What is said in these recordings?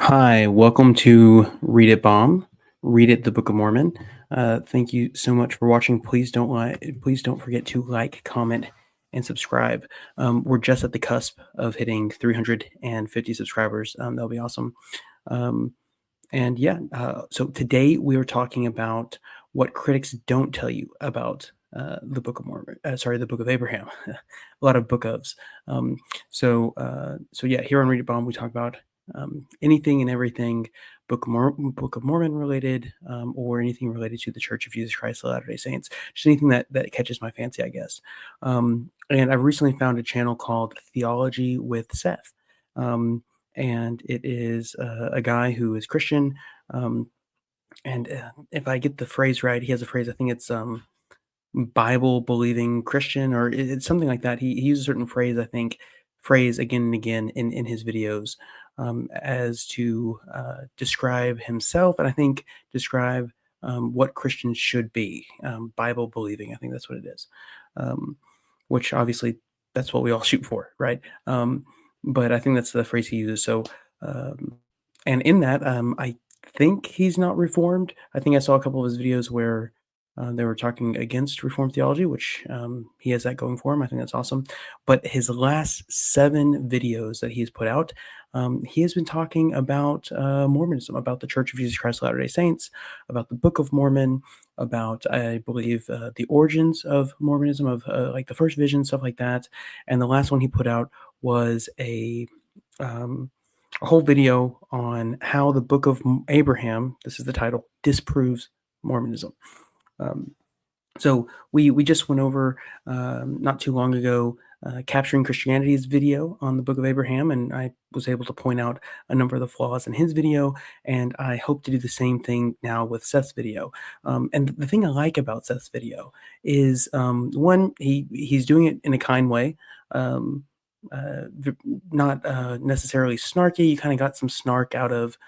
Hi, welcome to Read It Bomb. Read It, the Book of Mormon. Thank you so much for watching. Please don't forget to like, comment, and subscribe. We're just at the cusp of hitting 350 subscribers. That'll be awesome. So today we are talking about what critics don't tell you about the Book of Mormon. The Book of Abraham. A lot of book ofs. Here on Read It Bomb, we talk about anything and everything Book of Mormon related, or anything related to the Church of Jesus Christ of Latter-day Saints. Just anything that catches my fancy, I guess. And I've recently found a channel called Theology with Seth. And it is a guy who is Christian. If I get the phrase right, he has a phrase, I think it's Bible believing Christian, or it's something like that. He uses a certain phrase, I think, again and again in his videos, as to describe himself, and I think describe what Christians should be, Bible believing. I think that's what it is, which obviously that's what we all shoot for, right? But I think that's the phrase he uses. So, and in that, I think he's not Reformed. I think I saw a couple of his videos where they were talking against Reformed theology, which he has that going for him. I think that's awesome. But his last 7 videos that he's put out, he has been talking about Mormonism, about the Church of Jesus Christ of Latter-day Saints, about the Book of Mormon, about, I believe, the origins of Mormonism, of like the first vision, stuff like that. And the last one he put out was a whole video on how the Book of Abraham, this is the title, disproves Mormonism. So we just went over not too long ago Capturing Christianity's video on the Book of Abraham, and I was able to point out a number of the flaws in his video, and I hope to do the same thing now with Seth's video. And the thing I like about Seth's video is, one, he's doing it in a kind way, not necessarily snarky. You kind of got some snark out of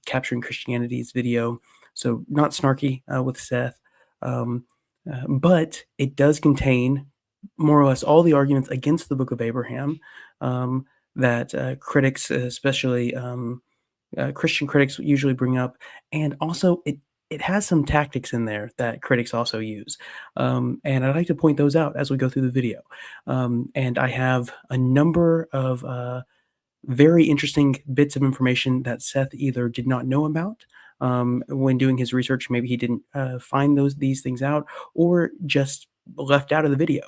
Capturing Christianity's video, so not snarky with Seth. But it does contain more or less all the arguments against the Book of Abraham that critics, especially Christian critics, usually bring up, and also it has some tactics in there that critics also use, and I'd like to point those out as we go through the video. And I have a number of very interesting bits of information that Seth either did not know about when doing his research. Maybe he didn't find these things out, or just left out of the video.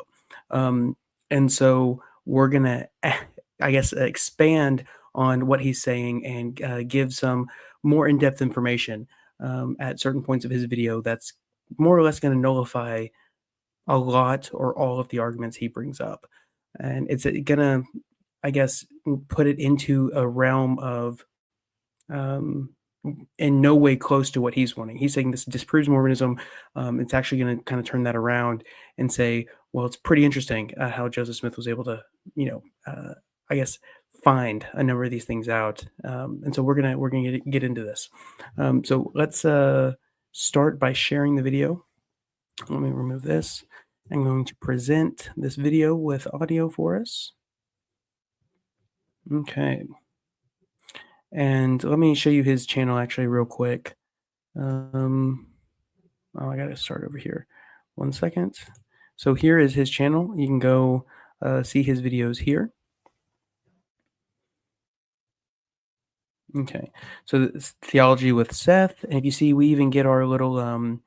And so we're gonna, I guess, expand on what he's saying and give some more in-depth information at certain points of his video that's more or less going to nullify a lot or all of the arguments he brings up. And it's gonna, I guess, put it into a realm of in no way close to what he's wanting. He's saying this disproves Mormonism. It's actually going to kind of turn that around and say, well, it's pretty interesting how Joseph Smith was able to, I guess, find a number of these things out. And so we're gonna get into this. So let's start by sharing the video. Let me remove this. I'm going to present this video with audio for us. Okay. And let me show you his channel actually real quick. Oh, I got to start over here. 1 second. So here is his channel. You can go see his videos here. Okay. So it's Theology with Seth. And if you see, we even get our little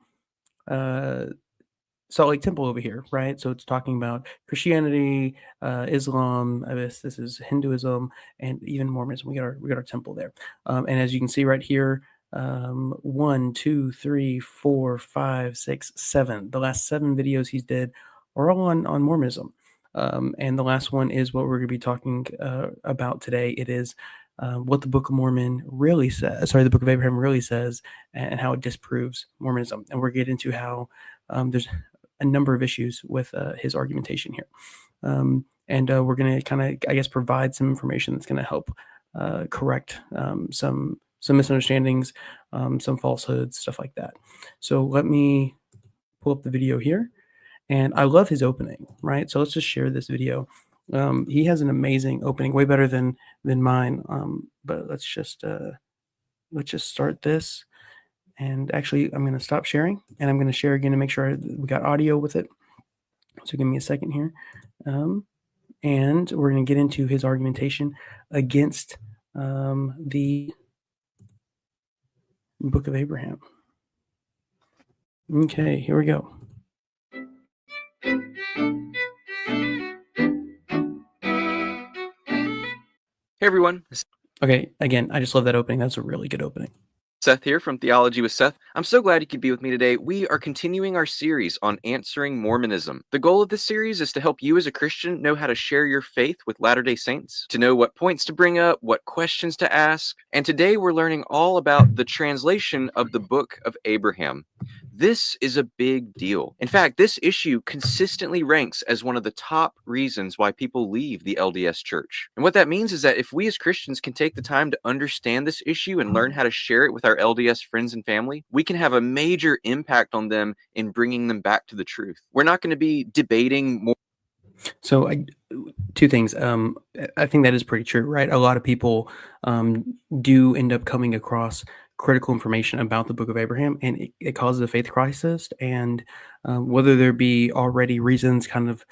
Salt Lake Temple over here, right? So it's talking about Christianity, Islam. I guess this is Hinduism, and even Mormonism. We got our temple there, and as you can see right here, 1, 2, 3, 4, 5, 6, 7. The last 7 videos he's did are all on Mormonism, and the last one is what we're going to be talking about today. It is what the Book of Mormon really says. Sorry, the Book of Abraham really says, and how it disproves Mormonism. And we're getting into how there's a number of issues with his argumentation here. And we're going to kind of, I guess, provide some information that's going to help correct some misunderstandings, some falsehoods, stuff like that. So let me pull up the video here. And I love his opening, right? So let's just share this video. He has an amazing opening, way better than mine. But let's just start this. And actually, I'm going to stop sharing, and I'm going to share again to make sure we got audio with it. So give me a second here. And we're going to get into his argumentation against the Book of Abraham. Okay, here we go. Hey everyone, Okay, again, I just love that opening. That's a really good opening. Seth here from Theology with Seth. I'm so glad you could be with me today. We are continuing our series on answering Mormonism. The goal of this series is to help you as a Christian know how to share your faith with Latter-day Saints, to know what points to bring up, what questions to ask. And today we're learning all about the translation of the Book of Abraham. This is a big deal. In fact, this issue consistently ranks as one of the top reasons why people leave the LDS Church. And what that means is that if we as Christians can take the time to understand this issue and learn how to share it with our LDS friends and family, we can have a major impact on them in bringing them back to the truth. We're not going to be debating more. So two things. I think that is pretty true, right? A lot of people do end up coming across critical information about the Book of Abraham, and it causes a faith crisis. And whether there be already reasons kind of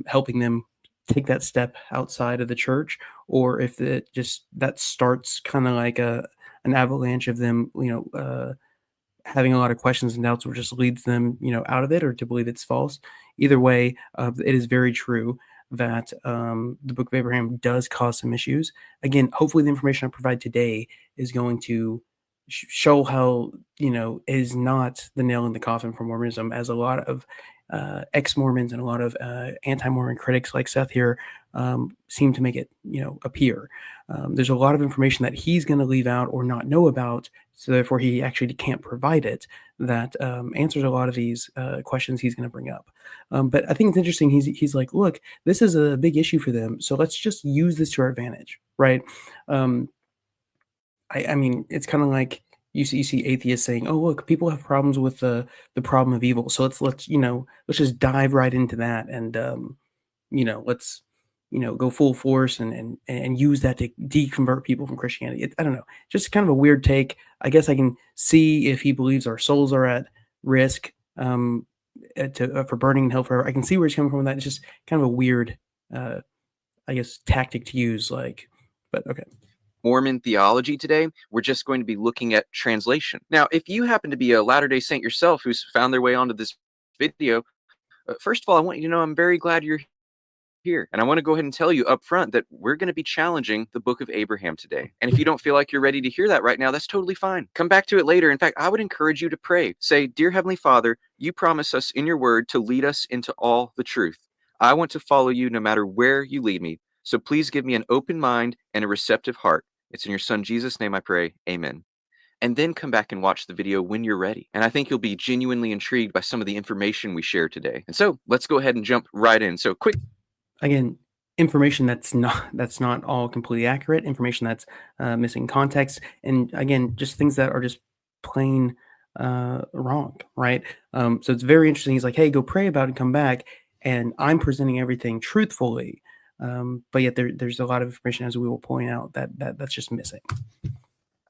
helping them take that step outside of the church, or if it just that starts kind of like an avalanche of them, having a lot of questions and doubts, which just leads them, out of it or to believe it's false. Either way, it is very true that the Book of Abraham does cause some issues. Again, hopefully, the information I provide today is going to show how it is not the nail in the coffin for Mormonism, as a lot of ex-Mormons and a lot of anti-Mormon critics like Seth here seem to make it appear. There's a lot of information that he's going to leave out or not know about, so therefore he actually can't provide it, that answers a lot of these questions he's going to bring up. But I think it's interesting. He's like, look, this is a big issue for them, so let's just use this to our advantage, right? I mean, it's kind of like you see atheists saying, "Oh, look, people have problems with the problem of evil, so let's just dive right into that, and let's go full force and use that to deconvert people from Christianity." I don't know, just kind of a weird take. I guess I can see if he believes our souls are at risk for burning in hell forever. I can see where he's coming from with that. It's just kind of a weird, I guess, tactic to use. But okay. Mormon theology today, we're just going to be looking at translation. Now, if you happen to be a Latter-day Saint yourself who's found their way onto this video, first of all, I want you to know I'm very glad you're here. And I want to go ahead and tell you up front that we're going to be challenging the Book of Abraham today. And if you don't feel like you're ready to hear that right now, that's totally fine. Come back to it later. In fact, I would encourage you to pray. Say, "Dear Heavenly Father, you promise us in your word to lead us into all the truth. I want to follow you no matter where you lead me. So please give me an open mind and a receptive heart. It's in your son Jesus' name I pray. Amen." And then come back and watch the video when you're ready. And I think you'll be genuinely intrigued by some of the information we share today. And so let's go ahead and jump right in. So quick. Again, information that's not all completely accurate, information that's missing context, and again, just things that are just plain wrong, right? So it's very interesting. He's like, "Hey, go pray about it and come back," and I'm presenting everything truthfully, but yet there's a lot of information, as we will point out, that's just missing.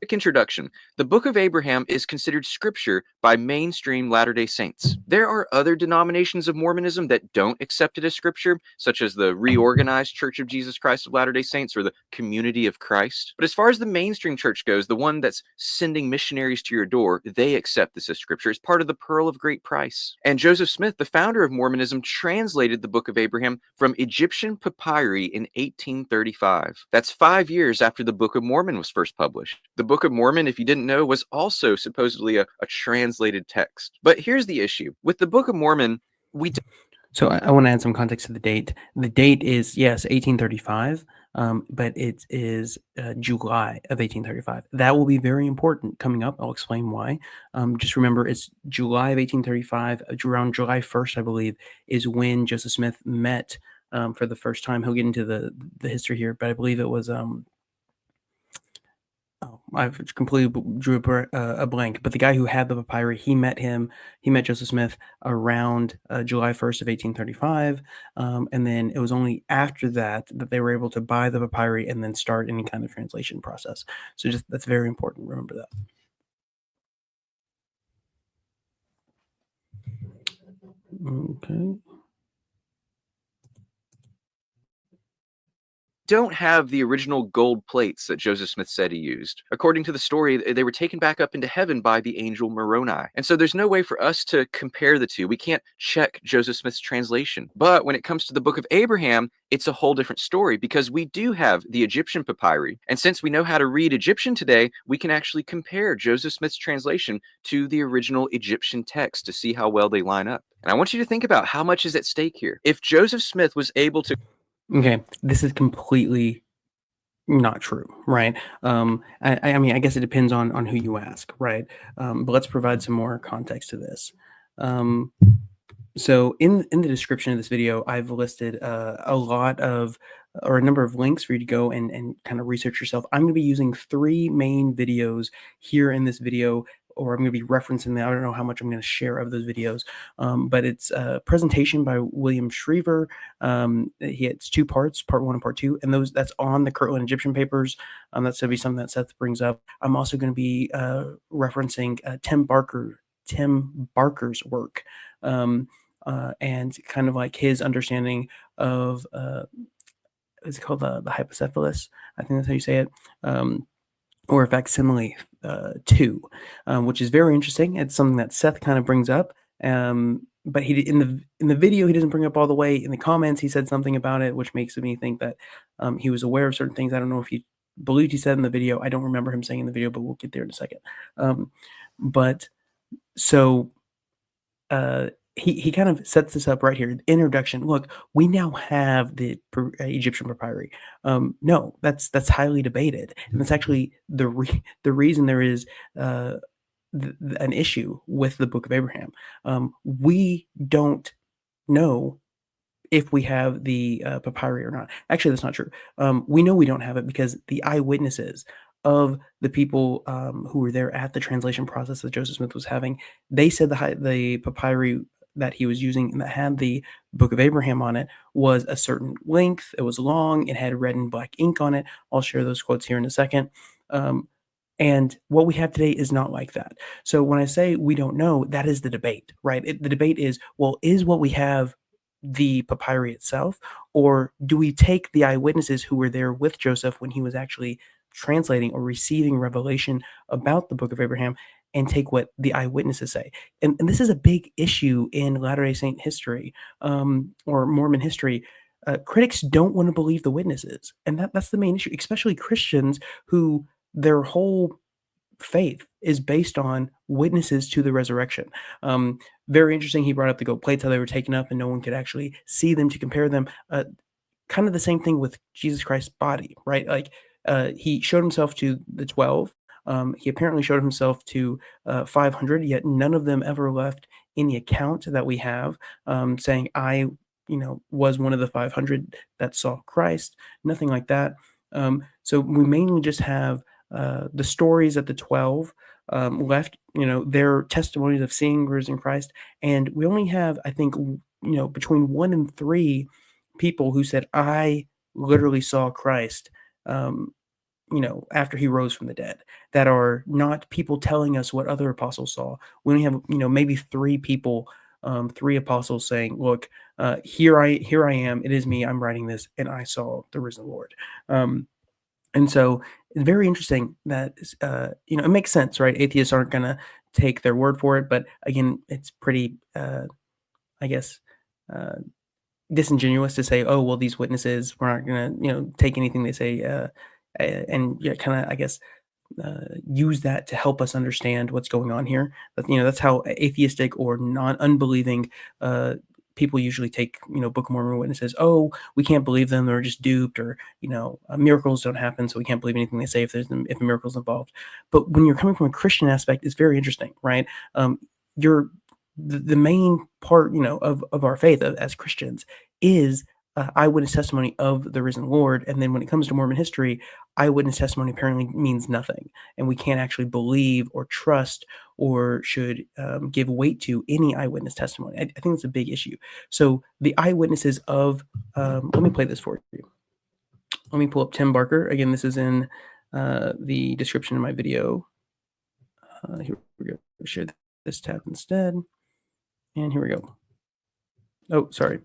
Quick introduction. The Book of Abraham is considered scripture by mainstream Latter-day Saints. There are other denominations of Mormonism that don't accept it as scripture, such as the Reorganized Church of Jesus Christ of Latter-day Saints or the Community of Christ. But as far as the mainstream church goes, the one that's sending missionaries to your door, they accept this as scripture. It's part of the Pearl of Great Price. And Joseph Smith, the founder of Mormonism, translated the Book of Abraham from Egyptian papyri in 1835. That's 5 years after the Book of Mormon was first published. The Book of Mormon, if you didn't know, was also supposedly a translated text. But here's the issue. With the Book of Mormon, So I want to add some context to the date. The date is, yes, 1835, but it is July of 1835. That will be very important coming up. I'll explain why. Just remember, it's July of 1835, around July 1st, I believe, is when Joseph Smith met for the first time. He'll get into the history here, but I believe it was, oh I've completely drew a blank, but the guy who had the papyri, he met Joseph Smith around July 1st of 1835, and then it was only after that that they were able to buy the papyri and then start any kind of translation process. So just that's very important. Remember that. Okay. Don't have the original gold plates that Joseph Smith said he used. According to the story, they were taken back up into heaven by the angel Moroni. And so there's no way for us to compare the two. We can't check Joseph Smith's translation. But when it comes to the Book of Abraham, it's a whole different story because we do have the Egyptian papyri. And since we know how to read Egyptian today, we can actually compare Joseph Smith's translation to the original Egyptian text to see how well they line up. And I want you to think about how much is at stake here. If Joseph Smith was able to Okay, this is completely not true, right? I mean, I guess it depends on who you ask, right? But let's provide some more context to this. Um, so in the description of this video, I've listed a lot of or a number of links for you to go and kind of research yourself. I'm going to be using 3 main videos here in this video, or I'm going to be referencing them. I don't know how much I'm going to share of those videos, but it's a presentation by William Schryver. It's 2 parts, part 1 and part 2, and that's on the Kirtland Egyptian papers. That's going to be something that Seth brings up. I'm also going to be referencing Tim Barker's work. And kind of like his understanding of it's called the hypocephalus. I think that's how you say it. Or Facsimile 2, which is very interesting. It's something that Seth kind of brings up. But in the video, he doesn't bring up all the way. In the comments, he said something about it, which makes me think that he was aware of certain things. I don't know if he believed he said in the video. I don't remember him saying in the video, but we'll get there in a second. But so he kind of sets this up right here. Introduction. Look, we now have the Egyptian papyri. No, that's highly debated, and that's actually the reason there is an issue with the Book of Abraham. We don't know if we have the papyri or not. Actually, that's not true. We know we don't have it because the eyewitnesses of the people who were there at the translation process that Joseph Smith was having, they said the papyri that he was using and that had the Book of Abraham on it was a certain length. It was long. It had red and black ink on it. I'll share those quotes here in a second. And what we have today is not like that. So when I say we don't know, that is the debate, right? The debate is, well, is what we have the papyri itself, or do we take the eyewitnesses who were there with Joseph when he was actually translating or receiving revelation about the Book of Abraham and take what the eyewitnesses say? And this is a big issue in Latter-day Saint history, or Mormon history. Critics don't want to believe the witnesses, and that's the main issue, especially Christians who their whole faith is based on witnesses to the resurrection. Very interesting. He brought up the gold plates, how they were taken up and no one could actually see them to compare them. Kind of the same thing with Jesus Christ's body, right? Like he showed himself to the 12. He apparently showed himself to 500, yet none of them ever left any account that we have saying, I, was one of the 500 that saw Christ. Nothing like that. So we mainly just have the stories of the 12 left, their testimonies of seeing risen Christ. And we only have, I think, between 1 and 3 people who said, I literally saw Christ, after he rose from the dead, that are not people telling us what other apostles saw. We only have, maybe 3 people, 3 apostles saying, look, here I am. It is me. I'm writing this. And I saw the risen Lord. And so it's very interesting that, it makes sense, right? Atheists aren't going to take their word for it. But again, it's pretty, I guess, disingenuous to say, oh, well, these witnesses, we're not going to, take anything they say and kind of, I guess, use that to help us understand what's going on here. But, that's how atheistic or unbelieving people usually take, Book of Mormon witnesses. Oh, we can't believe them. They're just duped, or, miracles don't happen, so we can't believe anything they say if a miracle's involved. But when you're coming from a Christian aspect, it's very interesting, right? The main part, of our faith as Christians is eyewitness testimony of the risen Lord. And then when it comes to Mormon history, eyewitness testimony apparently means nothing, and we can't actually believe or trust or should give weight to any eyewitness testimony. I think it's a big issue. So the eyewitnesses of, let me play this for you. Let me pull up Tim Barker. Again, this is in the description of my video. Here we go. Share this tab instead. And here we go. Oh, sorry.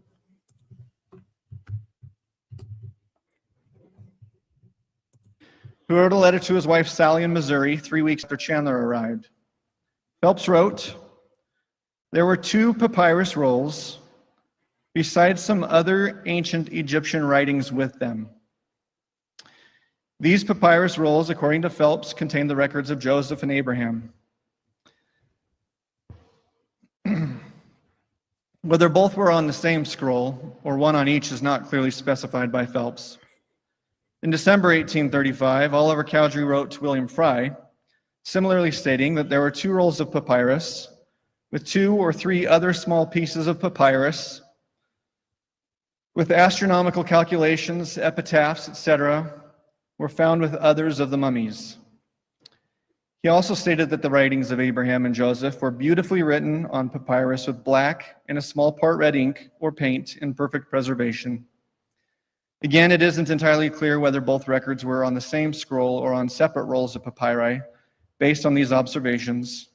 Who wrote a letter to his wife Sally in Missouri 3 weeks after Chandler arrived. Phelps wrote, "There were 2 papyrus rolls, besides some other ancient Egyptian writings with them. These papyrus rolls, according to Phelps, contain the records of Joseph and Abraham. Whether both were on the same scroll or one on each is not clearly specified by Phelps. In December 1835, Oliver Cowdery wrote to William Fry, similarly stating that there were 2 rolls of papyrus, with 2 or 3 other small pieces of papyrus, with astronomical calculations, epitaphs, etc., were found with others of the mummies. He also stated that the writings of Abraham and Joseph were beautifully written on papyrus with black and a small part red ink or paint in perfect preservation. Again, it isn't entirely clear whether both records were on the same scroll or on separate rolls of papyri based on these observations,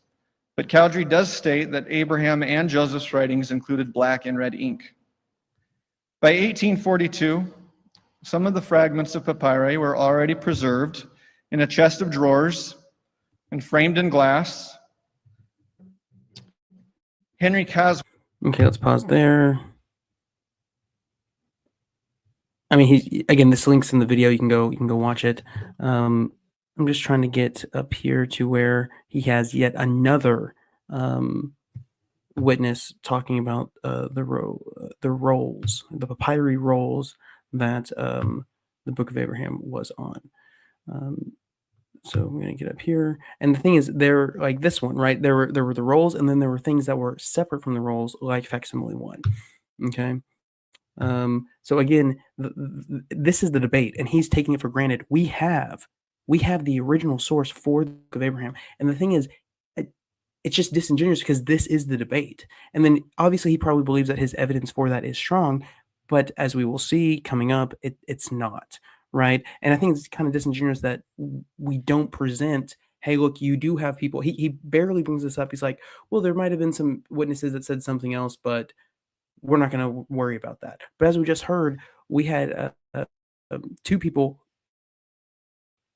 but Cowdery does state that Abraham and Joseph's writings included black and red ink. By 1842, some of the fragments of papyri were already preserved in a chest of drawers and framed in glass. Henry Caswell. Okay, let's pause there. I mean, again, this link's in the video. You can go watch it. I'm just trying to get up here to where he has yet another witness talking about the rolls, the papyri rolls that the Book of Abraham was on. So I'm going to get up here, and the thing is, they're like this one, right? There were the rolls, and then there were things that were separate from the rolls, like Facsimile 1. Okay. So again, this is the debate, and he's taking it for granted. We have the original source for the Book of Abraham, and the thing is, it's just disingenuous because this is the debate. And then obviously he probably believes that his evidence for that is strong, but as we will see coming up, it's not, right? And I think it's kind of disingenuous that we don't present, hey, look, you do have people. He barely brings this up. He's like, well, there might have been some witnesses that said something else, but we're not going to worry about that. But as we just heard, we had 2 people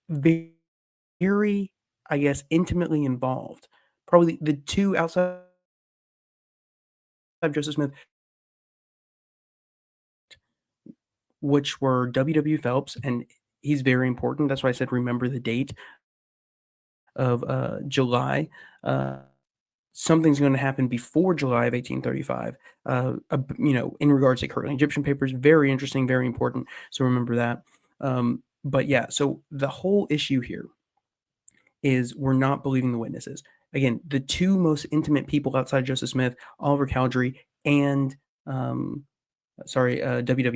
very, I guess, intimately involved. Probably the 2 outside of Joseph Smith, which were W. Phelps, and he's very important. That's why I said remember the date of July. Something's going to happen before July of 1835, in regards to Kirtland Egyptian papers. Very interesting, very important. So remember that. But yeah, so the whole issue here is we're not believing the witnesses. Again, the 2 most intimate people outside Joseph Smith, Oliver Cowdery and W.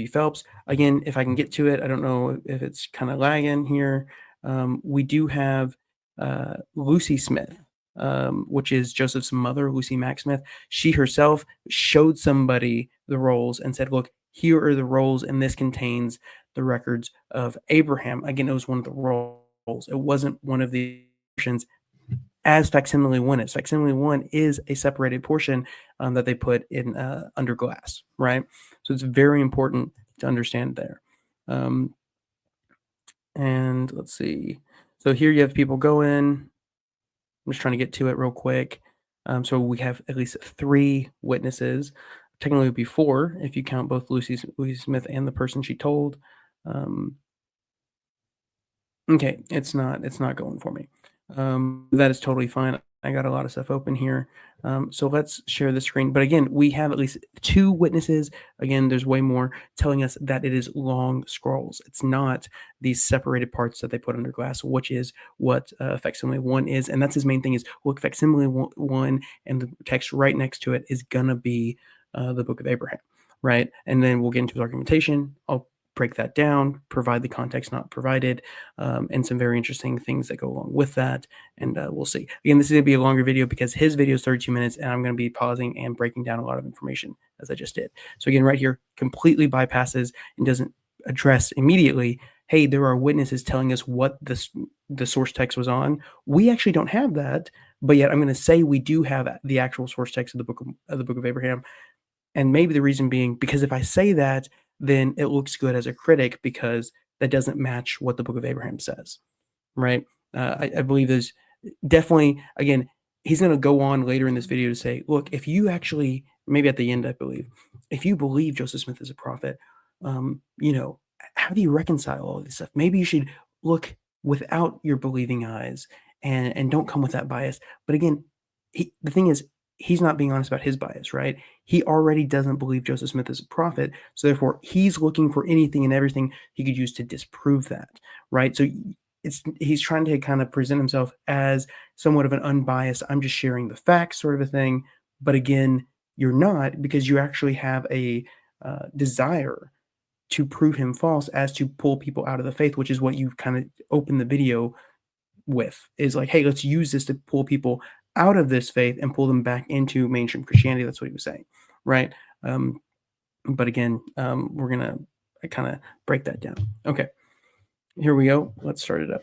Phelps. Again, if I can get to it, I don't know if it's kind of lagging here. We do have Lucy Smith, which is Joseph's mother, Lucy Mack Smith. She herself showed somebody the rolls and said, look, here are the rolls, and this contains the records of Abraham. Again, it was one of the rolls. It wasn't one of the portions as Facsimile 1 is. Facsimile 1 is a separated portion that they put in under glass, right? So it's very important to understand there. And let's see. So here you have people go in. I'm just trying to get to it real quick. So we have at least 3 witnesses. Technically, it would be 4 if you count both Lucy Smith and the person she told. Okay, it's not going for me. That is totally fine. I got a lot of stuff open here. So let's share the screen. But again, we have at least 2 witnesses. Again, there's way more telling us that it is long scrolls. It's not these separated parts that they put under glass, which is what Facsimile 1 is. And that's his main thing is, look, Facsimile 1 and the text right next to it is going to be the Book of Abraham, right? And then we'll get into his argumentation. I'll break that down, provide the context not provided, and some very interesting things that go along with that. And we'll see. Again, this is going to be a longer video because his video is 32 minutes, and I'm going to be pausing and breaking down a lot of information as I just did. So again, right here, completely bypasses and doesn't address immediately, hey, there are witnesses telling us what the source text was on. We actually don't have that, but yet I'm going to say we do have the actual source text of the Book of Abraham. And maybe the reason being because if I say that, then it looks good as a critic because that doesn't match what the Book of Abraham says, right? I believe there's definitely, again, he's going to go on later in this video to say, look, if you actually, maybe at the end, I believe, if you believe Joseph Smith is a prophet, how do you reconcile all of this stuff? Maybe you should look without your believing eyes and don't come with that bias. But again, the thing is, he's not being honest about his bias, right? He already doesn't believe Joseph Smith is a prophet. So therefore, he's looking for anything and everything he could use to disprove that, right? So he's trying to kind of present himself as somewhat of an unbiased, I'm just sharing the facts sort of a thing. But again, you're not, because you actually have a desire to prove him false as to pull people out of the faith, which is what you kind of open the video with, is like, hey, let's use this to pull people out of this faith and pull them back into mainstream Christianity. That's what he was saying, right? But again, we're going to kind of break that down. Okay, here we go. Let's start it up.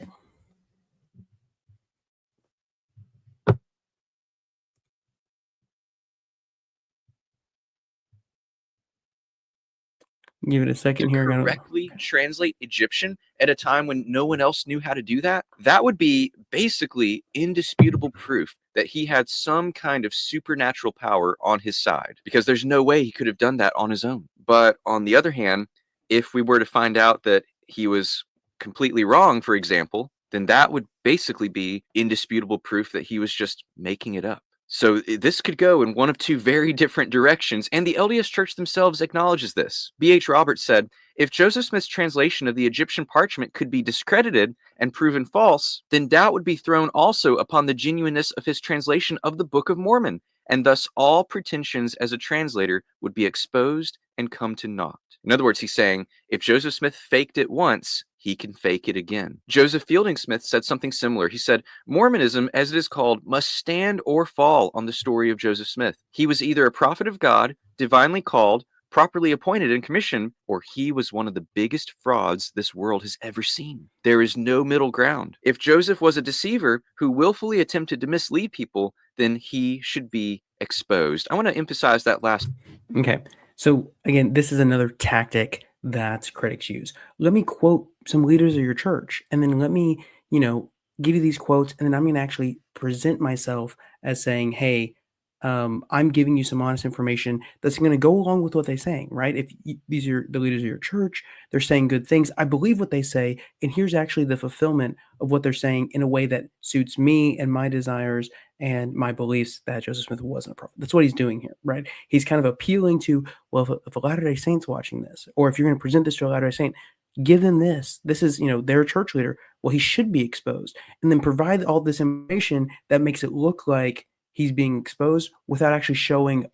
Give it a second here. Correctly translate Egyptian at a time when no one else knew how to do that, that would be basically indisputable proof that he had some kind of supernatural power on his side, because there's no way he could have done that on his own. But on the other hand, if we were to find out that he was completely wrong, for example, then that would basically be indisputable proof that he was just making it up. So this could go in one of two very different directions, and the LDS Church themselves acknowledges this. B.H. Roberts said, if Joseph Smith's translation of the Egyptian parchment could be discredited and proven false, then doubt would be thrown also upon the genuineness of his translation of the Book of Mormon, and thus all pretensions as a translator would be exposed and come to naught. In other words, he's saying, if Joseph Smith faked it once, he can fake it again. Joseph Fielding Smith said something similar. He said, Mormonism, as it is called, must stand or fall on the story of Joseph Smith. He was either a prophet of God, divinely called, properly appointed and commissioned, or he was one of the biggest frauds this world has ever seen. There is no middle ground. If Joseph was a deceiver who willfully attempted to mislead people, then he should be exposed. I want to emphasize that last. Okay. So again, this is another tactic that critics use. Let me quote some leaders of your church, and then let me, give you these quotes, and then I'm going to actually present myself as saying, hey, I'm giving you some honest information that's going to go along with what they're saying, right? If these are the leaders of your church, they're saying good things. I believe what they say, and here's actually the fulfillment of what they're saying in a way that suits me and my desires and my beliefs that Joseph Smith wasn't a prophet. That's what he's doing here, right? He's kind of appealing to, well, if a Latter-day Saint's watching this, or if you're going to present this to a Latter-day Saint, give them this. This is, their church leader. Well, he should be exposed. And then provide all this information that makes it look like he's being exposed without actually showing,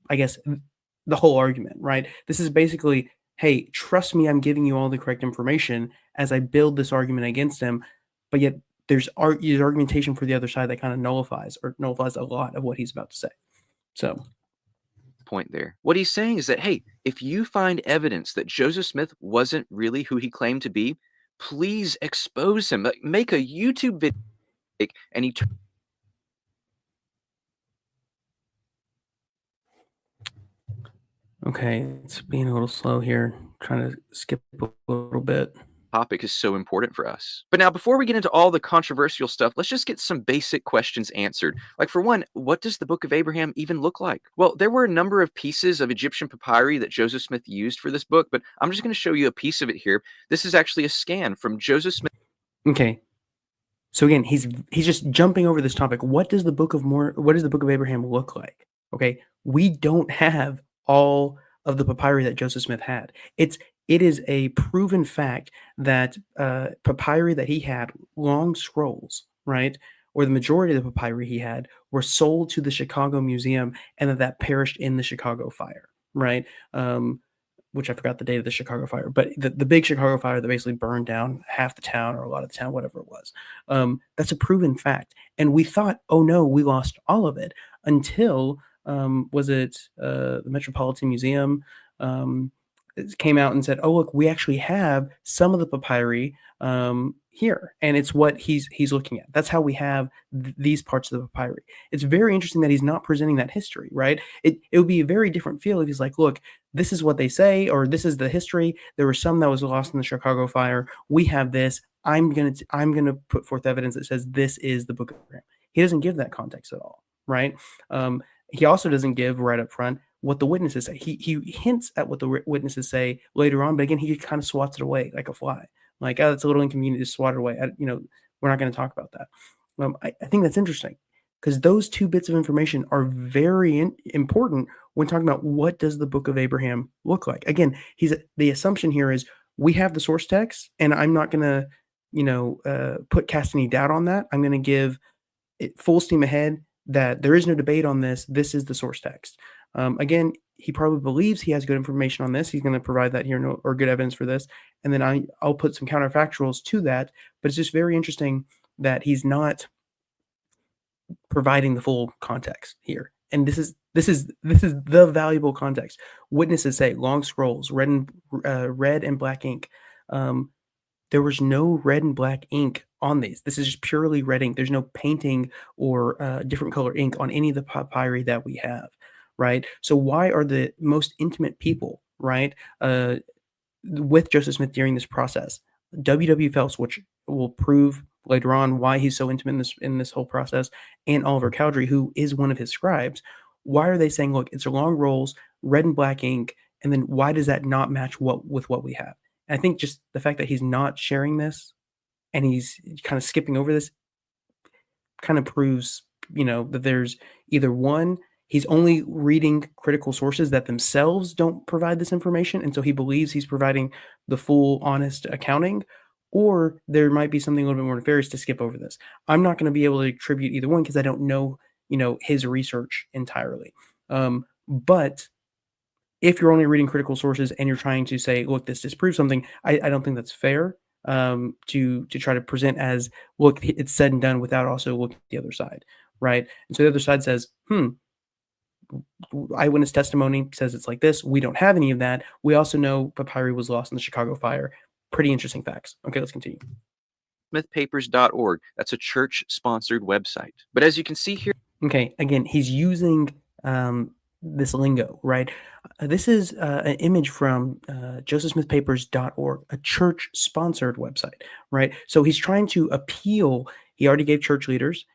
I guess, the whole argument, right? This is basically, hey, trust me, I'm giving you all the correct information as I build this argument against him, but yet there's argumentation for the other side that kind of nullifies a lot of what he's about to say. So point there. What he's saying is that, hey, if you find evidence that Joseph Smith wasn't really who he claimed to be, please expose him. Make a YouTube video and he okay, it's being a little slow here. Trying to skip a little bit. Topic is so important for us. But now, before we get into all the controversial stuff, let's just get some basic questions answered. Like, for one, what does the Book of Abraham even look like? Well, there were a number of pieces of Egyptian papyri that Joseph Smith used for this book, but I'm just going to show you a piece of it here. This is actually a scan from Joseph Smith. Okay. So again, he's just jumping over this topic. What does the Book of Abraham look like? Okay, we don't have all of the papyri that Joseph Smith had. It is a proven fact that papyri that he had, long scrolls, right, or the majority of the papyri he had, were sold to the Chicago Museum, and that perished in the Chicago fire, right? which I forgot the date of the Chicago fire, but the big Chicago fire that basically burned down half the town or a lot of the town, whatever it was. That's a proven fact. And we thought, oh no, we lost all of it until, was it the Metropolitan Museum came out and said, oh, look, we actually have some of the papyri here, and it's what he's looking at. That's how we have these parts of the papyri. It's very interesting that he's not presenting that history, right? It would be a very different feel if he's like, look, this is what they say, or this is the history. There was some that was lost in the Chicago fire. We have this. I'm gonna put forth evidence that says this is the Book of Mormon. He doesn't give that context at all, right? He also doesn't give right up front what the witnesses say. He hints at what the witnesses say later on, but again, he kind of swats it away like a fly. Like, oh, that's a little inconvenient, just swat it away. We're not going to talk about that. I think that's interesting because those two bits of information are very important when talking about what does the Book of Abraham look like. Again, the assumption here is we have the source text, and I'm not going to, cast any doubt on that. I'm going to give it full steam ahead that there is no debate on this. This is the source text. Again, he probably believes he has good information on this. He's going to provide that here or good evidence for this. And then I'll put some counterfactuals to that. But it's just very interesting that he's not providing the full context here. And this is the valuable context. Witnesses say long scrolls, red and black ink. There was no red and black ink on these. This is just purely red ink. There's no painting or different color ink on any of the papyri that we have, right? So why are the most intimate people, right, with Joseph Smith during this process? W.W. Phelps, which will prove later on why he's so intimate in this whole process, and Oliver Cowdery, who is one of his scribes. Why are they saying, look, it's a long rolls, red and black ink, and then why does that not match with what we have? And I think just the fact that he's not sharing this and he's kind of skipping over this kind of proves, that there's either one, he's only reading critical sources that themselves don't provide this information, and so he believes he's providing the full, honest accounting, or there might be something a little bit more nefarious to skip over this. I'm not going to be able to attribute either one because I don't know, his research entirely. But if you're only reading critical sources and you're trying to say, look, this disproves something, I don't think that's fair to try to present as, look, it's said and done without also looking at the other side, right? And so the other side says, eyewitness testimony says it's like this. We don't have any of that. We also know papyri was lost in the Chicago fire. Pretty interesting facts. Okay, let's continue. smithpapers.org. That's a church-sponsored website. But as you can see here... Okay, again, he's using this lingo, right? This is an image from josephsmithpapers.org, a church-sponsored website, right? So he's trying to appeal. He already gave church leaders.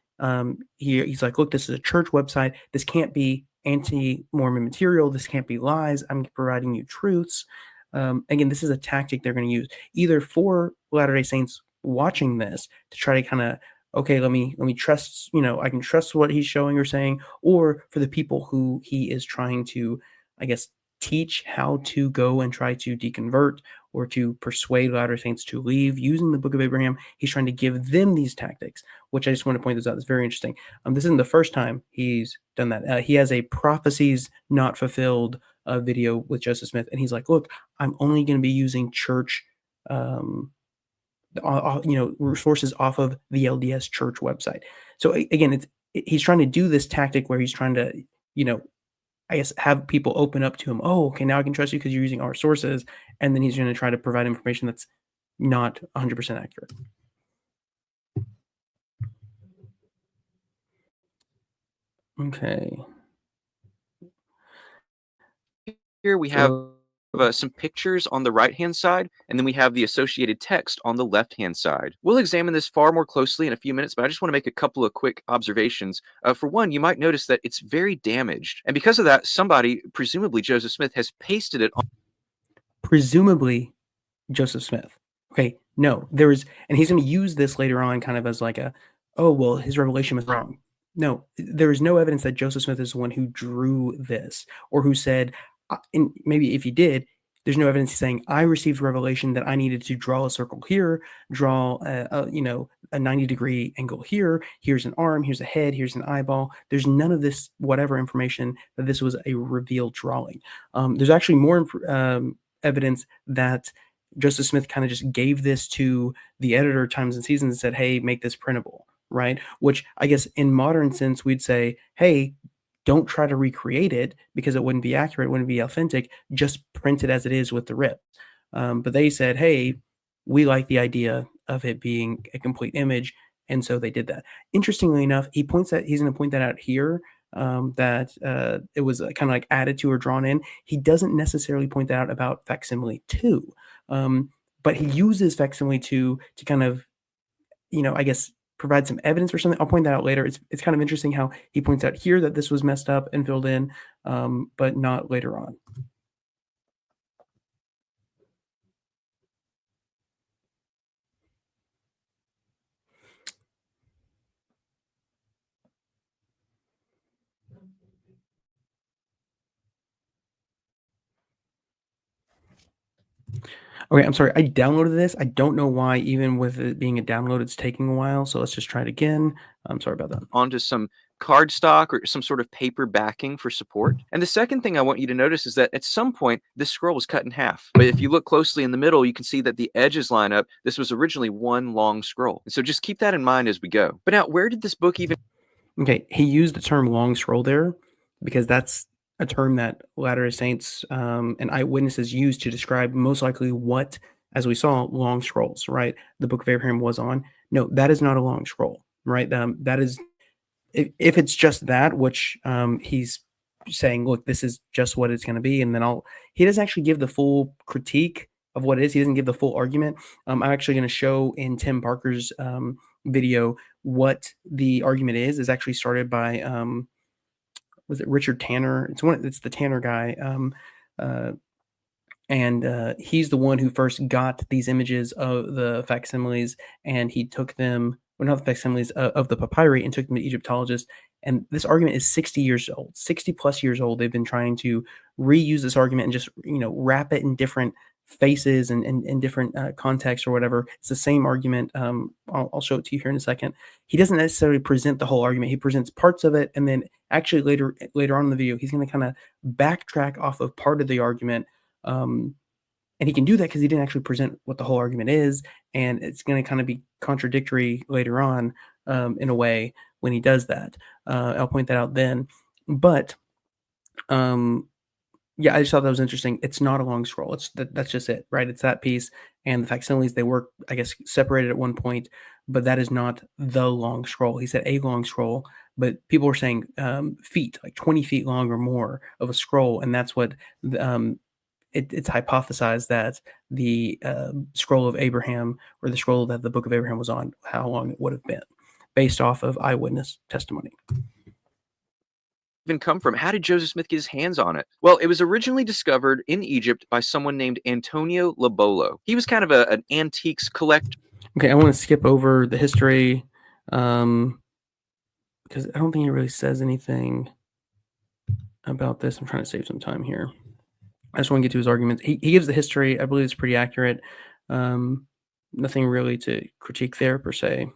He's like, look, this is a church website. This can't be anti-Mormon material. This can't be lies. I'm providing you truths. Again, this is a tactic they're going to use either for Latter-day Saints watching this to try to kind of, okay, let me trust, I can trust what he's showing or saying, or for the people who he is trying to, I guess, teach how to go and try to deconvert or to persuade Latter-day Saints to leave using the Book of Abraham. He's trying to give them these tactics, which I just want to point this out. It's very interesting. This isn't the first time he's done that. He has a prophecies not fulfilled video with Joseph Smith, and he's like, look, I'm only going to be using church sources off of the LDS church website. So again, he's trying to do this tactic where he's trying to, I guess, have people open up to him. Oh, okay, now I can trust you because you're using our sources. And then he's going to try to provide information that's not 100% accurate. Okay. Here we have some pictures on the right-hand side, and then we have the associated text on the left-hand side. We'll examine this far more closely in a few minutes, but I just want to make a couple of quick observations. For one, you might notice that it's very damaged, and because of that, somebody, presumably Joseph Smith, has pasted it on. Presumably Joseph Smith. Okay, no, and he's going to use this later on kind of as like his revelation was wrong. No, there is no evidence that Joseph Smith is the one who drew this or who said, and maybe if he did, there's no evidence saying I received revelation that I needed to draw a circle here, draw a 90-degree angle here. Here's an arm, here's a head, here's an eyeball. There's none of this whatever information that this was a revealed drawing. There's actually more evidence that Joseph Smith kind of just gave this to the editor of Times and Seasons and said, hey, make this printable, right? Which I guess in modern sense, we'd say, hey, don't try to recreate it because it wouldn't be accurate, it wouldn't be authentic, just print it as it is with the rip. But they said, hey, we like the idea of it being a complete image, and so they did that. Interestingly enough, he's going to point that out here, that it was kind of like added to or drawn in. He doesn't necessarily point that out about Facsimile 2, but he uses Facsimile 2 to kind of, I guess, provide some evidence or something. I'll point that out later. It's kind of interesting how he points out here that this was messed up and filled in, but not later on. Okay, I'm sorry. I downloaded this. I don't know why, even with it being a download, it's taking a while. So let's just try it again. I'm sorry about that. Onto some cardstock or some sort of paper backing for support. And the second thing I want you to notice is that at some point, this scroll was cut in half. But if you look closely in the middle, you can see that the edges line up. This was originally one long scroll. And so just keep that in mind as we go. But now, where did this book even... Okay, he used the term long scroll there because that's a term that Latter-day Saints and eyewitnesses use to describe most likely what, as we saw, long scrolls, right? The Book of Abraham was on. No, that is not a long scroll, right? That is, if it's just that, which he's saying, look, this is just what it's going to be, and then he doesn't actually give the full critique of what it is. He doesn't give the full argument. I'm actually going to show in Tim Parker's video what the argument is actually started by was it Richard Tanner? It's the Tanner guy. And he's the one who first got these images of the facsimiles, and he took them, well, not the facsimiles, of the papyri, and took them to Egyptologists. And this argument is 60 years old, 60 plus years old. They've been trying to reuse this argument and just, wrap it in different faces and different contexts or whatever. It's the same argument. I'll show it to you here in a second. He doesn't necessarily present the whole argument. He presents parts of it, and then actually later on in the video, he's going to kind of backtrack off of part of the argument. And he can do that because he didn't actually present what the whole argument is, and it's going to kind of be contradictory later on in a way when he does that. I'll point that out then. But yeah, I just thought that was interesting. It's not a long scroll. That's just it, right? It's that piece, and the facsimiles, they were, I guess, separated at one point, but that is not the long scroll. He said a long scroll, but people were saying feet, like 20 feet long or more of a scroll, and that's what it's hypothesized that the scroll of Abraham, or the scroll that the Book of Abraham was on, how long it would have been, based off of eyewitness testimony. Even come from? How did Joseph Smith get his hands on it? Well, it was originally discovered in Egypt by someone named Antonio Lobolo. He was kind of an antiques collector. Okay, I want to skip over the history because I don't think he really says anything about this. I'm trying to save some time here. I just want to get to his arguments. He gives the history. I believe it's pretty accurate. Nothing really to critique there per se.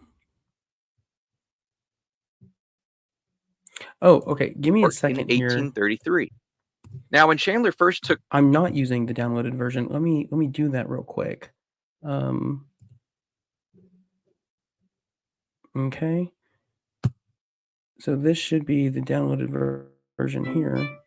Oh, okay. Give me a second in here. 1833. Now, when Chandler first took... I'm not using the downloaded version. Let me do that real quick. Okay. So this should be the downloaded version here.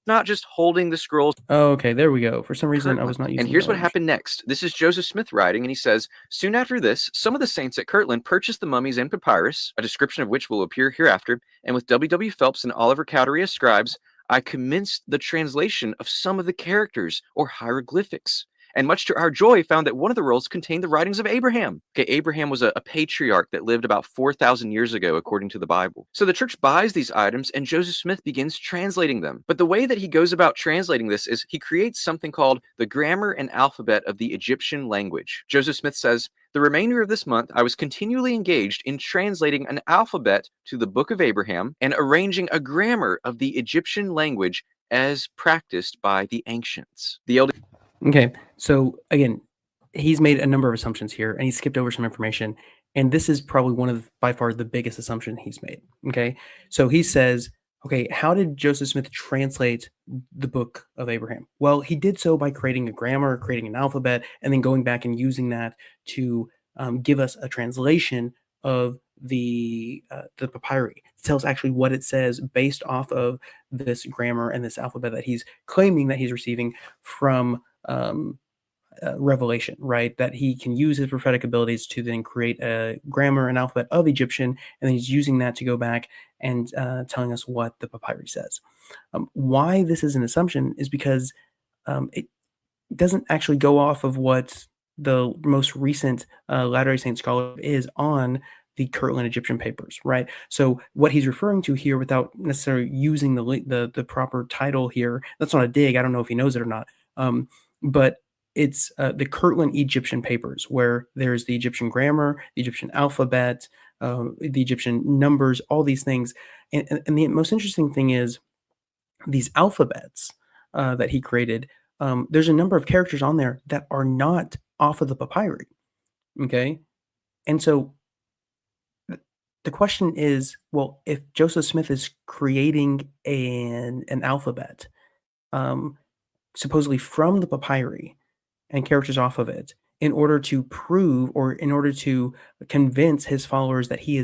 Not just holding the scrolls. Oh, okay, there we go. For some reason, Kirtland. I was not using. And here's what happened next. This is Joseph Smith writing, and he says, soon after this, some of the saints at Kirtland purchased the mummies and papyrus, a description of which will appear hereafter, and with W. Phelps and Oliver Cowdery as scribes, I commenced the translation of some of the characters or hieroglyphics. And much to our joy, found that one of the rolls contained the writings of Abraham. Okay, Abraham was a patriarch that lived about 4,000 years ago, according to the Bible. So the church buys these items, and Joseph Smith begins translating them. But the way that he goes about translating this is he creates something called the grammar and alphabet of the Egyptian language. Joseph Smith says, the remainder of this month, I was continually engaged in translating an alphabet to the Book of Abraham and arranging a grammar of the Egyptian language as practiced by the ancients. Okay, so again, he's made a number of assumptions here, and he skipped over some information, and this is probably one of by far the biggest assumption he's made. Okay, so he says Okay, how did Joseph Smith translate the Book of Abraham? Well, he did so by creating a grammar, creating an alphabet, and then going back and using that to give us a translation of the papyri. It tells actually what it says based off of this grammar and this alphabet that he's claiming that he's receiving from Revelation, right? That he can use his prophetic abilities to then create a grammar and alphabet of Egyptian, and then he's using that to go back and telling us what the papyri says. Why this is an assumption is because it doesn't actually go off of what the most recent Latter-day Saint scholar is on the Kirtland Egyptian papers, right? So what he's referring to here, without necessarily using the proper title here, that's not a dig. I don't know if he knows it or not, but it's the Kirtland Egyptian papers, where there's the Egyptian grammar, the Egyptian alphabet, the Egyptian numbers, all these things. And the most interesting thing is these alphabets that he created. There's a number of characters on there that are not off of the papyri. Okay, and so the question is, well, if Joseph Smith is creating an alphabet, supposedly from the papyri, and characters off of it, in order to prove, or in order to convince his followers that he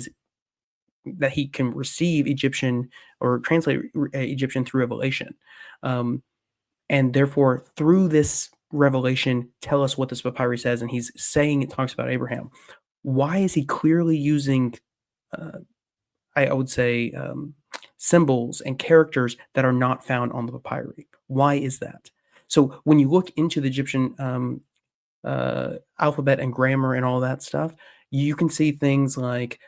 can receive Egyptian or translate Egyptian through revelation, and therefore through this revelation tell us what this papyri says, and he's saying it talks about Abraham. Why is he clearly using, I would say, symbols and characters that are not found on the papyri? Why is that? So when you look into the Egyptian alphabet and grammar and all that stuff, you can see things like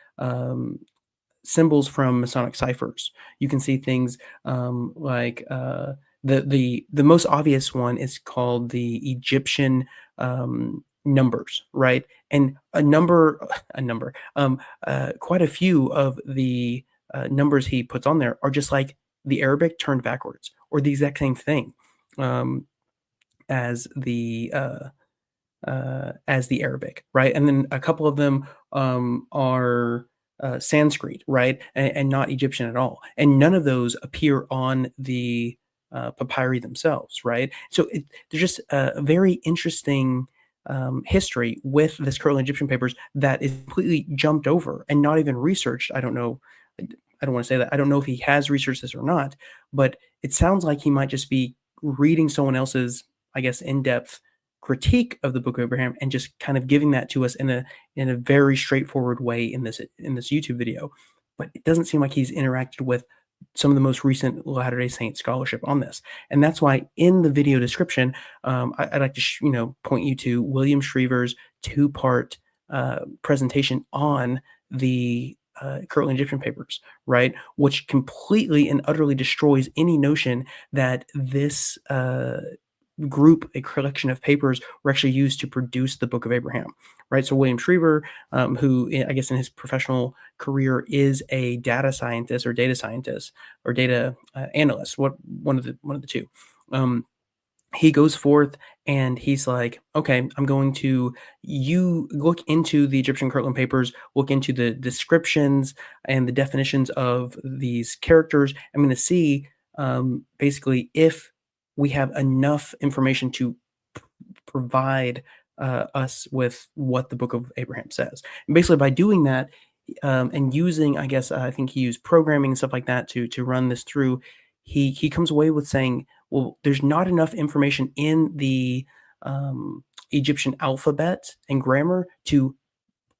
symbols from Masonic ciphers. You can see things like the most obvious one is called the Egyptian numbers, right? And quite a few of the numbers he puts on there are just like the Arabic turned backwards, or the exact same thing as the Arabic, right? And then a couple of them are Sanskrit, right, and not Egyptian at all. And none of those appear on the papyri themselves, right? So there's just a very interesting history with this Kirtland Egyptian papers that is completely jumped over and not even researched. I don't know. I don't want to say that. I don't know if he has researched this or not, but it sounds like he might just be reading someone else's, I guess, in-depth critique of the Book of Abraham and just kind of giving that to us in a very straightforward way in this YouTube video. But it doesn't seem like he's interacted with some of the most recent Latter-day Saint scholarship on this, and that's why in the video description, I'd like to point you to William Schryver's two-part presentation on the Kirtland Egyptian papers, right, which completely and utterly destroys any notion that this group, a collection of papers, were actually used to produce the Book of Abraham, right? So William Schryver, who I guess in his professional career is a data scientist or data analyst, one of the two. He goes forth and he's like, okay, I'm going to look into the Egyptian Kirtland papers, look into the descriptions and the definitions of these characters. I'm going to see basically if we have enough information to provide us with what the Book of Abraham says. And basically by doing that and using, I guess, I think he used programming and stuff like that to run this through, he comes away with saying, well, there's not enough information in the Egyptian alphabet and grammar to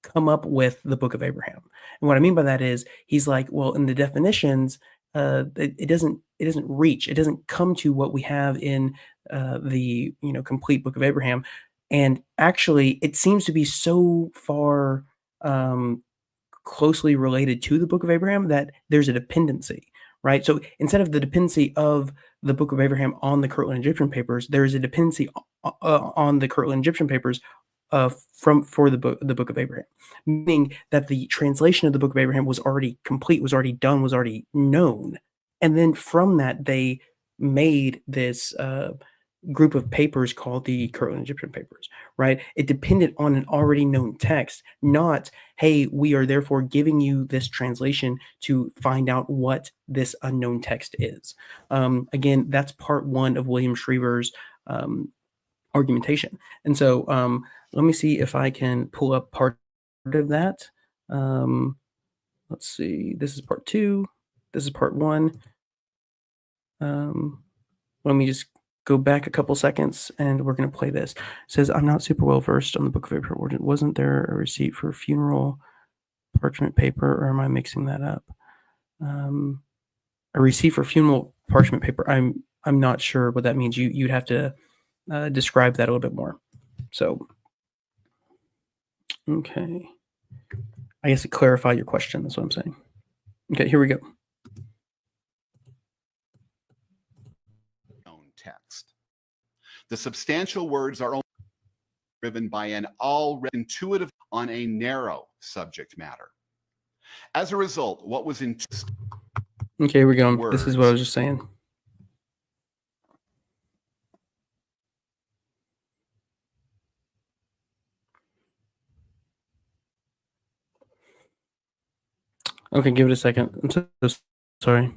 come up with the Book of Abraham. And what I mean by that is he's like, well, in the definitions, it doesn't reach, it doesn't come to what we have in the complete Book of Abraham. And actually, it seems to be so far closely related to the Book of Abraham that there's a dependency, right? So instead of the dependency of the Book of Abraham on the Kirtland Egyptian papers, there is a dependency on the Kirtland Egyptian papers for the Book of Abraham, meaning that the translation of the Book of Abraham was already complete, was already done, was already known, and then from that they made this group of papers called the Kirtland Egyptian papers, right? It depended on an already known text, not, hey, we are therefore giving you this translation to find out what this unknown text is. Again, that's part one of William Schryver's argumentation. And so let me see if I can pull up part of that. Let's see. This is part two. This is part one. Let me just go back a couple seconds and we're going to play this. It says, I'm not super well versed on the Book of Abraham. Wasn't there a receipt for funeral parchment paper, or am I mixing that up? A receipt for funeral parchment paper. I'm not sure what that means. You'd have to describe that a little bit more. So, okay. I guess to clarify your question, that's what I'm saying. Okay, here we go. Text. The substantial words are only driven by an already intuitive on a narrow subject matter. As a result, what was in okay, here we go. This is what I was just saying. Okay, give it a second. I'm so sorry.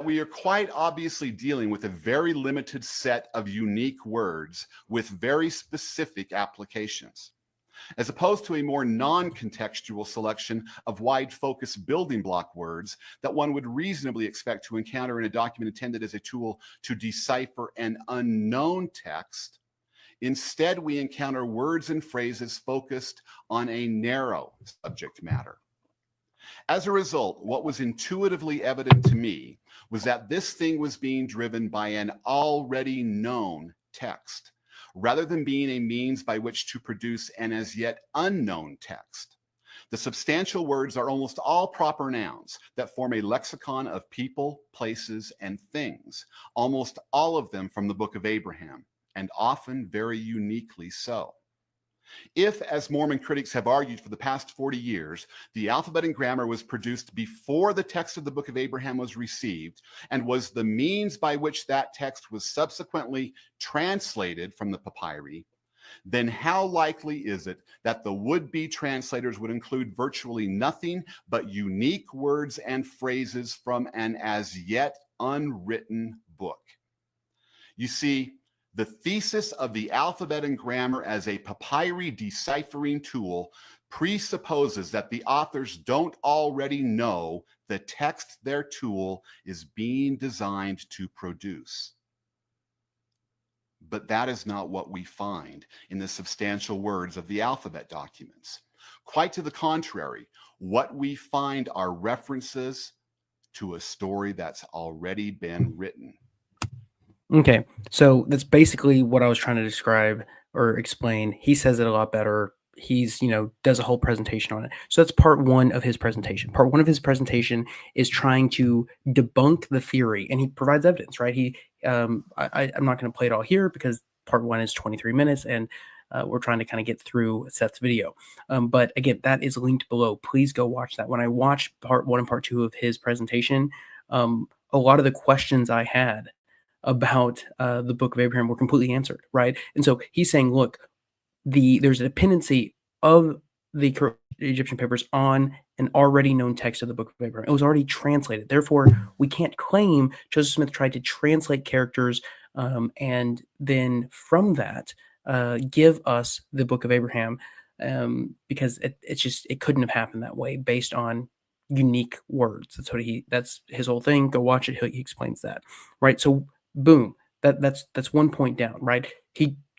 We are quite obviously dealing with a very limited set of unique words with very specific applications, as opposed to a more non-contextual selection of wide-focus building block words that one would reasonably expect to encounter in a document intended as a tool to decipher an unknown text. Instead, we encounter words and phrases focused on a narrow subject matter. As a result, what was intuitively evident to me was that this thing was being driven by an already known text, rather than being a means by which to produce an as yet unknown text. The substantial words are almost all proper nouns that form a lexicon of people, places, and things, almost all of them from the Book of Abraham, and often very uniquely so. If, as Mormon critics have argued for the past 40 years, the alphabet and grammar was produced before the text of the Book of Abraham was received and was the means by which that text was subsequently translated from the papyri, then how likely is it that the would-be translators would include virtually nothing but unique words and phrases from an as yet unwritten book? You see, the thesis of the alphabet and grammar as a papyri deciphering tool presupposes that the authors don't already know the text their tool is being designed to produce. But that is not what we find in the substantial words of the alphabet documents. Quite to the contrary, what we find are references to a story that's already been written. Okay, so that's basically what I was trying to describe or explain. He says it a lot better. He's, does a whole presentation on it. So that's part one of his presentation. Part one of his presentation is trying to debunk the theory, and he provides evidence, right? I'm not going to play it all here because part one is 23 minutes, and we're trying to kind of get through Seth's video. But again, that is linked below. Please go watch that. When I watched part one and part two of his presentation, a lot of the questions I had about the Book of Abraham were completely answered, right? And so he's saying, look, there's a dependency of the Egyptian papers on an already known text of the Book of Abraham. It was already translated. Therefore, we can't claim Joseph Smith tried to translate characters and then from that give us the Book of Abraham because it couldn't have happened that way based on unique words. That's his whole thing. Go watch it. He explains that, right? So boom, that's 1 point down, right?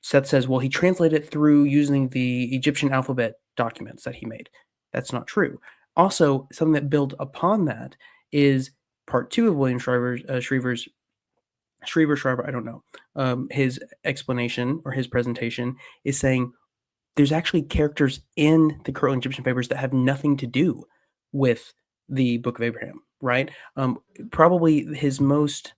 Seth says, well, he translated it through using the Egyptian alphabet documents that he made. That's not true. Also, something that builds upon that is part two of William Schryver, I don't know. His explanation or his presentation is saying there's actually characters in the Kirtland Egyptian papers that have nothing to do with the Book of Abraham, right? Probably his most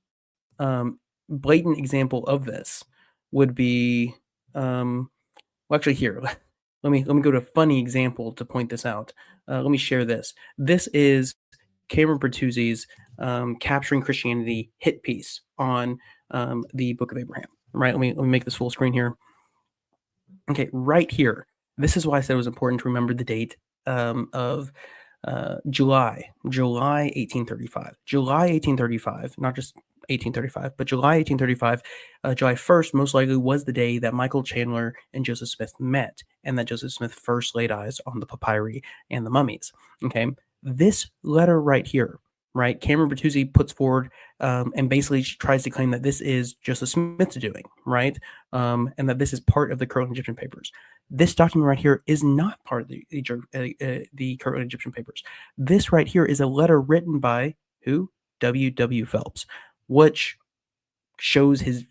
blatant example of this would be actually here let me go to a funny example to point this out. Let me share this. This is Cameron Bertuzzi's Capturing Christianity hit piece on the Book of Abraham. right? Let me make this full screen here. Okay, right here. This is why I said it was important to remember the date of July 1835. July 1835, not just 1835, but July 1835, July 1st most likely was the day that Michael Chandler and Joseph Smith met, and that Joseph Smith first laid eyes on the papyri and the mummies. Okay, this letter right here, right? Cameron Bertuzzi puts forward and basically tries to claim that this is Joseph Smith's doing, right? And that this is part of the Kirtland Egyptian papers. This document right here is not part of the Kirtland Egyptian papers. This right here is a letter written by who? W. Phelps, which shows his,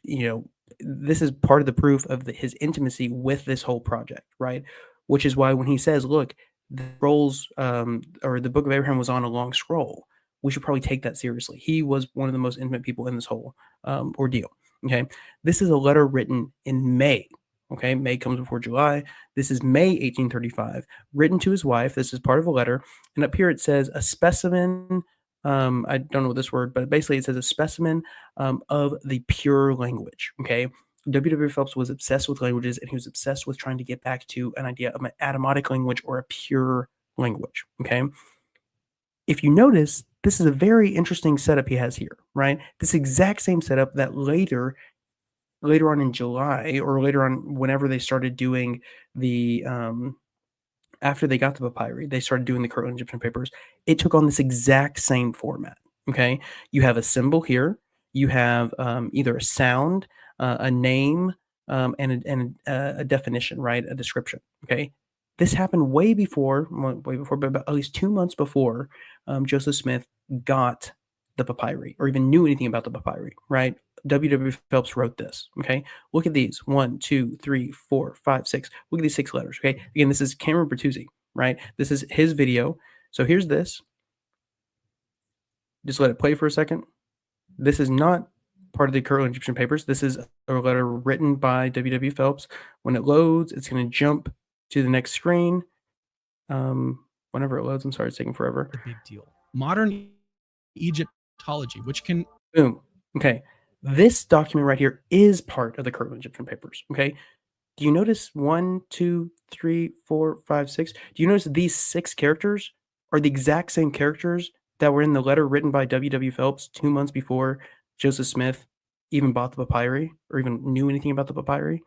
this is part of the proof of his intimacy with this whole project, right? Which is why when he says, look, the scrolls or the Book of Abraham was on a long scroll, we should probably take that seriously. He was one of the most intimate people in this whole ordeal. Okay, this is a letter written in May. Okay, May comes before July. This is May 1835, written to his wife. This is part of a letter, and up here it says a specimen. I don't know this word, but basically it says a specimen of the pure language. Okay, W. Phelps was obsessed with languages, and he was obsessed with trying to get back to an idea of an atomatic language or a pure language. Okay, if you notice, this is a very interesting setup he has here, right? This exact same setup that later on in July, or later on whenever they started doing the after they got the papyri, they started doing the Kirtland Egyptian papers. It took on this exact same format. Okay, you have a symbol here, you have either a sound, a name, and a definition, right? A description. Okay, this happened way before, but about at least 2 months before Joseph Smith got the papyri or even knew anything about the papyri, right? W. Phelps wrote this. Okay, look at these 1, 2, 3, 4, 5, 6. Look at these 6 letters. Okay, again, this is Cameron Bertuzzi, right? This is his video. So here's this. Just let it play for a second. This is not part of the Kirtland Egyptian papers. This is a letter written by W. Phelps. When it loads, it's going to jump to the next screen. Whenever it loads, I'm sorry, it's taking forever. A big deal. Modern Egyptology, which can boom. Okay, this document right here is part of the Kirtland Egyptian papers. Okay, do you notice 1, 2, 3, 4, 5, 6? Do you notice these 6 characters are the exact same characters that were in the letter written by W. Phelps 2 months before Joseph Smith even bought the papyri or even knew anything about the papyri,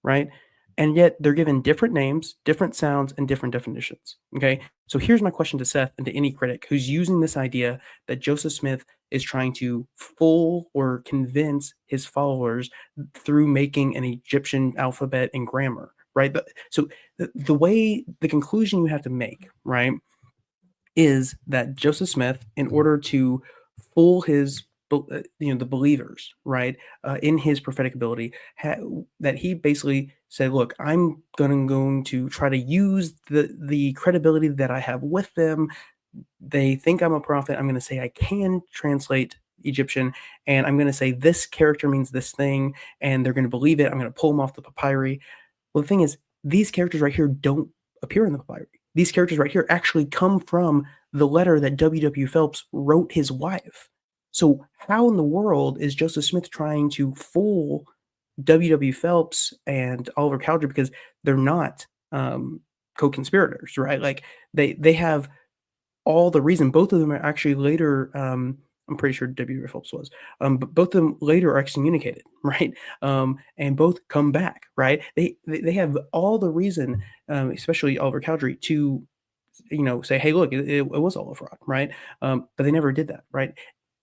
right? And yet they're given different names, different sounds, and different definitions. Okay, so here's my question to Seth and to any critic who's using this idea that Joseph Smith is trying to fool or convince his followers through making an Egyptian alphabet and grammar, right? So the way, the conclusion you have to make, right, is that Joseph Smith, in order to fool his the believers, right, in his prophetic ability, that he basically said, look, I'm going to try to use the credibility that I have with them. They think I'm a prophet. I'm going to say I can translate Egyptian, and I'm going to say this character means this thing, and they're going to believe it. I'm going to pull them off the papyri. Well, the thing is, these characters right here don't appear in the papyri. These characters right here actually come from the letter that W. Phelps wrote his wife. So how in the world is Joseph Smith trying to fool W. Phelps and Oliver Cowdery, because they're not co-conspirators, right? Like they have all the reason. Both of them are actually later, I'm pretty sure W. Phelps was, but both of them later are excommunicated, right? And both come back, right? They have all the reason, especially Oliver Cowdery, to say, hey, look, it was all a fraud, right? But they never did that, right?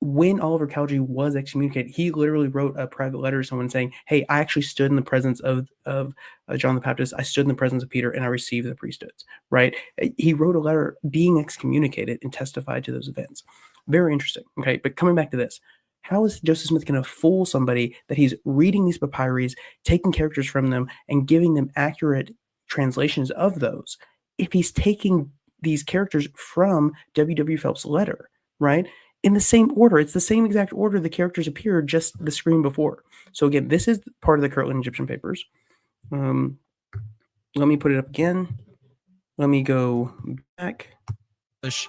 When Oliver Cowdery was excommunicated, he literally wrote a private letter to someone saying, hey, I actually stood in the presence of John the Baptist. I stood in the presence of Peter, and I received the priesthoods, right? He wrote a letter being excommunicated and testified to those events. Very interesting, okay? But coming back to this, how is Joseph Smith going to fool somebody that he's reading these papyri, taking characters from them, and giving them accurate translations of those, if he's taking these characters from W. Phelps' letter, right? In the same order. It's the same exact order the characters appeared, just the screen before. So again, this is part of the Kirtland Egyptian papers. Let me put it up again. Let me go back. English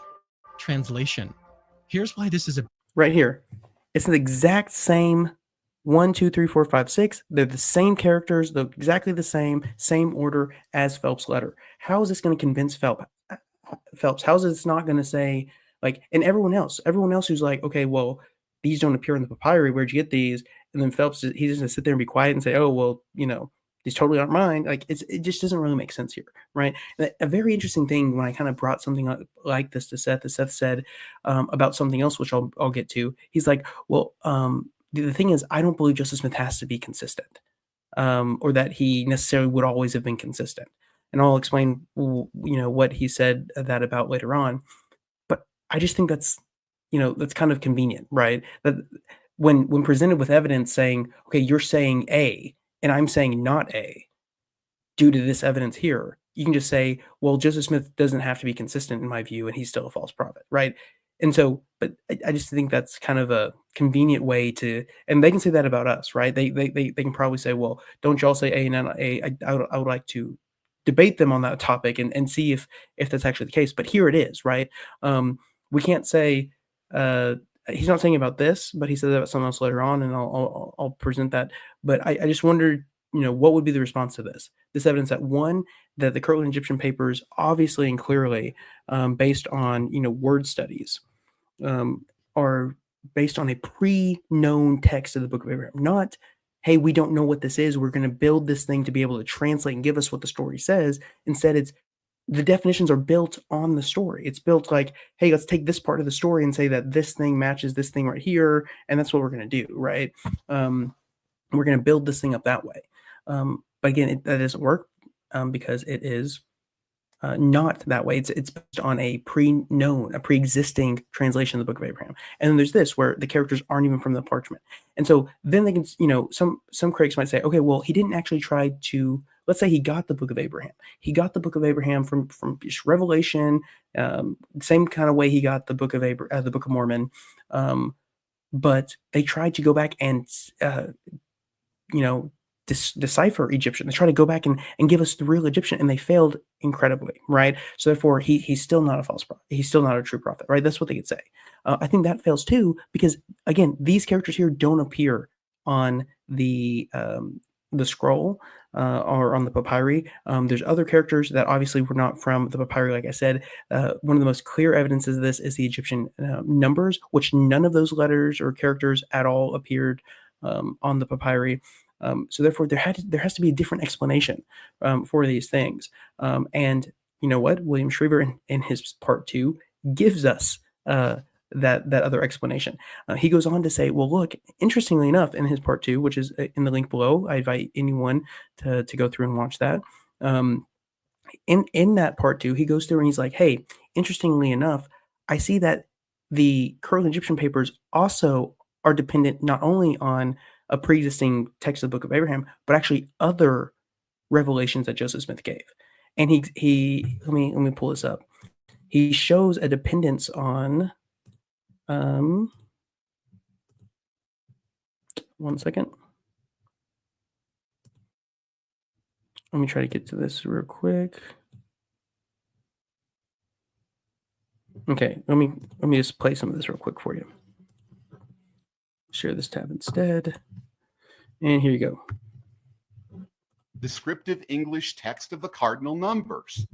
translation. Here's why this is a right here. It's the exact same 1, 2, 3, 4, 5, 6. They're the same characters, exactly the same order as Phelps' letter. How is this going to convince Phelps? How is this not going to say, like, and everyone else who's like, okay, well, these don't appear in the papyri. Where'd you get these? And then Phelps, he's just going to sit there and be quiet and say, oh, well, these totally aren't mine. Like, it just doesn't really make sense here, right? And a very interesting thing when I kind of brought something like this to Seth, as Seth said about something else, which I'll get to. He's like, well, the thing is, I don't believe Joseph Smith has to be consistent, or that he necessarily would always have been consistent. And I'll explain, what he said that about later on. But I just think that's kind of convenient, right? That when presented with evidence saying, okay, you're saying A and I'm saying not A, due to this evidence here, you can just say, well, Joseph Smith doesn't have to be consistent in my view, and he's still a false prophet, right? And so, but I just think that's kind of a convenient way to, and they can say that about us, right? They can probably say, well, don't y'all say A and not A? I would like to debate them on that topic and see if that's actually the case. But here it is, right? We can't say he's not saying about this, but he said about something else later on, and I'll present that. But I just wondered, what would be the response to this evidence that one, that the Kirtland Egyptian papers obviously and clearly, based on word studies, are based on a pre-known text of the Book of Abraham, not, hey, we don't know what this is, we're going to build this thing to be able to translate and give us what the story says. Instead, it's the definitions are built on the story. It's built like, hey, let's take this part of the story and say that this thing matches this thing right here, and that's what we're going to do, right? We're going to build this thing up that way. But again, that doesn't work because it is not that way. It's based on a pre-existing translation of the Book of Abraham. And then there's this where the characters aren't even from the parchment. And so then they can, some critics might say, okay, well, he didn't actually try to, let's say he got the Book of Abraham. He got the Book of Abraham from just Revelation, same kind of way he got the Book of the Book of Mormon. But they tried to go back and, decipher Egyptian. They try to go back and give us the real Egyptian, and they failed incredibly, right? So therefore, he's still not a false prophet. He's still not a true prophet, right? That's what they could say. I think that fails too, because again, these characters here don't appear on the scroll or on the papyri. There's other characters that obviously were not from the papyri. Like I said, one of the most clear evidences of this is the Egyptian numbers, which none of those letters or characters at all appeared on the papyri. So therefore, there has to be a different explanation for these things. And you know what? William Schryver in his part 2 gives us that other explanation. He goes on to say, well, look, interestingly enough, in his part 2, which is in the link below, I invite anyone to go through and watch that. In that part 2, he goes through and he's like, hey, interestingly enough, I see that the Kirtland Egyptian papers also are dependent not only on a pre-existing text of the Book of Abraham, but actually other revelations that Joseph Smith gave. And he let me pull this up. He shows a dependence on one second. Let me try to get to this real quick. Okay, let me just play some of this real quick for you. Share this tab instead. And here you go. Descriptive English text of the cardinal numbers.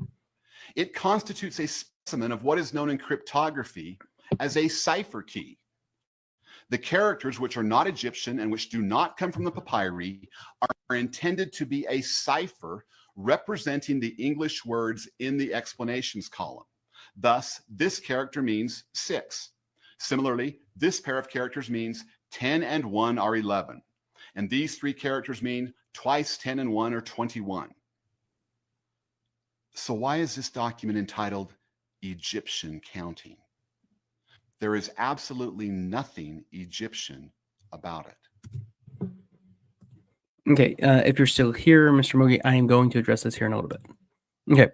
It constitutes a specimen of what is known in cryptography as a cipher key. The characters which are not Egyptian and which do not come from the papyri are intended to be a cipher representing the English words in the explanations column. Thus, this character means 6. Similarly, this pair of characters means 10 and 1 are 11. And these 3 characters mean twice 10 and 1 are 21. So why is this document entitled Egyptian Counting? There is absolutely nothing Egyptian about it. Okay, if you're still here, Mr. Mogi, I am going to address this here in a little bit. Okay.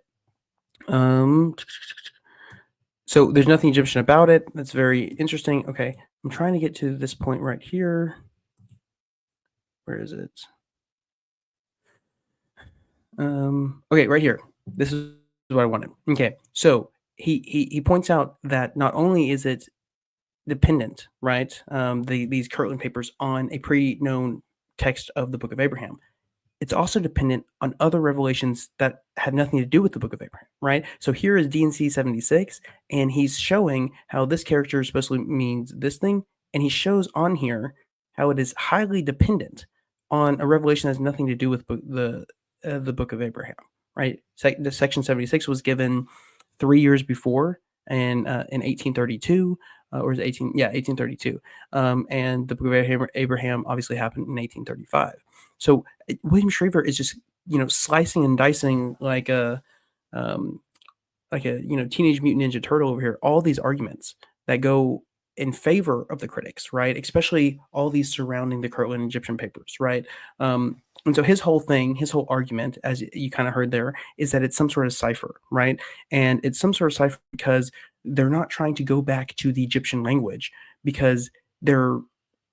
So there's nothing Egyptian about it. That's very interesting. Okay, I'm trying to get to this point right here. Where is it? Okay, right here. This is what I wanted. Okay, so he points out that not only is it dependent, right? These Kirtland papers on a pre-known text of the Book of Abraham. It's also dependent on other revelations that had nothing to do with the Book of Abraham, right? So here is DNC 76, and he's showing how this character supposedly means this thing, and he shows on here how it is highly dependent on a revelation that has nothing to do with the Book of Abraham, right? The section 76 was given 3 years before, and in 1832, or is it 1832, and the Book of Abraham obviously happened in 1835. So William Schryver is just slicing and dicing like a Teenage Mutant Ninja Turtle over here. All these arguments that go in favor of the critics, right? Especially all these surrounding the Kirtland Egyptian papers, right? And so his whole argument, as you kind of heard there, is that it's some sort of cipher, right? And it's some sort of cipher because they're not trying to go back to the Egyptian language, because they're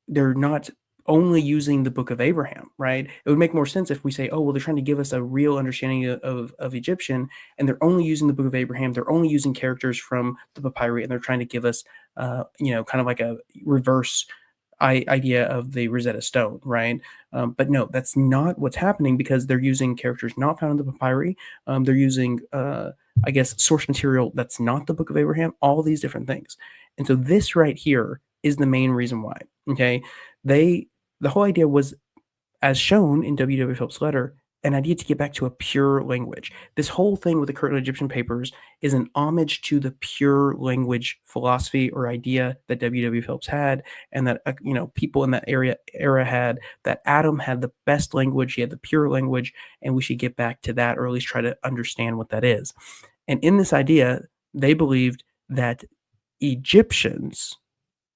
not only using the Book of Abraham, right? It would make more sense if we say, oh, well, they're trying to give us a real understanding of Egyptian, and they're only using the Book of Abraham. They're only using characters from the papyri, and they're trying to give us, kind of like a reverse idea of the Rosetta Stone, right? But no, that's not what's happening, because they're using characters not found in the papyri. They're using, I guess, source material that's not the Book of Abraham, all these different things. And so this right here is the main reason why, okay? The whole idea was, as shown in W.W. Phelps' letter, an idea to get back to a pure language. This whole thing with the Kirtland Egyptian papers is an homage to the pure language philosophy or idea that W.W. Phelps had, and that people in that era had, that Adam had the best language, he had the pure language, and we should get back to that, or at least try to understand what that is. And in this idea, they believed that Egyptians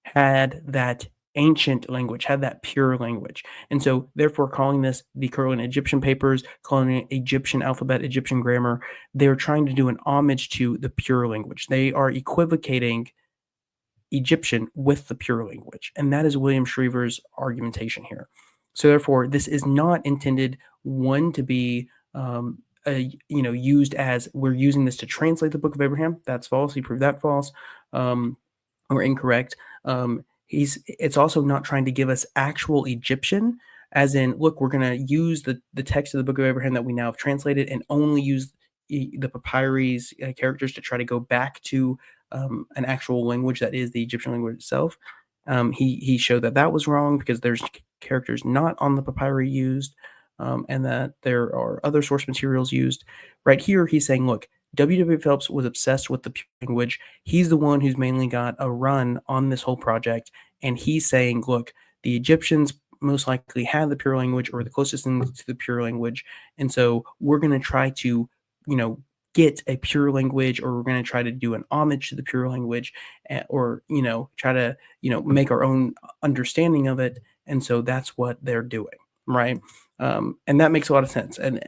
had that ancient language, had that pure language. And so therefore calling this the Kirtland Egyptian papers, calling it Egyptian alphabet, Egyptian grammar, they're trying to do an homage to the pure language. They are equivocating Egyptian with the pure language. And that is William Schryver's argumentation here. So therefore, this is not intended, one, to be used as we're using this to translate the Book of Abraham. That's false. He proved that false, or incorrect. It's also not trying to give us actual Egyptian, as in, look, we're going to use the text of the Book of Abraham that we now have translated, and only use the papyrus characters to try to go back to an actual language that is the Egyptian language itself. He showed that was wrong, because there's characters not on the papyri used, and that there are other source materials used. Right here, he's saying, look, W.W. Phelps was obsessed with the pure language. He's the one who's mainly got a run on this whole project. And he's saying, look, the Egyptians most likely had the pure language, or the closest thing to the pure language. And so we're going to try to, get a pure language, or we're going to try to do an homage to the pure language, or, try to, make our own understanding of it. And so that's what they're doing, right? And that makes a lot of sense. And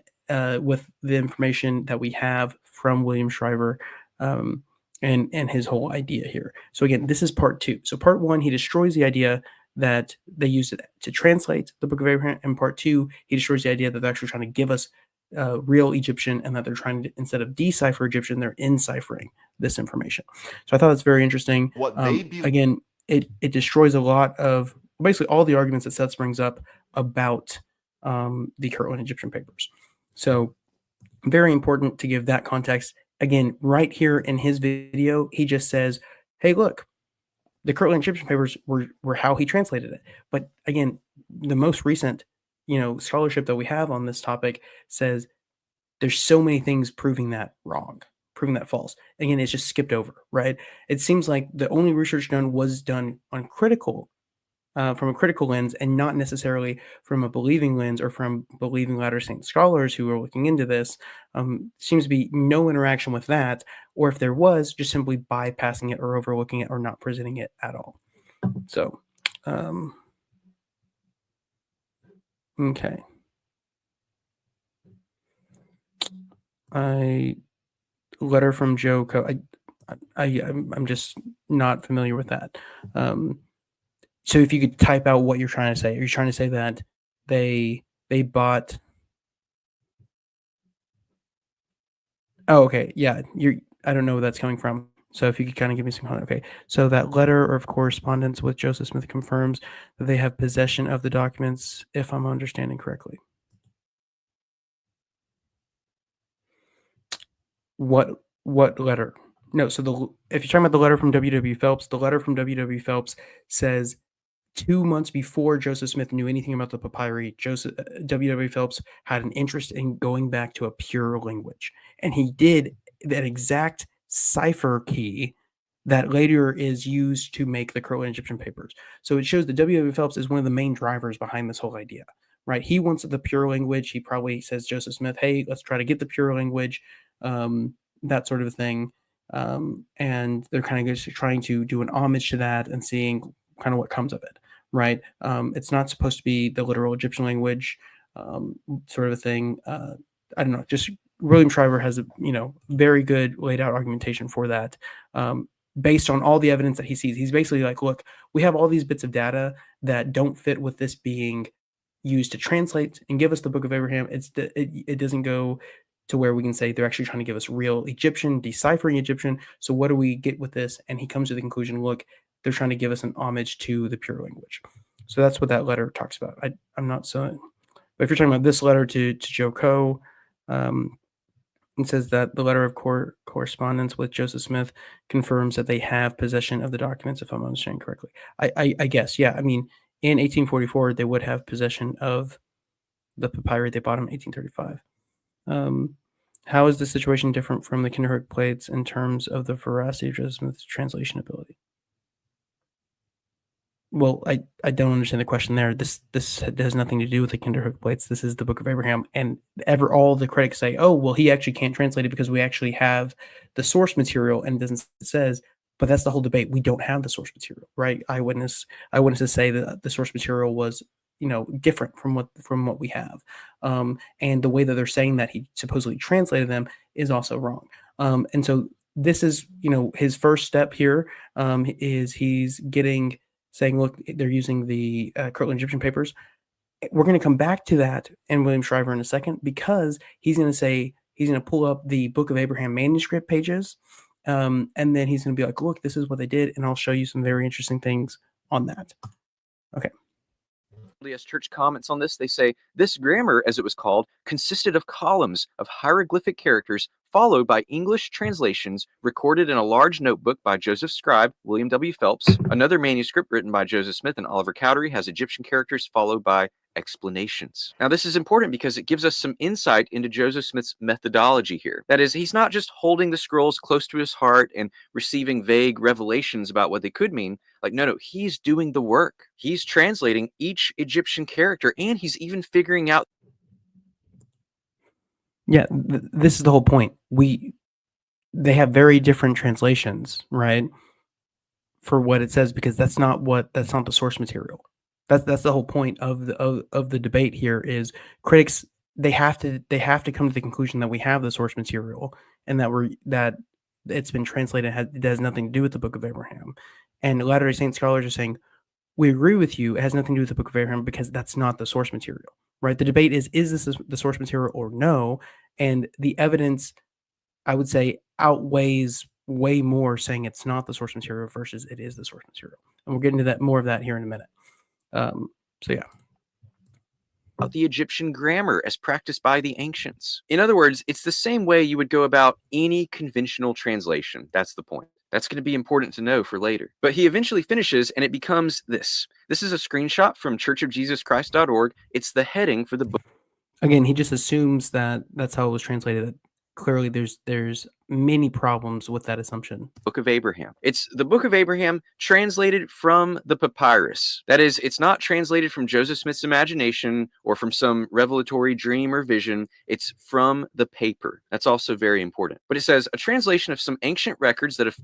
with the information that we have from William Schryver, and his whole idea here. So again, this is part 2. So part 1, he destroys the idea that they used it to translate the Book of Abraham, and part 2, he destroys the idea that they're actually trying to give us real Egyptian, and that they're trying to, instead of decipher Egyptian, they're enciphering this information. So I thought that's very interesting. Again, it destroys a lot of, basically all the arguments that Seth brings up about the Kirtland Egyptian papers. So very important to give that context. Again, right here in his video, he just says, hey, look, the Kirtland Egyptian papers were how he translated it. But again, the most recent, scholarship that we have on this topic says there's so many things proving that wrong, proving that false. Again, it's just skipped over, right? It seems like the only research done was done on from a critical lens, and not necessarily from a believing lens, or from believing Latter Saint scholars who are looking into this. Seems to be no interaction with that, or if there was, just simply bypassing it, or overlooking it, or not presenting it at all. So, okay. Letter from Joe. I'm just not familiar with that. So if you could type out what you're trying to say. Are you trying to say that they bought? Oh, okay. Yeah. I don't know where that's coming from. So if you could kind of give me some context. Okay. So that letter of correspondence with Joseph Smith confirms that they have possession of the documents, if I'm understanding correctly. What letter? No, so if you're talking about the letter from W.W. Phelps, the letter from W.W. Phelps says 2 months before Joseph Smith knew anything about the papyri, W.W. Phelps had an interest in going back to a pure language. And he did that exact cipher key that later is used to make the Kirtland Egyptian papers. So it shows that W.W. Phelps is one of the main drivers behind this whole idea, right? He wants the pure language. He probably says, Joseph Smith, hey, let's try to get the pure language, that sort of thing. And they're kind of just trying to do an homage to that and seeing kind of what comes of it, right? It's not supposed to be the literal Egyptian language, sort of a thing. I don't know, just William Schryver has a very good laid out argumentation for that, based on all the evidence that he sees. He's basically like, look, we have all these bits of data that don't fit with this being used to translate and give us the Book of Abraham. It doesn't go to where we can say they're actually trying to give us real Egyptian, deciphering Egyptian. So what do we get with this? And he comes to the conclusion, look, they're trying to give us an homage to the pure language. So that's what that letter talks about. I'm not so, but if you're talking about this letter to Joe Coe, it says that the letter of correspondence with Joseph Smith confirms that they have possession of the documents, if I'm understanding correctly. I guess, yeah. I mean, in 1844, they would have possession of the papyri they bought in 1835. How is the situation different from the Kinderhook plates in terms of the veracity of Joseph Smith's translation ability? Well, I don't understand the question there. This has nothing to do with the Kinderhook plates. This is the Book of Abraham, and all the critics say, oh, well, he actually can't translate it because we actually have the source material, and it says, but that's the whole debate. We don't have the source material, right? Eyewitnesses say that the source material was different from what we have, and the way that they're saying that he supposedly translated them is also wrong. And so this is his first step here, is he's saying, look, they're using the Kirtland Egyptian papers. We're going to come back to that and William Schryver in a second, because he's going to pull up the Book of Abraham manuscript pages, and then he's going to be like, look, this is what they did, and I'll show you some very interesting things on that. Okay. LDS Church comments on this. They say this grammar, as it was called, consisted of columns of hieroglyphic characters followed by English translations recorded in a large notebook by Joseph Scribe, William W. Phelps. Another manuscript written by Joseph Smith and Oliver Cowdery has Egyptian characters followed by explanations. Now, this is important because it gives us some insight into Joseph Smith's methodology here. That is, he's not just holding the scrolls close to his heart and receiving vague revelations about what they could mean. No, he's doing the work. He's translating each Egyptian character, and he's even figuring out. Yeah, this is the whole point. They have very different translations, right? For what it says, because that's not the source material. That's the whole point of the debate here. Is critics, they have to come to the conclusion that we have the source material, and that it's been translated. It has nothing to do with the Book of Abraham. And Latter-day Saint scholars are saying, we agree with you. It has nothing to do with the Book of Abraham because that's not the source material, right? The debate is this the source material or no? And the evidence, I would say, outweighs way more saying it's not the source material versus it is the source material. And we'll get into more of that here in a minute. So yeah. The Egyptian grammar as practiced by the ancients. In other words, it's the same way you would go about any conventional translation. That's the point. That's going to be important to know for later. But he eventually finishes, and it becomes this. This is a screenshot from churchofjesuschrist.org. It's the heading for the book. Again, he just assumes that that's how it was translated. Clearly, there's many problems with that assumption. Book of Abraham. It's the Book of Abraham translated from the papyrus. That is, it's not translated from Joseph Smith's imagination or from some revelatory dream or vision. It's from the paper. That's also very important. But it says a translation of some ancient records that have.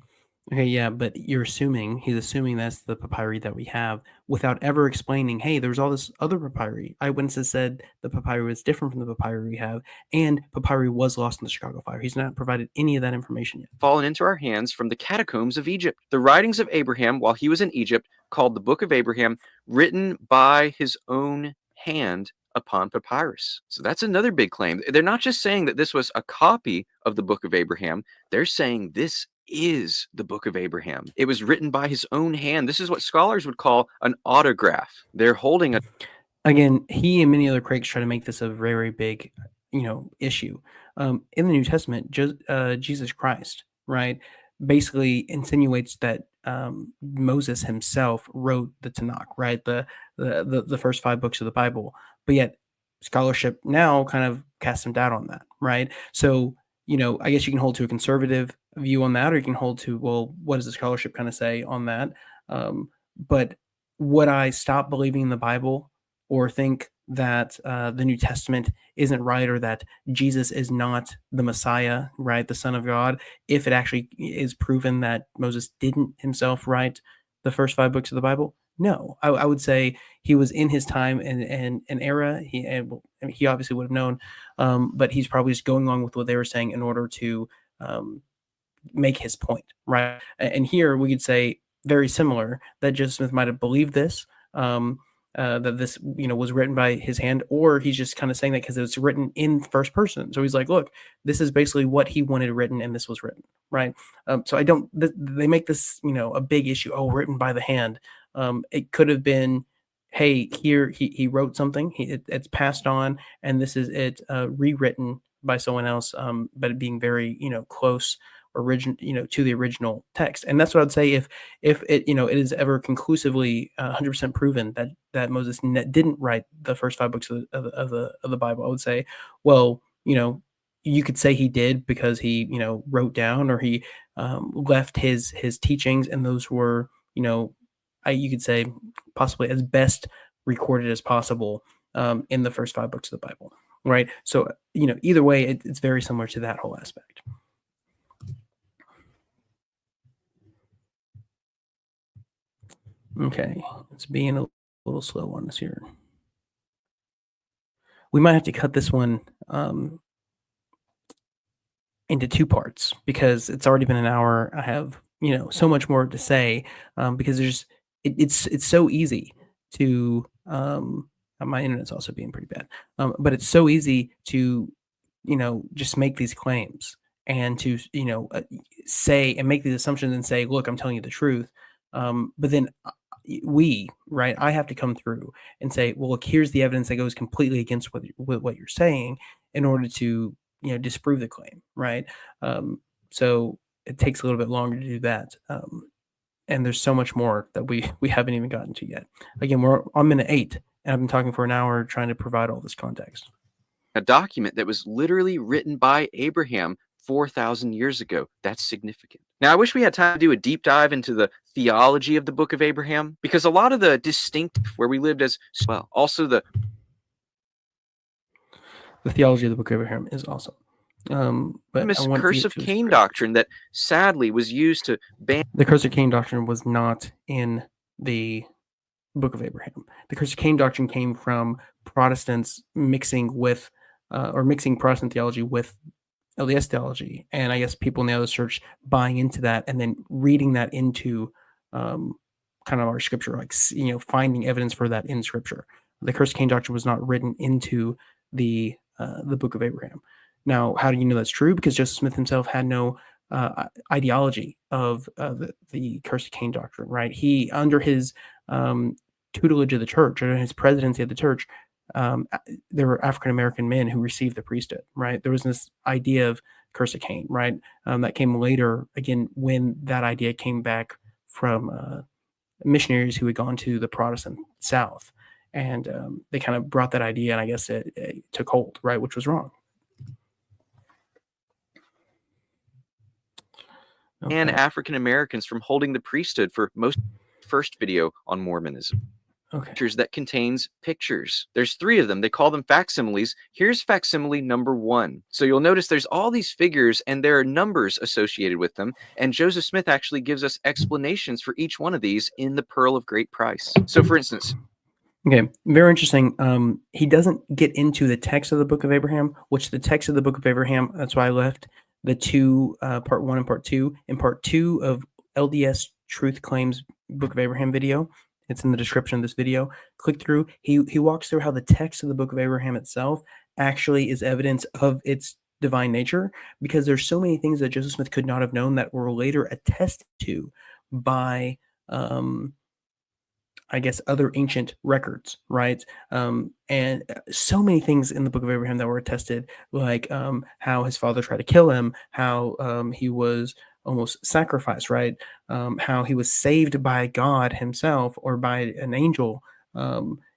Okay, yeah, but he's assuming that's the papyri that we have without ever explaining, hey, there's all this other papyri. Eyewitnesses said the papyri was different from the papyri we have, and papyri was lost in the Chicago fire. He's not provided any of that information yet. Fallen into our hands from the catacombs of Egypt. The writings of Abraham while he was in Egypt, called the Book of Abraham, written by his own hand upon papyrus. So that's another big claim. They're not just saying that this was a copy of the Book of Abraham. They're saying this is the Book of Abraham. It was written by his own hand. This is what scholars would call an autograph. They're holding a Again, he and many other critics try to make this a very big, issue. In the New Testament, Jesus Christ, right, basically insinuates that Moses himself wrote the Tanakh, right, the first 5 books of the Bible. But yet, scholarship now kind of casts some doubt on that, right? So, I guess you can hold to a conservative view on that, or you can hold to, well, what does the scholarship kind of say on that? But would I stop believing in the Bible, or think that the New Testament isn't right, or that Jesus is not the Messiah, right, the Son of God, if it actually is proven that Moses didn't himself write the first 5 books of the Bible? No, I would say he was in his time and an era. He obviously would have known, but he's probably just going along with what they were saying in order to um, make his point, right? And here we could say very similar, that Joseph Smith might have believed this, that this was written by his hand, or he's just kind of saying that because it was written in first person. So he's like, look, this is basically what he wanted written, and this was written, right? So I don't. They make this a big issue. Oh, written by the hand. It could have been, hey, here he wrote something. It's passed on, and this is it rewritten by someone else, but it being very close to the original text. And that's what I'd say, if it it is ever conclusively 100% proven that Moses didn't write the first 5 books of the Bible, I would say, well, you could say he did, because he wrote down, or he left his teachings, and those were you could say possibly as best recorded as possible in the first 5 books of the Bible, right? So either way, it's very similar to that whole aspect. Okay, it's being a little slow on us here. We might have to cut this one into 2 parts, because it's already been an hour. I have so much more to say, because it's so easy to my internet's also being pretty bad, but it's so easy to just make these claims, and to say and make these assumptions and say, look, I'm telling you the truth, but then I have to come through and say, well, look, here's the evidence that goes completely against what you're saying, in order to disprove the claim, right? So it takes a little bit longer to do that, and there's so much more that we haven't even gotten to yet. Again, we're on minute 8, and I've been talking for an hour trying to provide all this context. a document that was literally written by Abraham 4,000 years ago. That's significant. Now, I wish we had time to do a deep dive into the theology of the Book of Abraham, because a lot of the distinct where we lived as well, also the theology of the Book of Abraham is awesome. But famous I want to curse get of to Cain scripture. doctrine that sadly was used to ban The curse of Cain doctrine was not in the Book of Abraham. The curse of Cain doctrine came from Protestants mixing Protestant theology with LDS theology, and I guess people in the other church buying into that, and then reading that into kind of our scripture, like finding evidence for that in scripture. The curse of Cain doctrine was not written into the Book of Abraham. Now, how do you know that's true? Because Joseph Smith himself had no ideology of the curse of Cain doctrine, right? He, under his tutelage of the church, or his presidency of the church, there were African American men who received the priesthood, right? There was this idea of curse of Cain, right? That came later, again, when that idea came back from missionaries who had gone to the Protestant South, and they kind of brought that idea, and I guess it took hold, right, which was wrong. and Okay. African Americans from holding the priesthood for most first video on Mormonism. Okay. Pictures that contains pictures. There's 3 of them. They call them facsimiles. Here's facsimile number 1. So you'll notice there's all these figures, and there are numbers associated with them. And Joseph Smith actually gives us explanations for each one of these in the Pearl of Great Price. So for instance, Okay, very interesting. He doesn't get into the text of the Book of Abraham, which the text of the Book of Abraham, that's why I left the 2, part 1 and part 2. In part 2 of LDS Truth Claims Book of Abraham video, it's in the description of this video. Click through. He walks through how the text of the Book of Abraham itself actually is evidence of its divine nature, because there's so many things that Joseph Smith could not have known that were later attested to by I guess other ancient records, right? And so many things in the Book of Abraham that were attested, like how his father tried to kill him, how he was almost sacrificed, right? How he was saved by God himself or by an angel.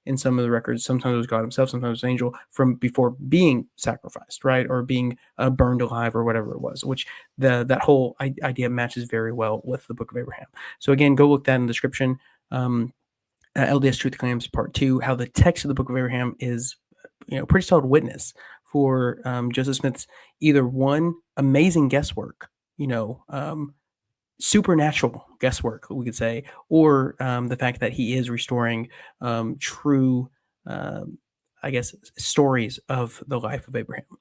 In some of the records, sometimes it was God himself, sometimes it was an angel, from before being sacrificed, right, or being burned alive, or whatever it was. Which that whole idea matches very well with the Book of Abraham. So again, go look that in the description. LDS Truth Claims Part 2, how the text of the Book of Abraham is, pretty solid witness for Joseph Smith's either one, amazing guesswork, supernatural guesswork, we could say, or the fact that he is restoring true, I guess, stories of the life of Abraham.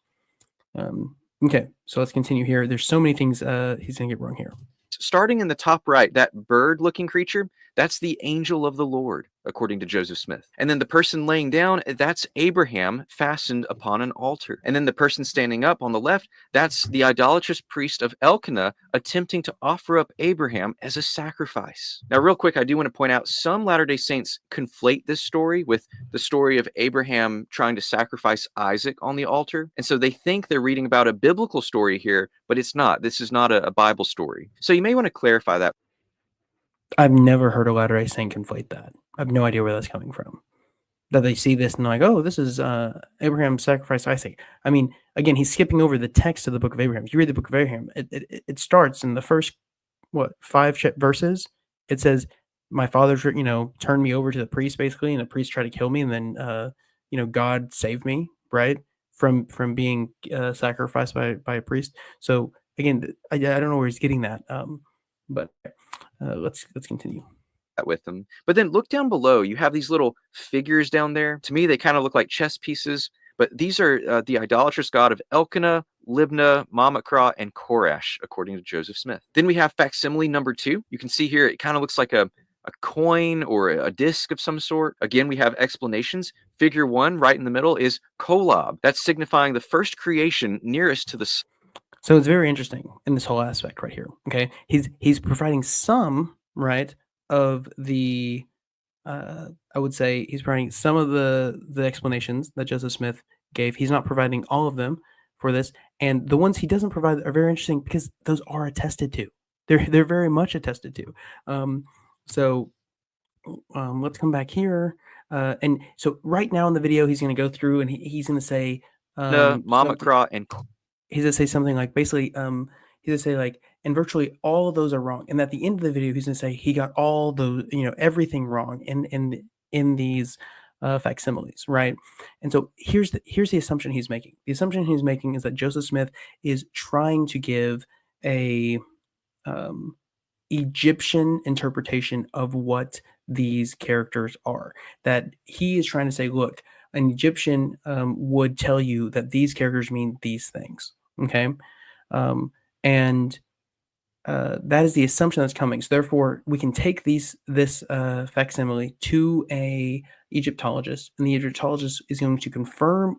Okay, so let's continue here. There's so many things he's going to get wrong here. Starting in the top right, that bird-looking creature, that's the angel of the Lord, according to Joseph Smith. And then the person laying down, that's Abraham fastened upon an altar. And then the person standing up on the left, that's the idolatrous priest of Elkanah attempting to offer up Abraham as a sacrifice. Now, real quick, I do want to point out some Latter-day Saints conflate this story with the story of Abraham trying to sacrifice Isaac on the altar. And so they think they're reading about a biblical story here, but it's not. This is not a Bible story. So you may want to clarify that. I've never heard a Latter-day Saint conflate that. I have no idea where that's coming from. That they see this and they're like, oh, this is Abraham sacrificed Isaac. I mean, again, he's skipping over the text of the Book of Abraham. If you read the Book of Abraham, it starts in the first, 5 verses. It says, my father, turned me over to the priest, basically, and the priest tried to kill me, and then, God saved me, right, from being sacrificed by a priest. So, again, I don't know where he's getting that, but let's continue with them. But then look down below. You have these little figures down there. To me, they kind of look like chess pieces, but these are the idolatrous god of Elkanah, Libnah, Mamachra, and Korash, according to Joseph Smith. Then we have facsimile number 2. You can see here, it kind of looks like a coin or a disc of some sort. Again, we have explanations. Figure 1 right in the middle is Kolob. That's signifying the first creation nearest to the sun. So it's very interesting in this whole aspect right here. Okay, he's providing some, right, of the I would say he's providing some of the explanations that Joseph Smith gave. He's not providing all of them for this, and the ones he doesn't provide are very interesting because those are attested to. They're very much attested to. So let's come back here, and so right now in the video he's going to go through and he's going to say Mamachra, and he's going to say something like, basically, he's going to say, like, and virtually all of those are wrong. And at the end of the video, he's going to say he got all those, everything wrong in these facsimiles, right? And so here's the assumption he's making. The assumption he's making is that Joseph Smith is trying to give a Egyptian interpretation of what these characters are. That he is trying to say, look, an Egyptian would tell you that these characters mean these things. Okay, and that is the assumption that's coming. So therefore, we can take this facsimile to a Egyptologist, and the Egyptologist is going to confirm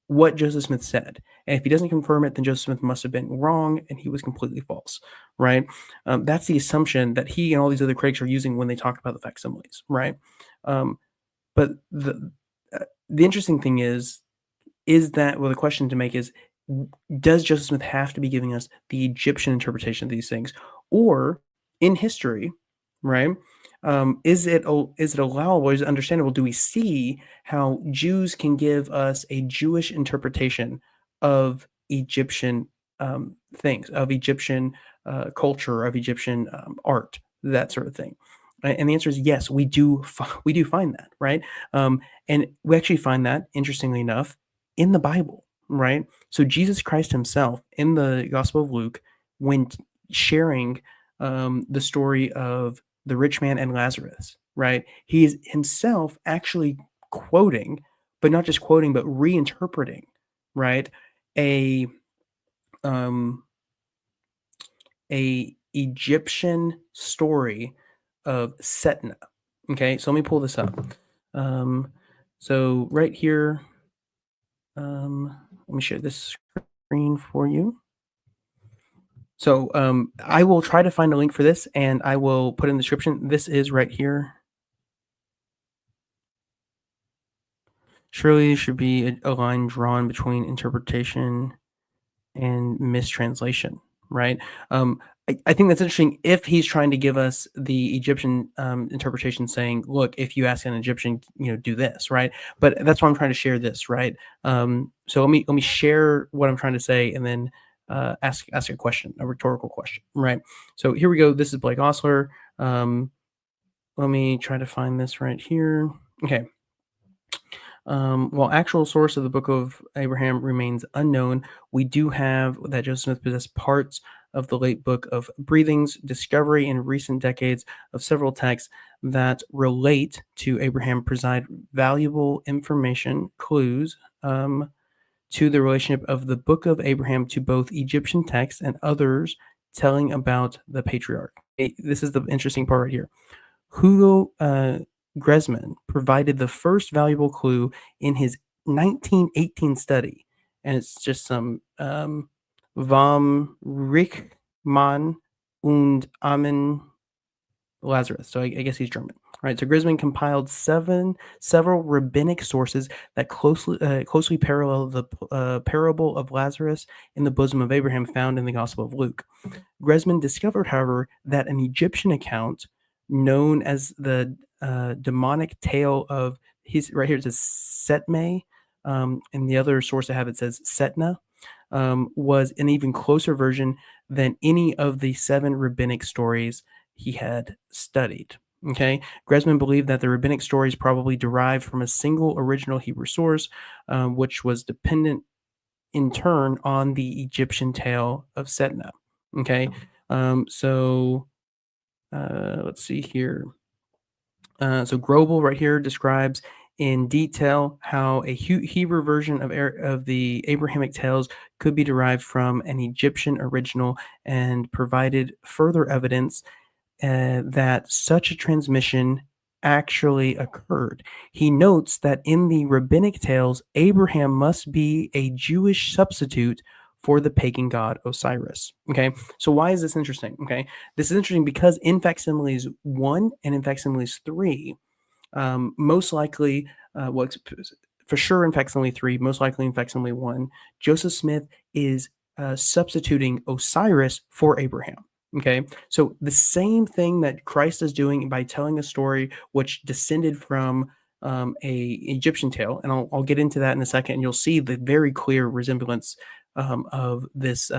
what Joseph Smith said. And if he doesn't confirm it, then Joseph Smith must have been wrong, and he was completely false, right? That's the assumption that he and all these other critics are using when they talk about the facsimiles, right? But the interesting thing is that, well, the question to make is, does Joseph Smith have to be giving us the Egyptian interpretation of these things, or in history, right? Is it allowable? Is it understandable? Do we see how Jews can give us a Jewish interpretation of Egyptian things, of Egyptian culture, of Egyptian art, that sort of thing? And the answer is yes. We do find that, right? And we actually find that, interestingly enough, in the Bible, right? So Jesus Christ himself, in the Gospel of Luke, when sharing the story of the rich man and Lazarus, right? He is himself actually quoting, but not just quoting, but reinterpreting, right? A Egyptian story of Setna. Okay, so let me pull this up. So right here, let me share this screen for you. So I will try to find a link for this, and I will put in the description. This is right here. Surely there should be a line drawn between interpretation and mistranslation, right? I think that's interesting if he's trying to give us the Egyptian interpretation, saying, look, if you ask an Egyptian, do this, right? But that's why I'm trying to share this, right? So let me share what I'm trying to say, and then ask a question, a rhetorical question, right? So here we go. This is Blake Osler. Let me try to find this right here. Okay. While actual source of the Book of Abraham remains unknown, we do have that Joseph Smith possessed parts of the late Book of Breathings, discovery in recent decades of several texts that relate to Abraham provide valuable information, clues to the relationship of the Book of Abraham to both Egyptian texts and others telling about the patriarch. This is the interesting part right here. Hugo Gresman provided the first valuable clue in his 1918 study, and it's just some vom Richtmann und Amen Lazarus. So I guess he's German, right? So Grisman compiled several rabbinic sources that closely parallel the parable of Lazarus in the bosom of Abraham found in the Gospel of Luke. Gresman discovered, however, that an Egyptian account known as the demonic tale of his, right here it says Setme, and the other source I have it says Setna, was an even closer version than any of the 7 rabbinic stories he had studied. Okay, Gresman believed that the rabbinic stories probably derived from a single original Hebrew source, which was dependent in turn on the Egyptian tale of Setna. Okay, so let's see here. So Grobel right here describes in detail how a Hebrew version of the Abrahamic tales could be derived from an Egyptian original, and provided further evidence that such a transmission actually occurred. He notes that in the rabbinic tales, Abraham must be a Jewish substitute for the pagan god Osiris. Okay, so why is this interesting? Okay, this is interesting because in Facsimiles 1 and in Facsimiles 3, most likely, for sure in Facsimile 3, most likely in Facsimile 1, Joseph Smith is substituting Osiris for Abraham. Okay, so the same thing that Christ is doing by telling a story which descended from a Egyptian tale, and I'll get into that in a second, and you'll see the very clear resemblance of this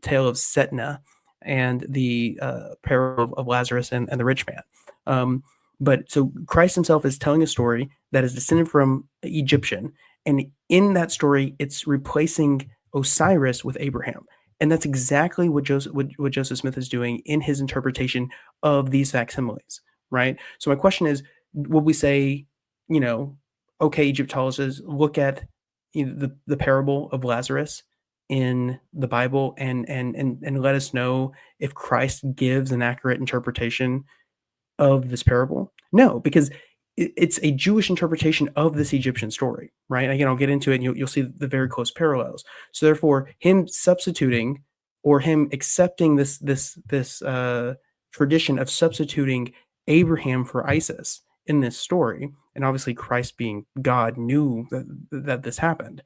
tale of Setna and the parable of Lazarus and the rich man. But so Christ himself is telling a story that is descended from Egyptian, and in that story, it's replacing Osiris with Abraham. And that's exactly what Joseph Smith is doing in his interpretation of these facsimiles, right? So my question is, will we say, okay, Egyptologists, look at the parable of Lazarus in the Bible and let us know if Christ gives an accurate interpretation of this parable? No, because it's a Jewish interpretation of this Egyptian story, right? Again, I'll get into it, and you'll see the very close parallels. So therefore, him substituting or him accepting this tradition of substituting Abraham for Isis in this story, and obviously Christ being God knew that this happened.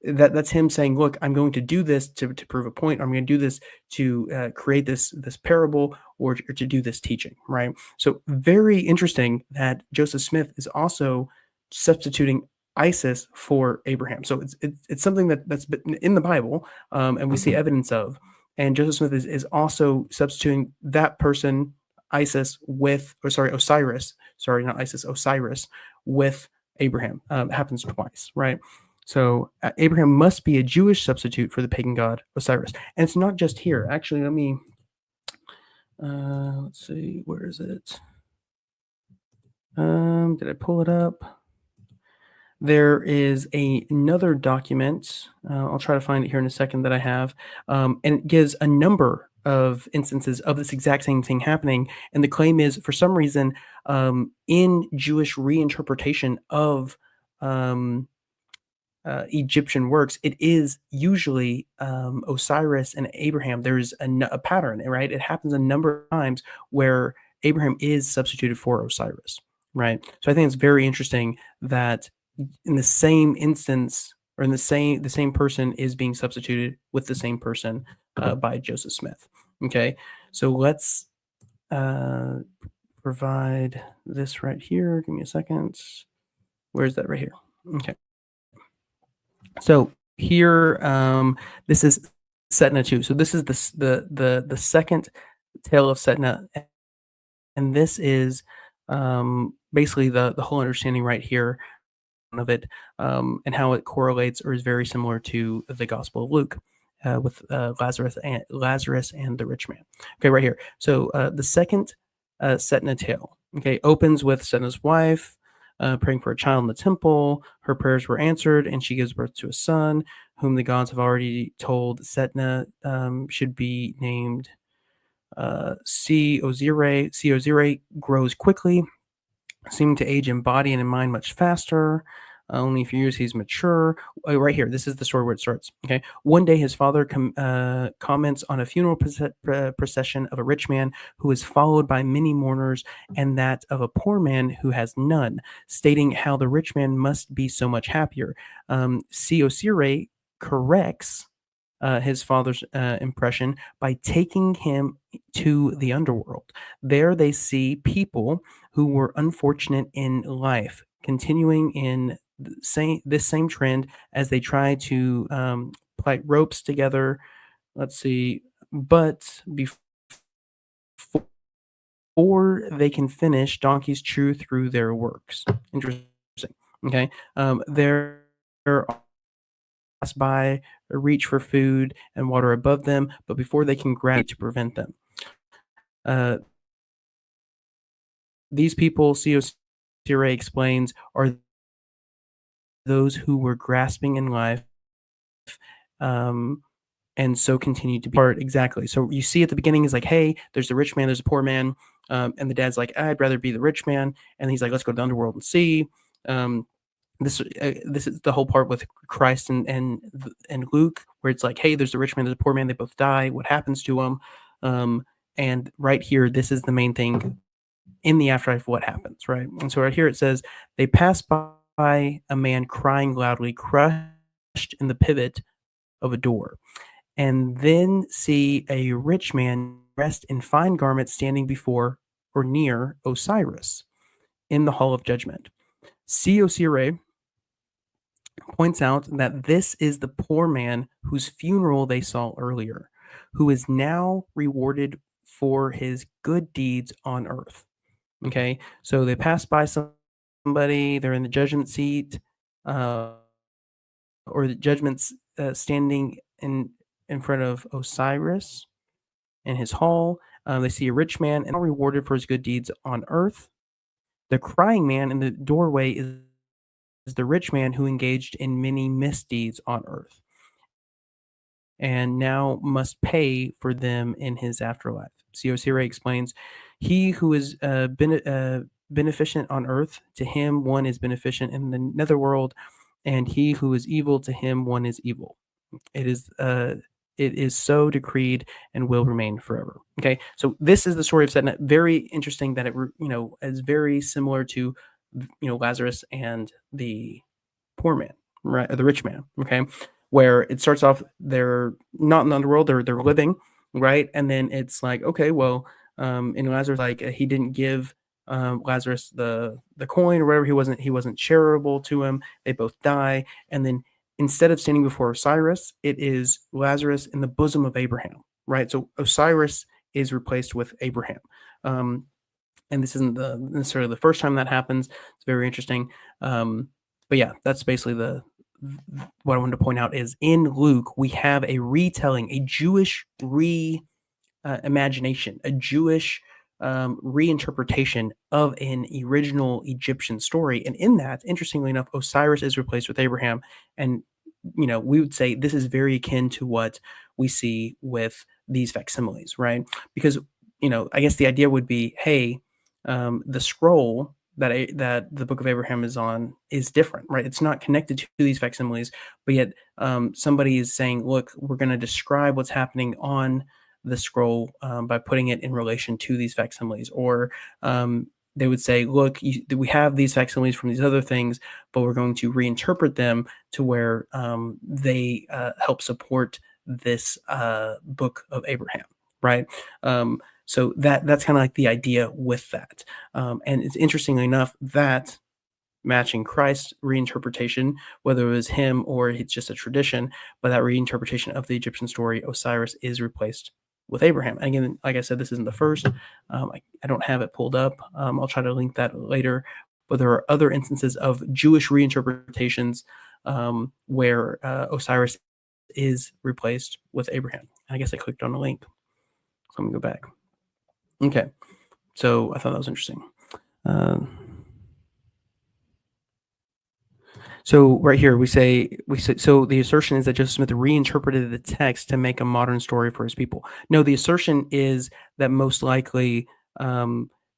That's him saying, look, I'm going to do this to prove a point. I'm going to do this to create this parable or to do this teaching, right? So very interesting that Joseph Smith is also substituting Isis for Abraham. So it's something that's in the Bible, and we see evidence of. And Joseph Smith is also substituting that person, Osiris, with Abraham. It happens twice, right? So Abraham must be a Jewish substitute for the pagan god Osiris. And it's not just here. Actually, let me, let's see, where is it? Did I pull it up? There is another document. I'll try to find it here in a second that I have. And it gives a number of instances of this exact same thing happening. And the claim is, for some reason, in Jewish reinterpretation of Egyptian works, it is usually Osiris and Abraham. There's a pattern, right? It happens a number of times where Abraham is substituted for Osiris, right? So I think it's very interesting that in the same instance, or in the same person is being substituted with the same person by Joseph Smith. Okay, so let's provide this right here. Give me a second. Where's that right here? Okay. So here, this is Setna 2. So this is the second tale of Setna, and this is basically the whole understanding right here of it, and how it correlates or is very similar to the Gospel of Luke. With Lazarus and the rich man. Okay, right here. So the second Setna tale, okay, opens with Setna's wife praying for a child in the temple. Her prayers were answered, and she gives birth to a son, whom the gods have already told Setna should be named Osiris. Osiris grows quickly, seeming to age in body and in mind much faster. Only a few years he's mature. Right here, this is the story where it starts. Okay, one day his father comments on a funeral procession of a rich man who is followed by many mourners, and that of a poor man who has none, stating how the rich man must be so much happier. Osiris corrects his father's impression by taking him to the underworld. There they see people who were unfortunate in life, continuing in this same trend as they try to plight ropes together. Let's see, but before they can finish, donkeys chew through their works. Interesting. Okay, there pass by, reach for food and water above them, but before they can grab it to prevent them. These people, Osiris explains, are those who were grasping in life, and so continued to be part. Exactly. So you see at the beginning is like, hey, there's a rich man, there's a poor man, and the dad's like, I'd rather be the rich man, and he's like, let's go to the underworld and see. This is the whole part with Christ and Luke, where it's like, hey, there's a rich man, there's a poor man, they both die. What happens to them? And right here, this is the main thing in the afterlife. What happens, right? And so right here it says they pass by a man crying loudly, crushed in the pivot of a door, and then see a rich man dressed in fine garments standing before or near Osiris in the hall of judgment. Osiris points out that this is the poor man whose funeral they saw earlier, who is now rewarded for his good deeds on earth. Okay, so they pass by somebody, they're in the judgment seat, or the judgment's standing in front of Osiris in his hall. They see a rich man and are rewarded for his good deeds on earth. The crying man in the doorway is the rich man who engaged in many misdeeds on earth and now must pay for them in his afterlife. Osiris explains, he who is beneficent on earth, to him one is beneficent in the netherworld, and he who is evil, to him one is evil. It is so decreed and will remain forever. Okay, so this is the story of Setna. Very interesting that it is very similar to Lazarus and the poor man, right, or the rich man. Okay, where it starts off they're not in the underworld, they're living, right, and then it's like, okay, well, in Lazarus, like he didn't give Lazarus the coin or whatever. He wasn't charitable to him. They both die, and then instead of standing before Osiris, it is Lazarus in the bosom of Abraham, right? So Osiris is replaced with Abraham. And this isn't necessarily the first time that happens. It's very interesting. But yeah, that's basically what I wanted to point out is in Luke, we have a retelling, a Jewish imagination, a Jewish reinterpretation of an original Egyptian story. And in that, interestingly enough, Osiris is replaced with Abraham. And, we would say this is very akin to what we see with these facsimiles, right? Because, I guess the idea would be, hey, the scroll that the Book of Abraham is on is different, right? It's not connected to these facsimiles, but yet somebody is saying, look, we're going to describe what's happening on the scroll by putting it in relation to these facsimiles. Or they would say, look, we have these facsimiles from these other things, but we're going to reinterpret them to where they help support this Book of Abraham, right? So that's kind of like the idea with that. And it's interestingly enough that matching Christ's reinterpretation, whether it was him or it's just a tradition, but that reinterpretation of the Egyptian story, Osiris is replaced with Abraham. And again, like I said, this isn't the first. I don't have it pulled up. I'll try to link that later. But there are other instances of Jewish reinterpretations where Osiris is replaced with Abraham. I guess I clicked on a link. So I'm going to go back. Okay, so I thought that was interesting. So right here we say so the assertion is that Joseph Smith reinterpreted the text to make a modern story for his people. No, the assertion is that most likely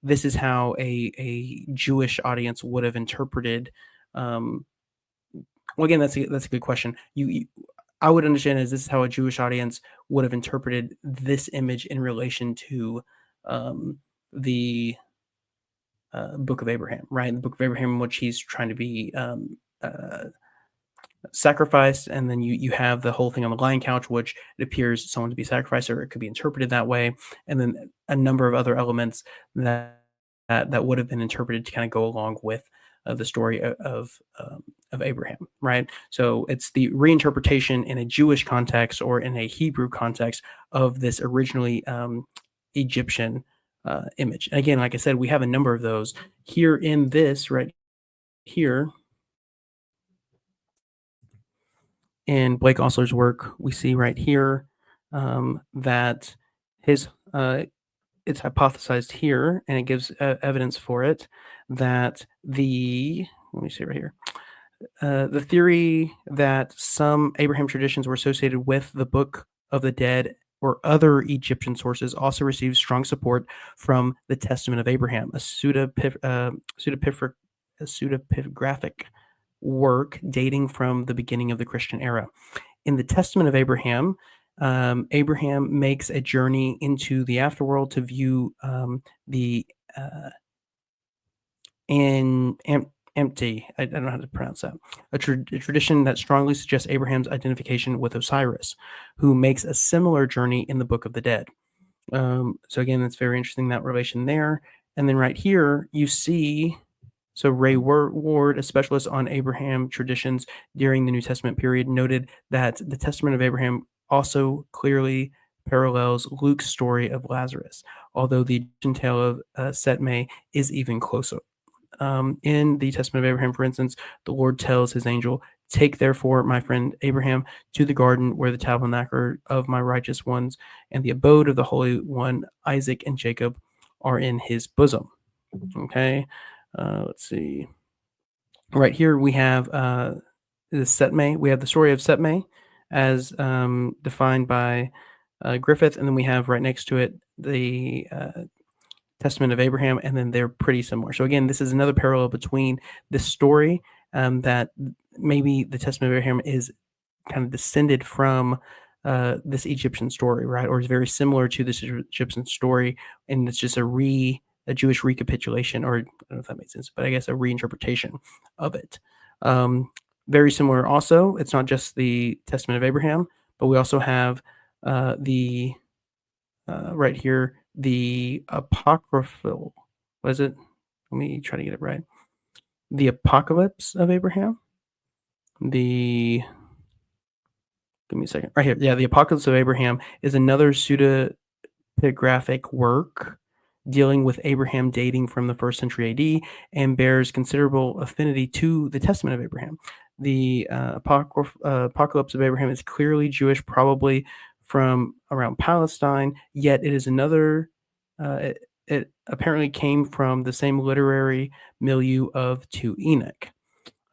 this is how a Jewish audience would have interpreted. Well, again, that's a good question. I would understand as this is how a Jewish audience would have interpreted this image in relation to the Book of Abraham, right? The Book of Abraham, in which he's trying to be sacrificed, and then you have the whole thing on the lion couch, which it appears someone to be sacrificed, or it could be interpreted that way, and then a number of other elements that would have been interpreted to kind of go along with the story of Abraham, right? So it's the reinterpretation in a Jewish context or in a Hebrew context of this originally Egyptian image. And again, like I said, we have a number of those here in this right here. In Blake Osler's work, we see right here that his it's hypothesized here, and it gives evidence for it that let me see right here. The theory that some Abraham traditions were associated with the Book of the Dead or other Egyptian sources also received strong support from the Testament of Abraham, a pseudepigraphic work dating from the beginning of the Christian era. In the Testament of Abraham, Abraham makes a journey into the afterworld to view the empty. I don't know how to pronounce that. A tradition that strongly suggests Abraham's identification with Osiris, who makes a similar journey in the Book of the Dead. So again, that's very interesting, that relation there. And then right here, you see. So Ray Ward, a specialist on Abraham traditions during the New Testament period, noted that the Testament of Abraham also clearly parallels Luke's story of Lazarus, although the Egyptian tale of Setme is even closer. In the Testament of Abraham, for instance, the Lord tells his angel, "Take therefore my friend Abraham to the garden where the tabernacle of my righteous ones and the abode of the Holy One, Isaac and Jacob, are in his bosom." Okay. Let's see. Right here we have the Setme. We have the story of Setme as defined by Griffith, and then we have right next to it the Testament of Abraham, and then they're pretty similar. So again, this is another parallel between this story that maybe the Testament of Abraham is kind of descended from this Egyptian story, right? Or is very similar to this Egyptian story, and it's just a Jewish recapitulation, or I don't know if that makes sense, but I guess a reinterpretation of it. Very similar also, it's not just the Testament of Abraham, but we also have right here, the apocryphal, what is it? Let me try to get it right. The Apocalypse of Abraham. Give me a second. Right here. Yeah, the Apocalypse of Abraham is another pseudepigraphic work dealing with Abraham dating from the 1st century AD and bears considerable affinity to the Testament of Abraham. The Apocalypse of Abraham is clearly Jewish, probably from around Palestine, yet it is another, it apparently came from the same literary milieu of 2 Enoch.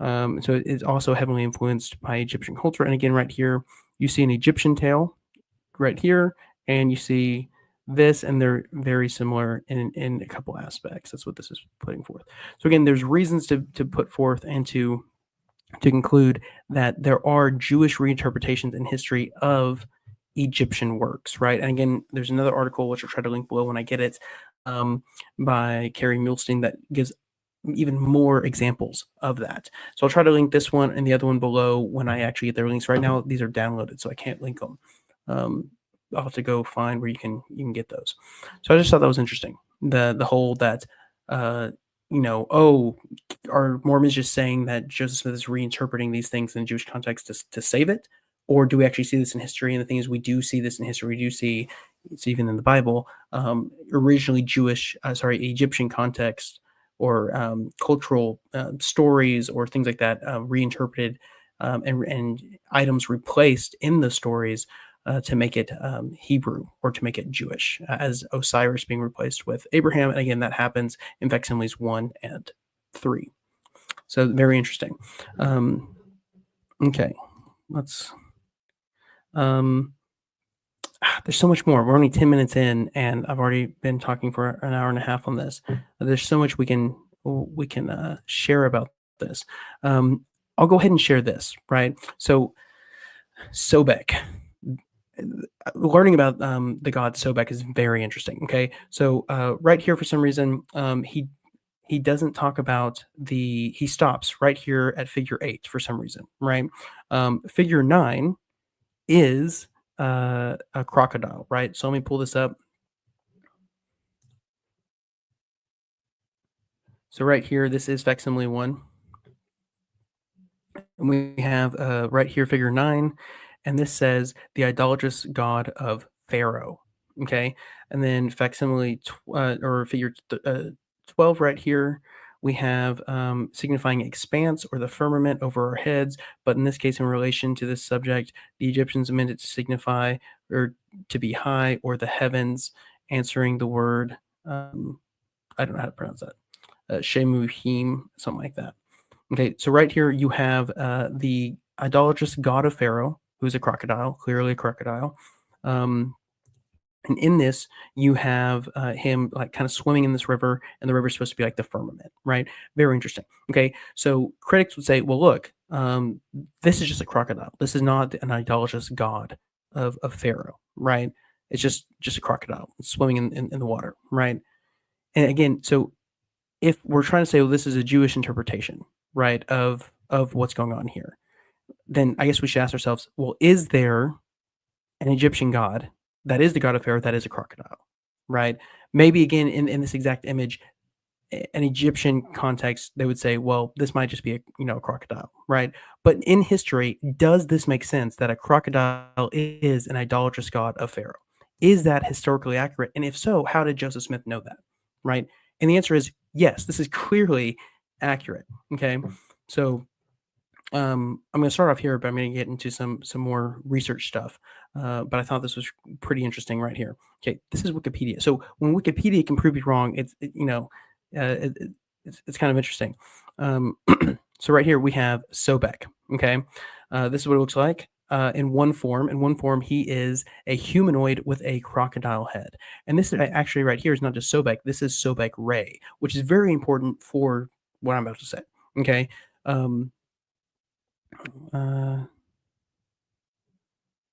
So it's also heavily influenced by Egyptian culture. And again, right here, you see an Egyptian tale right here, and you see this, and they're very similar in a couple aspects. That's what this is putting forth. So again, there's reasons to put forth and to conclude that there are Jewish reinterpretations in history of Egyptian works, right? And again, there's another article which I'll try to link below when I get it, by Carrie Muhlstein, that gives even more examples of that. So I'll try to link this one and the other one below when I actually get their links. Right now, these are downloaded, so I can't link them. I'll have to go find where you can get those. So I just thought that was interesting. The whole that are Mormons just saying that Joseph Smith is reinterpreting these things in Jewish context to save it? Or do we actually see this in history? And the thing is, we do see this in history. We do see it's even in the Bible, originally Egyptian context or cultural stories or things like that reinterpreted and items replaced in the stories to make it Hebrew or to make it Jewish, as Osiris being replaced with Abraham. And again, that happens in Facsimiles 1 and 3. So very interesting. Okay, let's... there's so much more. We're only 10 minutes in, and I've already been talking for an hour and a half on this. There's so much we can share about this. I'll go ahead and share this, right? So Sobek. Learning about the god Sobek is very interesting. Okay, so right here, for some reason, he doesn't talk about he stops right here at figure 8 for some reason, right? Figure 9 is a crocodile, right? So let me pull this up. So right here, this is Facsimile 1. And we have right here figure 9, and this says the idolatrous god of Pharaoh. Okay, and then Facsimile or figure 12 right here, we have signifying expanse or the firmament over our heads, but in this case, in relation to this subject, the Egyptians meant it to signify or to be high or the heavens, answering the word, I don't know how to pronounce that, Shemuhim, something like that. Okay, so right here you have the idolatrous god of Pharaoh, who's a crocodile, clearly a crocodile. And in this, you have him like kind of swimming in this river, and the river is supposed to be like the firmament, right? Very interesting. Okay, so critics would say, well, look, this is just a crocodile. This is not an idolatrous god of Pharaoh, right? It's just a crocodile swimming in the water, right? And again, so if we're trying to say, well, this is a Jewish interpretation, right, of what's going on here, then I guess we should ask ourselves, well, is there an Egyptian god that is the god of Pharaoh that is a crocodile, right? Maybe again in this exact image, an Egyptian context, they would say, well, this might just be a crocodile, right? But in history, does this make sense that a crocodile is an idolatrous god of Pharaoh? Is that historically accurate? And if so, how did Joseph Smith know that, right? And the answer is yes, this is clearly accurate. Okay, so I'm going to start off here, but I'm going to get into some more research stuff. But I thought this was pretty interesting right here. Okay, this is Wikipedia. So when Wikipedia can prove you wrong, it's kind of interesting. So right here we have Sobek. Okay, this is what it looks like. In one form, he is a humanoid with a crocodile head. And this is actually right here is not just Sobek. This is Sobek Ray, which is very important for what I'm about to say. Okay.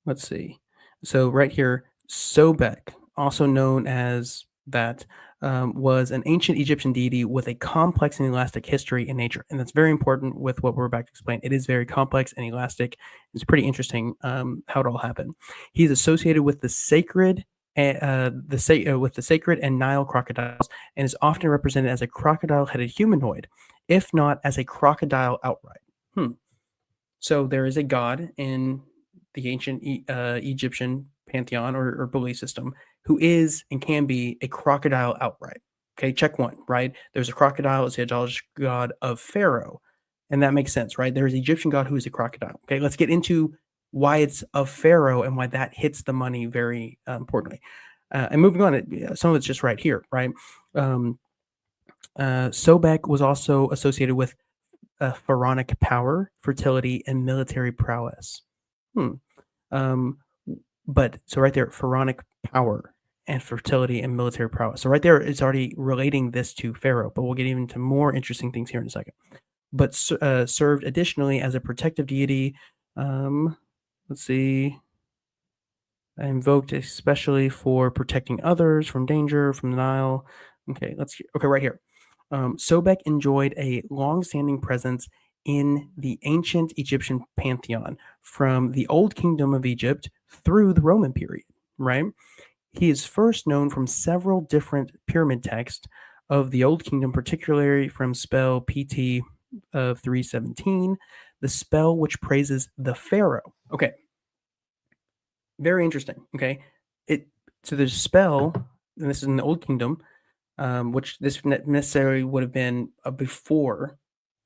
Let's see. So right here, Sobek, also known as that, was an ancient Egyptian deity with a complex and elastic history in nature. And that's very important with what we're about to explain. It is very complex and elastic. It's pretty interesting how it all happened. He's associated with the sacred with the sacred and Nile crocodiles, and is often represented as a crocodile-headed humanoid, if not as a crocodile outright. So there is a god in the ancient Egyptian pantheon or belief system who is and can be a crocodile outright. Okay, check one, right? There's a crocodile as the idolatrous god of Pharaoh, and that makes sense, right? There's an Egyptian god who is a crocodile. Okay, let's get into why it's of Pharaoh and why that hits the money very importantly. And moving on, some of it's just right here, right? Sobek was also associated with pharaonic power, fertility, and military prowess. But so right there, pharaonic power and fertility and military prowess. So right there, it's already relating this to Pharaoh, but we'll get even to more interesting things here in a second. But served additionally as a protective deity. Let's see. Invoked especially for protecting others from danger from the Nile. Okay, right here. Sobek enjoyed a long-standing presence in the ancient Egyptian pantheon from the Old Kingdom of Egypt through the Roman period, right? He is first known from several different pyramid texts of the Old Kingdom, particularly from spell PT of 317, the spell which praises the pharaoh. Okay, very interesting. Okay, so there's a spell, and this is in the Old Kingdom, which this necessarily would have been before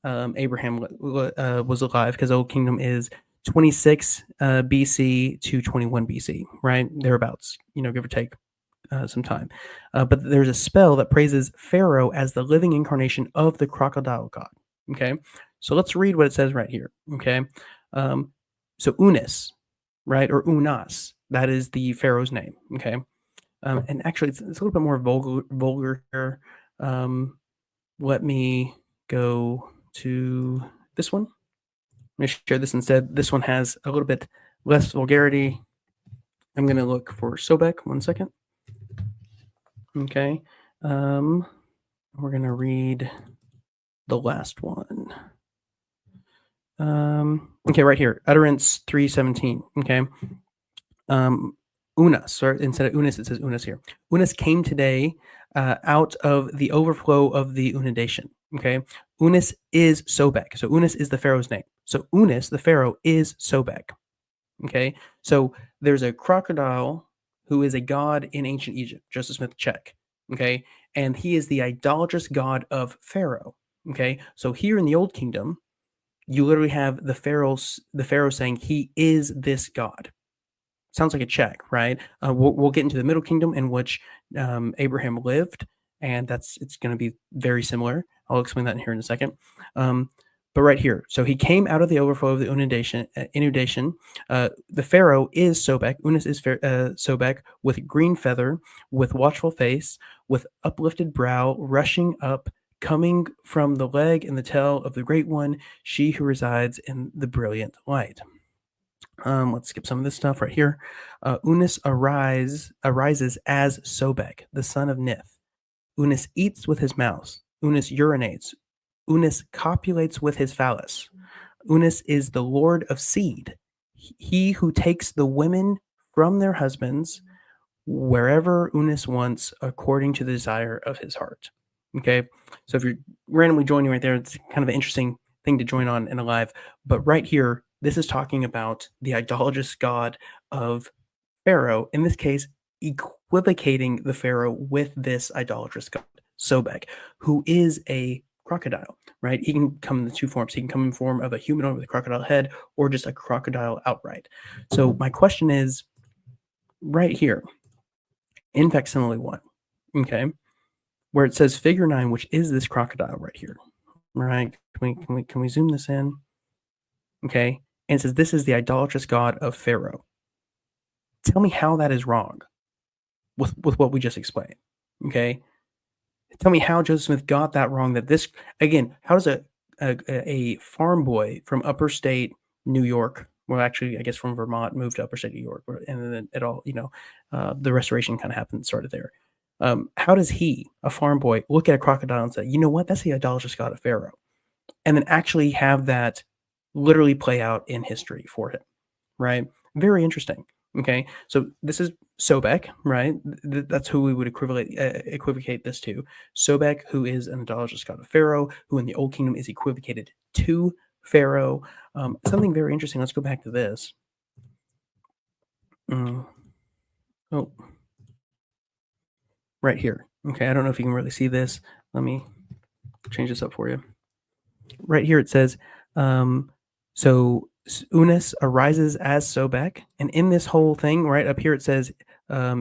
Abraham was alive, because Old Kingdom is 26 BC to 21 BC, right? Thereabouts, give or take some time. But there's a spell that praises Pharaoh as the living incarnation of the crocodile god. Okay, so let's read what it says right here. Okay, so Unis, right, or Unas, that is the Pharaoh's name. Okay, and actually it's a little bit more vulgar here. Let me go to this one. Let me share this instead. This one has a little bit less vulgarity. I'm going to look for Sobek. 1 second. Okay. We're going to read the last one. Okay, right here. Utterance 317. Okay. Unas, or instead of Unis, it says Unas here. Unas came today out of the overflow of the inundation. Okay. Unis is Sobek. So Unis is the Pharaoh's name. So Unis, the Pharaoh, is Sobek. Okay. So there's a crocodile who is a god in ancient Egypt. Joseph Smith, check. Okay. And he is the idolatrous god of Pharaoh. Okay. So here in the Old Kingdom, you literally have the Pharaoh saying he is this god. Sounds like a check, right? We'll get into the Middle Kingdom, in which Abraham lived, and it's going to be very similar. I'll explain that here in a second. But right here, so he came out of the overflow of the inundation. The Pharaoh is Sobek. Unis is Sobek, with green feather, with watchful face, with uplifted brow, rushing up, coming from the leg and the tail of the Great One, she who resides in the brilliant light. Let's skip some of this stuff right here. Unis arises as Sobek, the son of Nith. Unis eats with his mouth. Unis urinates. Unis copulates with his phallus. Unis is the lord of seed, he who takes the women from their husbands wherever Unis wants, according to the desire of his heart. Okay, so if you're randomly joining right there, it's kind of an interesting thing to join on in a live. But right here, this is talking about the idolatrous god of Pharaoh, in this case, equivocating the Pharaoh with this idolatrous god, Sobek, who is a crocodile, right? He can come in the two forms. He can come in form of a humanoid with a crocodile head, or just a crocodile outright. So my question is, right here, in Facsimile 1, okay, where it says figure 9, which is this crocodile right here, right? Can we zoom this in? Okay, and it says this is the idolatrous god of Pharaoh. Tell me how that is wrong with what we just explained. Okay, tell me how Joseph Smith got that wrong. That this, again, how does a farm boy from upper state New York, well, actually, I guess from Vermont, moved to upper state New York, and then it all, the restoration kind of happened, started there. How does he, a farm boy, look at a crocodile and say, you know what, that's the idolatrous god of Pharaoh, and then actually have that literally play out in history for him, right? Very interesting. Okay, so this is Sobek, right? That's who we would equivocate this to. Sobek, who is an idolatrous god of Pharaoh, who in the Old Kingdom is equivocated to Pharaoh. Something very interesting. Let's go back to this. Oh, right here. Okay, I don't know if you can really see this. Let me change this up for you. Right here it says, so Unis arises as Sobek, and in this whole thing, right up here it says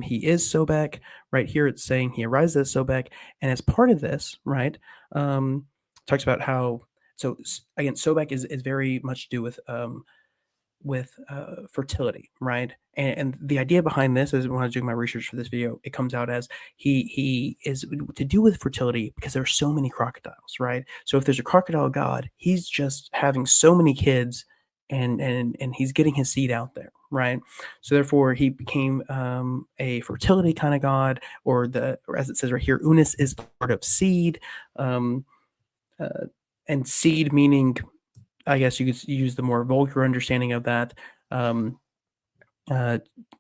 he is Sobek. Right here it's saying he arises as Sobek, and as part of this, right, talks about how, so again, Sobek is very much to do with fertility, right? And the idea behind this is, when I was doing my research for this video, it comes out as he is to do with fertility because there are so many crocodiles, right? So if there's a crocodile god, he's just having so many kids, and he's getting his seed out there, right? So therefore, he became a fertility kind of god, or as it says right here, Unis is the word of seed, um, and seed meaning, I guess you could use the more vulgar understanding of that. Um,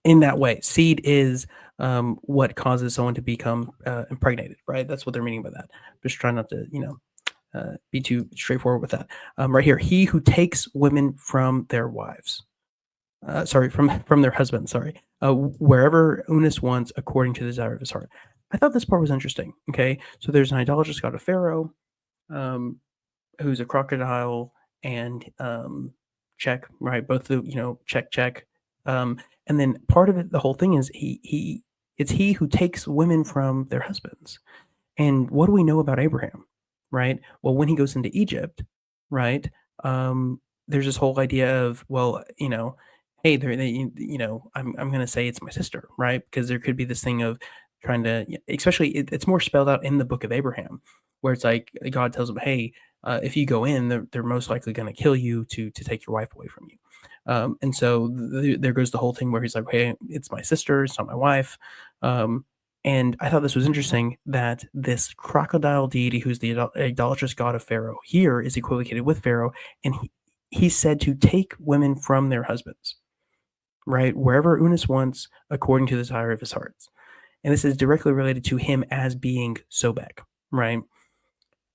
in that way, seed is what causes someone to become impregnated, right? That's what they're meaning by that. Just trying not to, be too straightforward with that. Right here, he who takes women from their wives, from their husbands, wherever Unis wants, according to the desire of his heart. I thought this part was interesting. Okay, so there's an idolatrous god of Pharaoh, who's a crocodile, and check, right? Both the check. And then part of it, the whole thing is it's he who takes women from their husbands. And what do we know about Abraham, right? Well, when he goes into Egypt, right? There's this whole idea of, well, hey, I'm going to say it's my sister, right? Because there could be this thing of trying to, especially it's more spelled out in the Book of Abraham, where it's like God tells him, hey, if you go in, they're most likely going to kill you to take your wife away from you. And so there goes the whole thing where he's like, hey, it's my sister, it's not my wife. And I thought this was interesting that this crocodile deity, who's the idolatrous god of Pharaoh, here is equivocated with Pharaoh, and he's said to take women from their husbands, right? Wherever Unis wants, according to the desire of his heart. And this is directly related to him as being Sobek, right?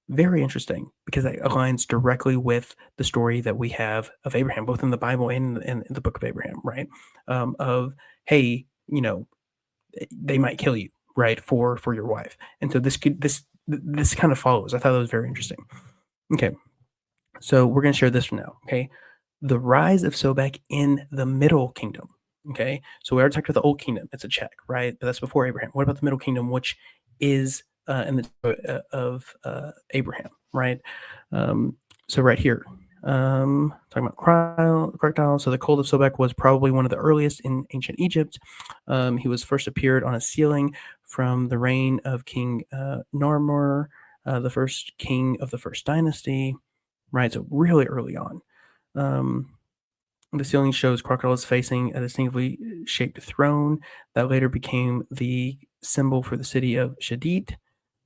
Very interesting, because that aligns directly with the story that we have of Abraham, both in the Bible and in the Book of Abraham, right? Of, hey, they might kill you, right, for your wife. And so this kind of follows. I thought that was very interesting. Okay, so we're going to share this for now. Okay, the rise of Sobek in the Middle Kingdom. Okay, so we already talked about the Old Kingdom. It's a check, right? But that's before Abraham. What about the Middle Kingdom, which is in the of Abraham, right? So right here, talking about crocodile. So the cult of Sobek was probably one of the earliest in ancient Egypt. He was first appeared on a ceiling from the reign of King Narmer, the first king of the first dynasty, right? So really early on. The ceiling shows crocodiles facing a distinctly shaped throne that later became the symbol for the city of Shadid,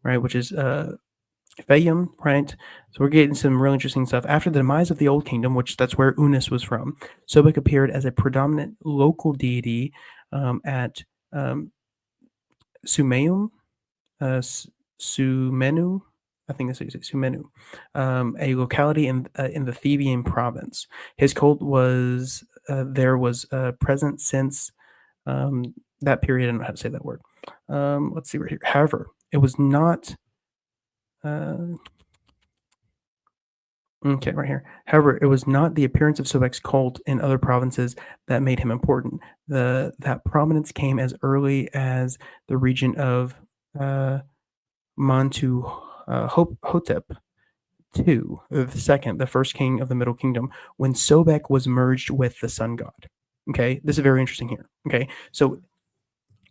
right, which is Fayum, right? So we're getting some really interesting stuff. After the demise of the Old Kingdom, which that's where Unis was from, Sobek appeared as a predominant local deity at Sumeum, Sumenu, I think that's how you say Sumenu, a locality in the Theban province. His cult was present since that period. I don't know how to say that word. Let's see right here. However, it was not. Okay, right here. However, it was not the appearance of Sobek's cult in other provinces that made him important. That prominence came as early as the region of Mantu Hotep II, the first king of the Middle Kingdom, when Sobek was merged with the sun god. Okay, this is very interesting here. Okay, so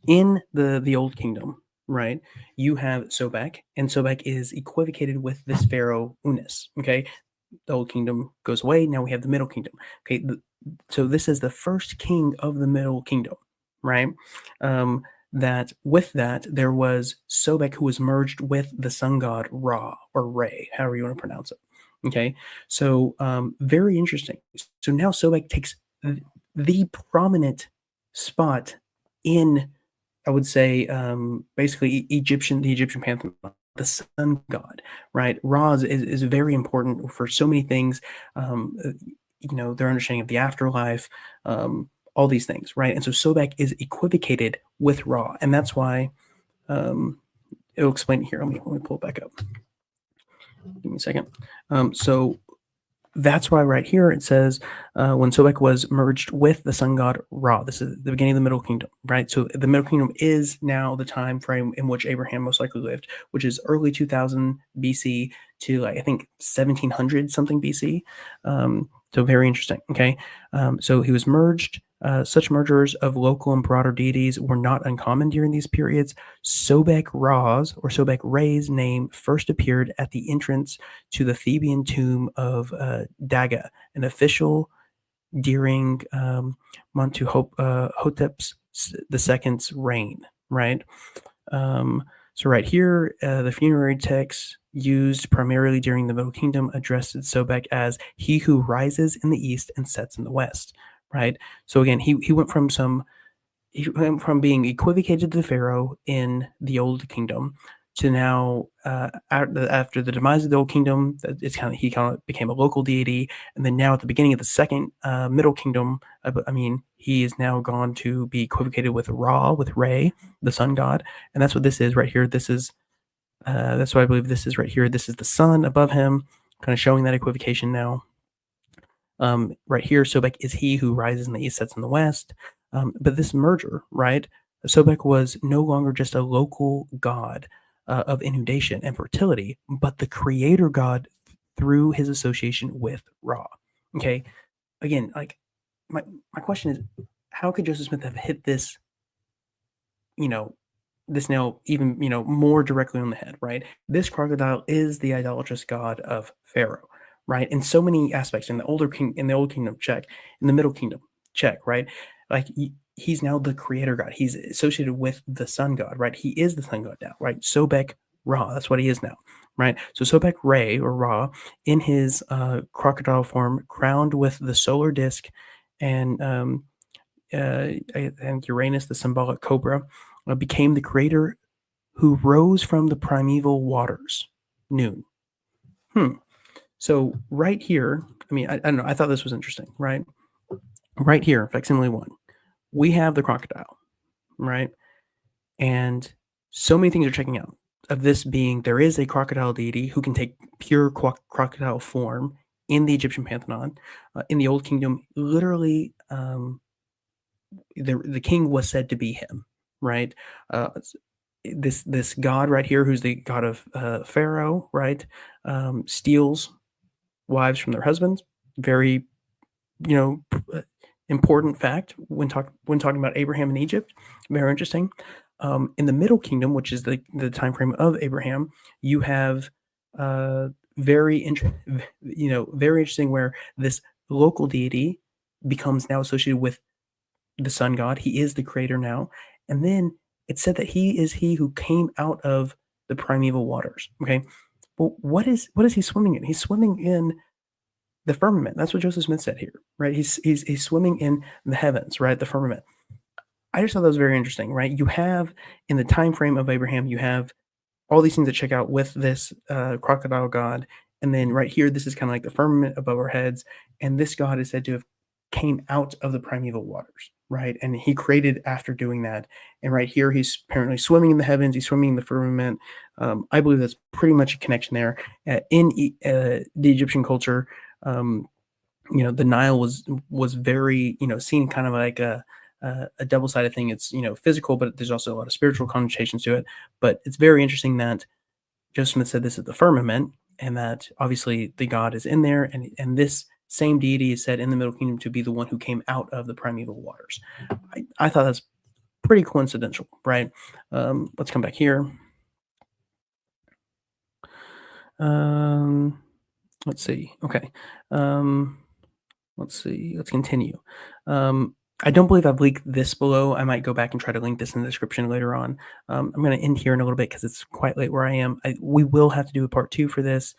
in the Old Kingdom, right, you have Sobek, and Sobek is equivocated with this pharaoh Unis. Okay, the Old Kingdom goes away. Now we have the Middle Kingdom. Okay, so this is the first king of the Middle Kingdom, right? That with that there was Sobek, who was merged with the sun god Ra, or Re, however you want to pronounce it. Okay, so very interesting. So now Sobek takes the prominent spot in, I would say, basically the Egyptian pantheon, the sun god, right? Ra is very important for so many things. Their understanding of the afterlife, all these things, right? And so Sobek is equivocated with Ra, and that's why it'll explain it here. Let me pull it back up. Give me a second. So that's why right here it says when Sobek was merged with the sun god Ra. This is the beginning of the Middle Kingdom, right? So the Middle Kingdom is now the time frame in which Abraham most likely lived, which is early 2000 BC to I think 1700 something BC. So very interesting. Okay. So he was merged. Such mergers of local and broader deities were not uncommon during these periods. Sobek Ra's or Sobek Re's name first appeared at the entrance to the Theban tomb of Daga, an official during Montuhotep's II's reign, right? So right here, the funerary text used primarily during the Middle Kingdom addressed Sobek as he who rises in the east and sets in the west, right? So again, he went from being equivocated to the Pharaoh in the Old Kingdom to now, after the demise of the Old Kingdom, he kind of became a local deity, and then now at the beginning of the second Middle Kingdom, he is now gone to be equivocated with Ra, with Re, the sun god, and that's what this is right here. This is that's what I believe this is right here. This is the sun above him, kind of showing that equivocation now. Right here, Sobek is he who rises in the east, sets in the west. But this merger, right? Sobek was no longer just a local god of inundation and fertility, but the creator god through his association with Ra. Okay. Again, like my question is, how could Joseph Smith have hit this, this nail even, more directly on the head, right? This crocodile is the idolatrous god of Pharaoh, right? In so many aspects, in the Old Kingdom, check. In the Middle Kingdom, check, right? Like he's now the creator god. He's associated with the sun god, right? He is the sun god now, right? Sobek Ra, that's what he is now, right? So Sobek Re or Ra, in his crocodile form, crowned with the solar disk, and I think Uranus, the symbolic cobra, became the creator who rose from the primeval waters. Noon. So right here, I don't know. I thought this was interesting, right? Right here, Facsimile 1, we have the crocodile, right? And so many things are checking out of this being there is a crocodile deity who can take pure crocodile form in the Egyptian pantheon. In the Old Kingdom, literally, the king was said to be him, right? This god right here, who's the god of Pharaoh, right, steals wives from their husbands. Very, important fact when talking about Abraham in Egypt. Very interesting. In the Middle Kingdom, which is the time frame of Abraham, you have very interesting where this local deity becomes now associated with the sun god. He is the creator now, and then it's said that he is he who came out of the primeval waters. Okay, well, what is he swimming in? He's swimming in the firmament. That's what Joseph Smith said here, right? He's swimming in the heavens, right? The firmament. I just thought that was very interesting, right? You have in the time frame of Abraham, you have all these things that check out with this crocodile god, and then right here, this is kind of like the firmament above our heads, and this god is said to have came out of the primeval waters, right? And he created after doing that. And right here, he's apparently swimming in the heavens. He's swimming in the firmament. I believe that's pretty much a connection there. In the Egyptian culture, the Nile was very, seen kind of like a double-sided thing. It's, physical, but there's also a lot of spiritual connotations to it. But it's very interesting that Joseph Smith said this is the firmament, and that obviously the god is in there, and this same deity is said in the Middle Kingdom to be the one who came out of the primeval waters. I thought that's pretty coincidental, right? Let's come back here. Let's see. Okay. Let's see. Let's continue. I don't believe I've linked this below. I might go back and try to link this in the description later on. I'm going to end here in a little bit because it's quite late where I am. We will have to do a part 2 for this.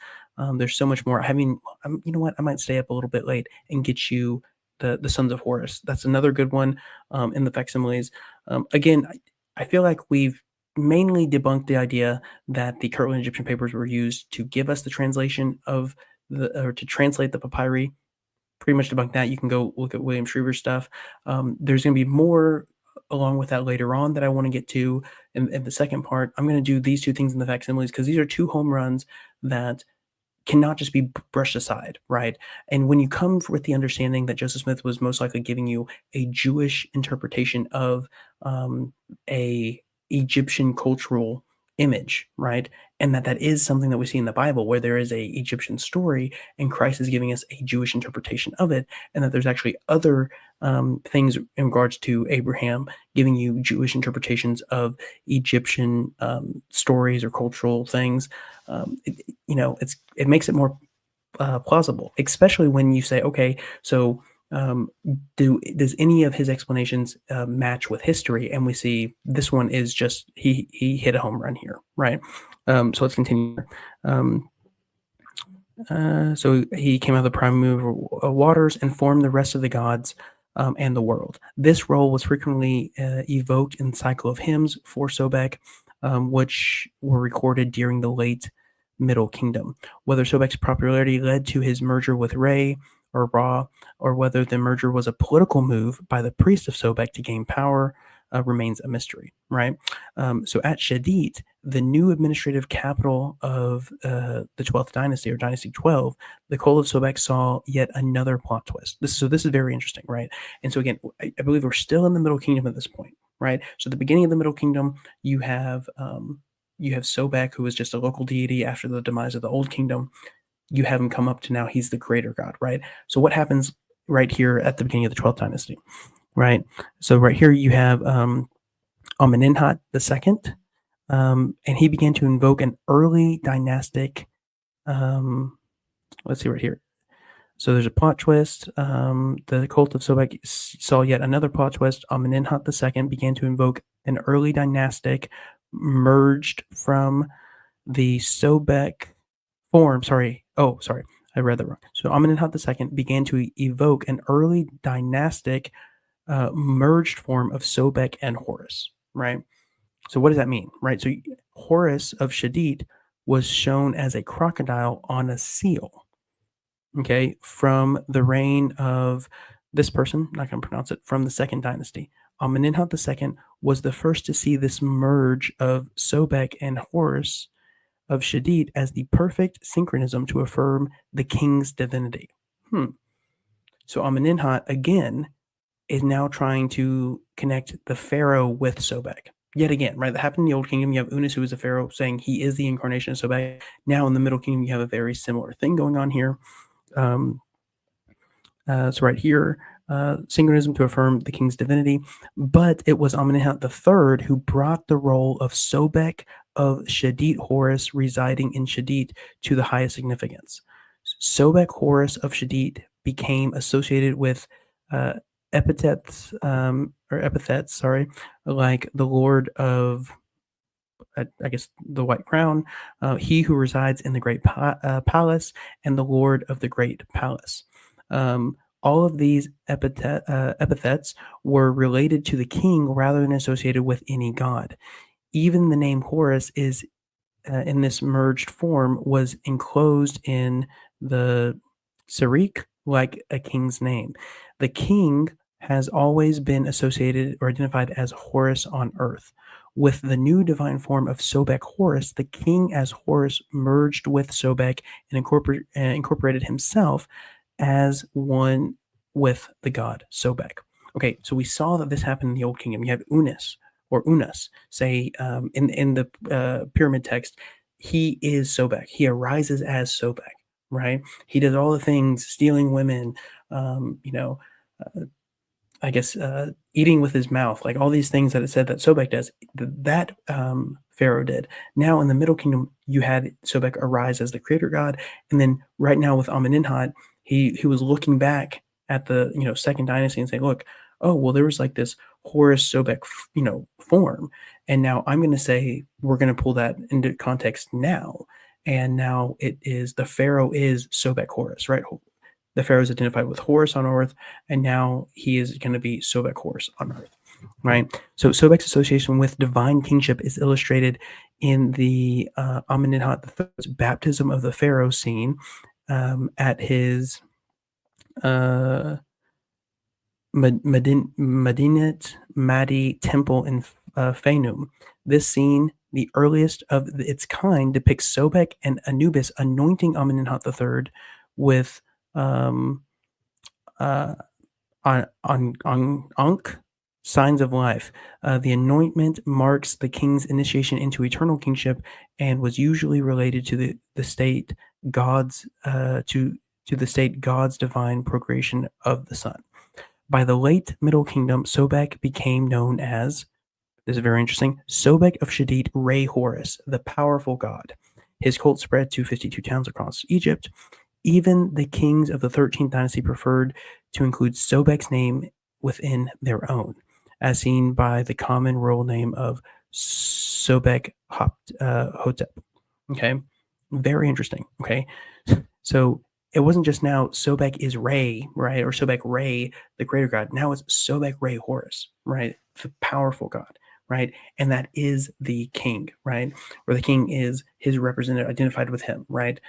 There's so much more. You know what? I might stay up a little bit late and get you the Sons of Horus. That's another good one in the facsimiles. Again, I feel like we've mainly debunked the idea that the Kirtland Egyptian papers were used to give us the translation of or to translate the papyri. Pretty much debunk that. You can go look at William Schryver's stuff. There's going to be more along with that later on that I want to get to in the second part. I'm going to do these 2 things in the facsimiles because these are 2 home runs that cannot just be brushed aside, right? And when you come with the understanding that Joseph Smith was most likely giving you a Jewish interpretation of a Egyptian cultural image, right? And that is something that we see in the Bible, where there is a Egyptian story and Christ is giving us a Jewish interpretation of it, and that there's actually other things in regards to Abraham, giving you Jewish interpretations of Egyptian stories or cultural things. It makes it more plausible, especially when you say, okay, so does any of his explanations match with history? And we see this one is just he hit a home run here, right? So let's continue. So he came out of the primordial waters and formed the rest of the gods and the world. This role was frequently evoked in the cycle of hymns for Sobek, which were recorded during the late Middle Kingdom. Whether Sobek's popularity led to his merger with Re or Ra, or whether the merger was a political move by the priest of Sobek to gain power, remains a mystery, right? So at Shadid, the new administrative capital of the 12th dynasty, or Dynasty 12, the cult of Sobek saw yet another plot twist. This is very interesting, right? And so again, I believe we're still in the Middle Kingdom at this point, right? So at the beginning of the Middle Kingdom, you have Sobek, who was just a local deity after the demise of the Old Kingdom. You have him come up to now he's the greater god, right? So what happens right here at the beginning of the 12th dynasty, right? So right here you have Amenemhat II, and he began to invoke an early dynastic. Let's see right here. So there's a plot twist. The cult of Sobek saw yet another plot twist. Amenemhat II began to invoke an early dynastic merged from the Sobek form. Sorry. Oh, sorry. I read that wrong. So Amenemhat II began to evoke an early dynastic merged form of Sobek and Horus, right? So what does that mean, right? So Horus of Shadid was shown as a crocodile on a seal, okay, from the reign of this person, not going to pronounce it, from the second dynasty. Amenemhat II was the first to see this merge of Sobek and Horus of Shadid as the perfect synchronism to affirm the king's divinity. So Amenemhat, again, is now trying to connect the pharaoh with Sobek. Yet again, right? That happened in the Old Kingdom. You have Unas, who is a pharaoh, saying he is the incarnation of Sobek. Now in the Middle Kingdom, you have a very similar thing going on here. So right here, synchronism to affirm the king's divinity. But it was Amenemhat III who brought the role of Sobek of Shadid Horus residing in Shadid to the highest significance. Sobek Horus of Shadid became associated with epithets, like the Lord of, I guess, the White Crown, he who resides in the Great Palace, and the Lord of the Great Palace. All of these epithets were related to the king rather than associated with any god. Even the name Horus is, in this merged form, was enclosed in the Sarik like a king's name. The king has always been associated or identified as Horus on earth. With the new divine form of Sobek Horus, the king as Horus merged with Sobek and incorporated himself as one with the god Sobek. Okay, so we saw that this happened in the Old Kingdom. You have Unas say in the pyramid text, he is Sobek. He arises as Sobek, right? He does all the things, stealing women, I guess eating with his mouth, like all these things that it said that Sobek does, that Pharaoh did. Now in the Middle Kingdom, you had Sobek arise as the creator god, and then right now with Amenemhat, he was looking back at the second dynasty and saying, look, oh well, there was like this Horus Sobek form, and now I'm going to say we're going to pull that into context now, and now it is the Pharaoh is Sobek Horus, right? The Pharaoh is identified with Horus on earth, and now he is going to be Sobek Horus on earth, right? So Sobek's association with divine kingship is illustrated in the Amenemhat III's baptism of the Pharaoh scene at his Medinat Madi temple in Phainum. This scene, the earliest of its kind, depicts Sobek and Anubis anointing Amenemhat III with Ankh, Signs of life. The anointment marks the king's initiation into eternal kingship and was usually related to the state God's to the state God's divine procreation of the Son. By the late Middle Kingdom, Sobek became known as, this is very interesting, Sobek of Shadid Re Horus, the powerful god. His cult spread to 52 towns across Egypt. Even the kings of the 13th dynasty preferred to include Sobek's name within their own, as seen by the common royal name of Sobek Hotep. Okay, very interesting. Okay, so it wasn't just now Sobek is Re, right, or Sobek Re, the greater god. Now it's Sobek Re Horus, right, the powerful god, right, and that is the king, right, or the king is his representative, identified with him, right.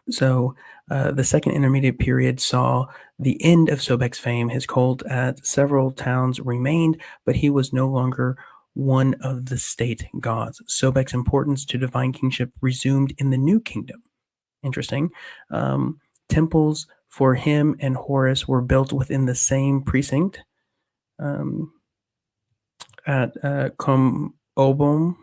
So the second intermediate period saw the end of Sobek's fame. His cult at several towns remained, but he was no longer one of the state gods. Sobek's importance to divine kingship resumed in the New Kingdom. Interesting. Temples for him and Horus were built within the same precinct at Komombo.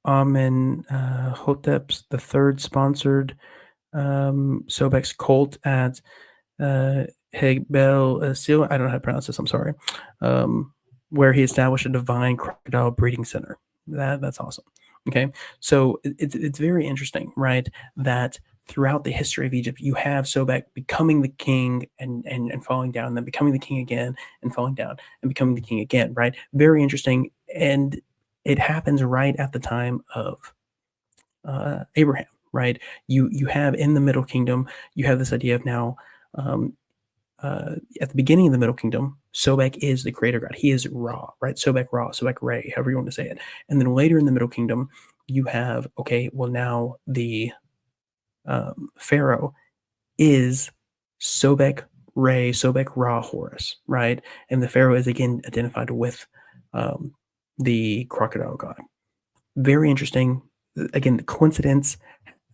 Amenhotep's the third sponsored Sobek's cult at Hegbel Sil. I don't know how to pronounce this. I'm sorry. Where he established a divine crocodile breeding center. That's awesome. Okay, so it's very interesting, right? That throughout the history of Egypt, you have Sobek becoming the king and falling down, and then becoming the king again and falling down, and becoming the king again, right? Very interesting, and it happens right at the time of Abraham, right? You have in the Middle Kingdom, you have this idea of now at the beginning of the Middle Kingdom, Sobek is the creator god. He is Ra, right? Sobek Ra, Sobek Re, however you want to say it. And then later in the Middle Kingdom, you have, okay, well now the Pharaoh is Sobek Re, Sobek Ra Horus, right? And the Pharaoh is again identified with the crocodile god. Very interesting. Again, the coincidence.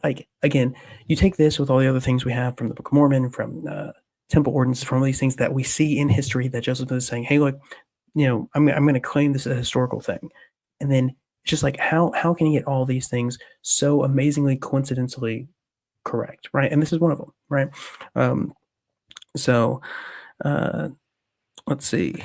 Like again, you take this with all the other things we have from the Book of Mormon, from temple ordinances, from all these things that we see in history that Joseph is saying, hey, look, I'm going to claim this as a historical thing. And then it's just like, how can he get all these things so amazingly coincidentally correct, right? And this is one of them, right? So let's see.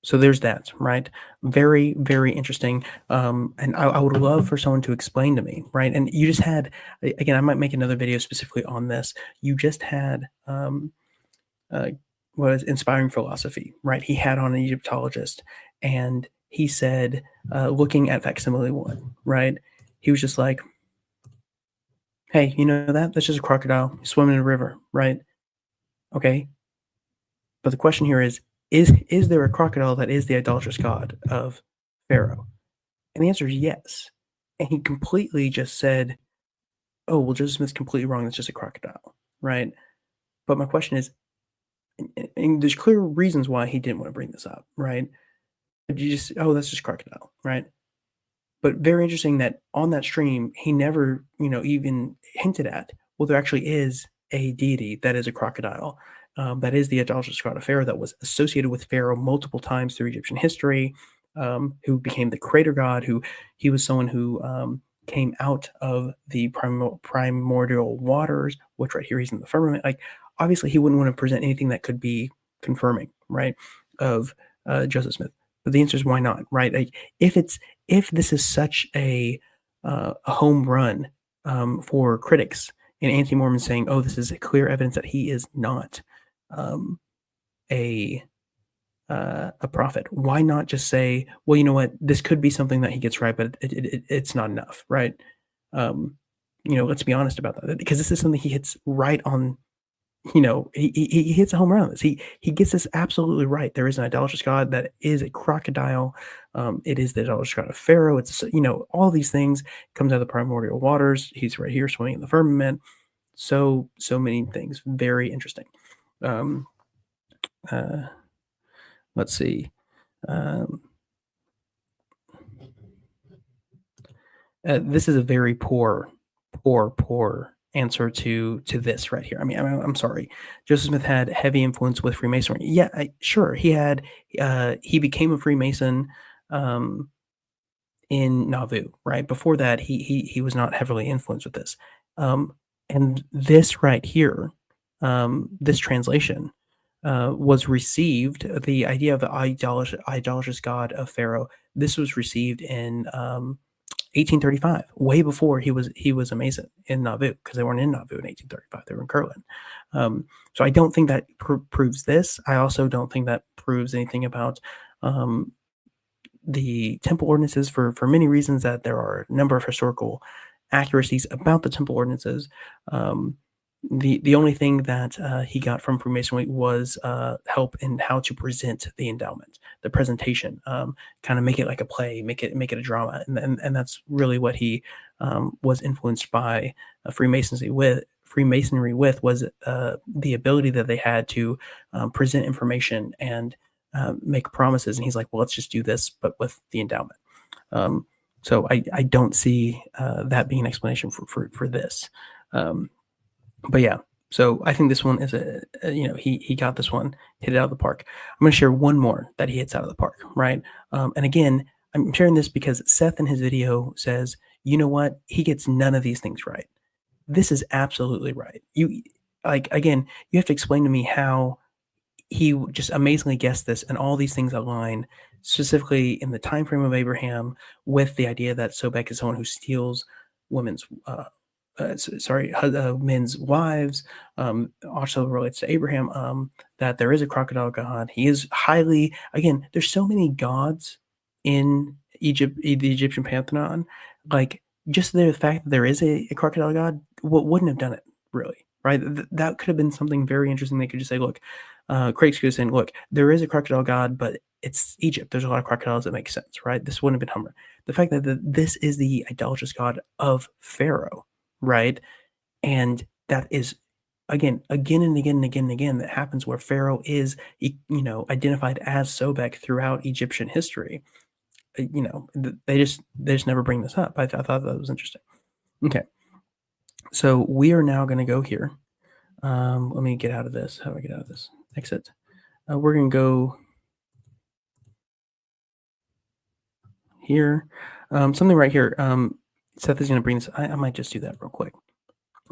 So there's that, right? Very, very interesting. And I would love for someone to explain to me, right? And you just had, again, I might make another video specifically on this. You just had was Inspiring Philosophy, right? He had on an Egyptologist, and he said, looking at Facsimile 1, right? He was just like, hey, you know that's just a crocodile swimming in a river, right? Okay. But the question here is there a crocodile that is the idolatrous god of Pharaoh? And the answer is yes. And he completely just said, oh, well, Joseph Smith's completely wrong. That's just a crocodile, right? But my question is, and there's clear reasons why he didn't want to bring this up, right? But you just, oh, that's just crocodile, right? But very interesting that on that stream, he never, even hinted at, well, there actually is a deity that is a crocodile. That is the idolatrous god of Pharaoh that was associated with Pharaoh multiple times through Egyptian history, who became the creator god, who he was someone who came out of the primordial waters, which right here he's in the firmament. Like, obviously, he wouldn't want to present anything that could be confirming, right, of Joseph Smith. But the answer is why not, right? Like, if this is such a home run for critics and anti-Mormons saying, oh, this is clear evidence that he is not a prophet, why not just say, well, you know what, this could be something that he gets right, but it's not enough, right? Let's be honest about that, because this is something he hits right on. He hits a home run on this. He gets this absolutely right. There is an idolatrous god that is a crocodile. It is the idolatrous god of Pharaoh. It's all these things. Comes out of the primordial waters. He's right here swimming in the firmament. So many things. Very interesting. Let's see. This is a very poor answer to this right here. I mean, I'm sorry. Joseph Smith had heavy influence with Freemasonry. Yeah, sure. He had. He became a Freemason in Nauvoo, right? Before that, he was not heavily influenced with this. And this right here, this translation, was received. The idea of the idolatrous god of Pharaoh. This was received in 1835, way before he was a Mason in Nauvoo, because they weren't in Nauvoo in 1835; they were in Kirtland. So I don't think that proves this. I also don't think that proves anything about the temple ordinances for many reasons, that there are a number of historical accuracies about the temple ordinances. The only thing that he got from Freemasonry was help in how to present the endowment, the presentation, kind of make it like a play, make it a drama, and that's really what he was influenced by Freemasonry with was the ability that they had to present information and make promises. And he's like, well, let's just do this, but with the endowment. So I don't see that being an explanation for this. But yeah, so I think this one is he got this one, hit it out of the park. I'm going to share one more that he hits out of the park, right? And again, I'm sharing this because Seth in his video says, you know what? He gets none of these things right. This is absolutely right. You have to explain to me how he just amazingly guessed this, and all these things align, specifically in the time frame of Abraham, with the idea that Sobek is someone who steals women's men's wives. Also relates to Abraham, that there is a crocodile god. He is highly, again, there's so many gods in Egypt, the Egyptian pantheon. Like, just the fact that there is a crocodile god, wouldn't have done it, really, right? That could have been something very interesting. They could just say, look, Craig's goes in, look, there is a crocodile god, but it's Egypt. There's a lot of crocodiles that make sense, right? This wouldn't have been Hummer. The fact that this is the idolatrous god of Pharaoh, right? And that is, again and again, that happens where Pharaoh is, identified as Sobek throughout Egyptian history. They just never bring this up. I thought that was interesting. Okay, so we are now going to go here. Let me get out of this. How do I get out of this? Exit. We're going to go here. Something right here. Seth is going to bring this. I might just do that real quick.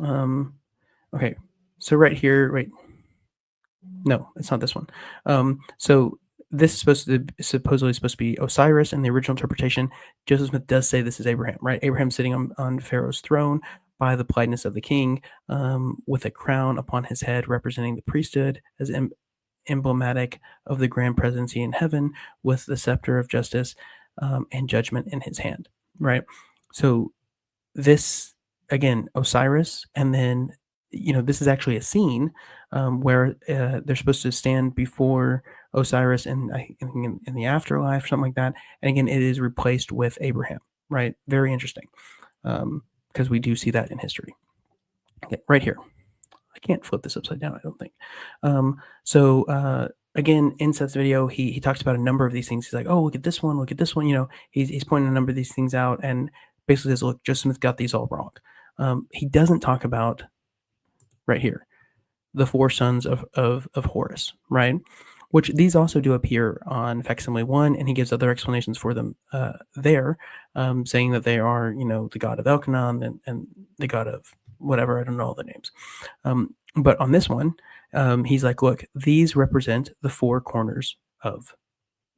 Okay, so right here, wait. No, it's not this one. So this is supposedly supposed to be Osiris in the original interpretation. Joseph Smith does say this is Abraham, right? Abraham sitting on Pharaoh's throne by the politeness of the king, with a crown upon his head representing the priesthood as emblematic of the grand presidency in heaven, with the scepter of justice and judgment in his hand, right? So this, again, Osiris, and then, this is actually a scene where they're supposed to stand before Osiris in the afterlife, something like that. And again, it is replaced with Abraham, right? Very interesting, because we do see that in history. Okay, right here. I can't flip this upside down, I don't think. Again, in Seth's video, he talks about a number of these things. He's like, oh, look at this one, he's pointing a number of these things out, and basically says, look, Joseph Smith got these all wrong. He doesn't talk about, right here, the four sons of Horus, right? Which these also do appear on Facsimile 1, and he gives other explanations for them there, saying that they are, the god of Elkanah and the god of whatever, I don't know all the names. But on this one, he's like, look, these represent the four corners of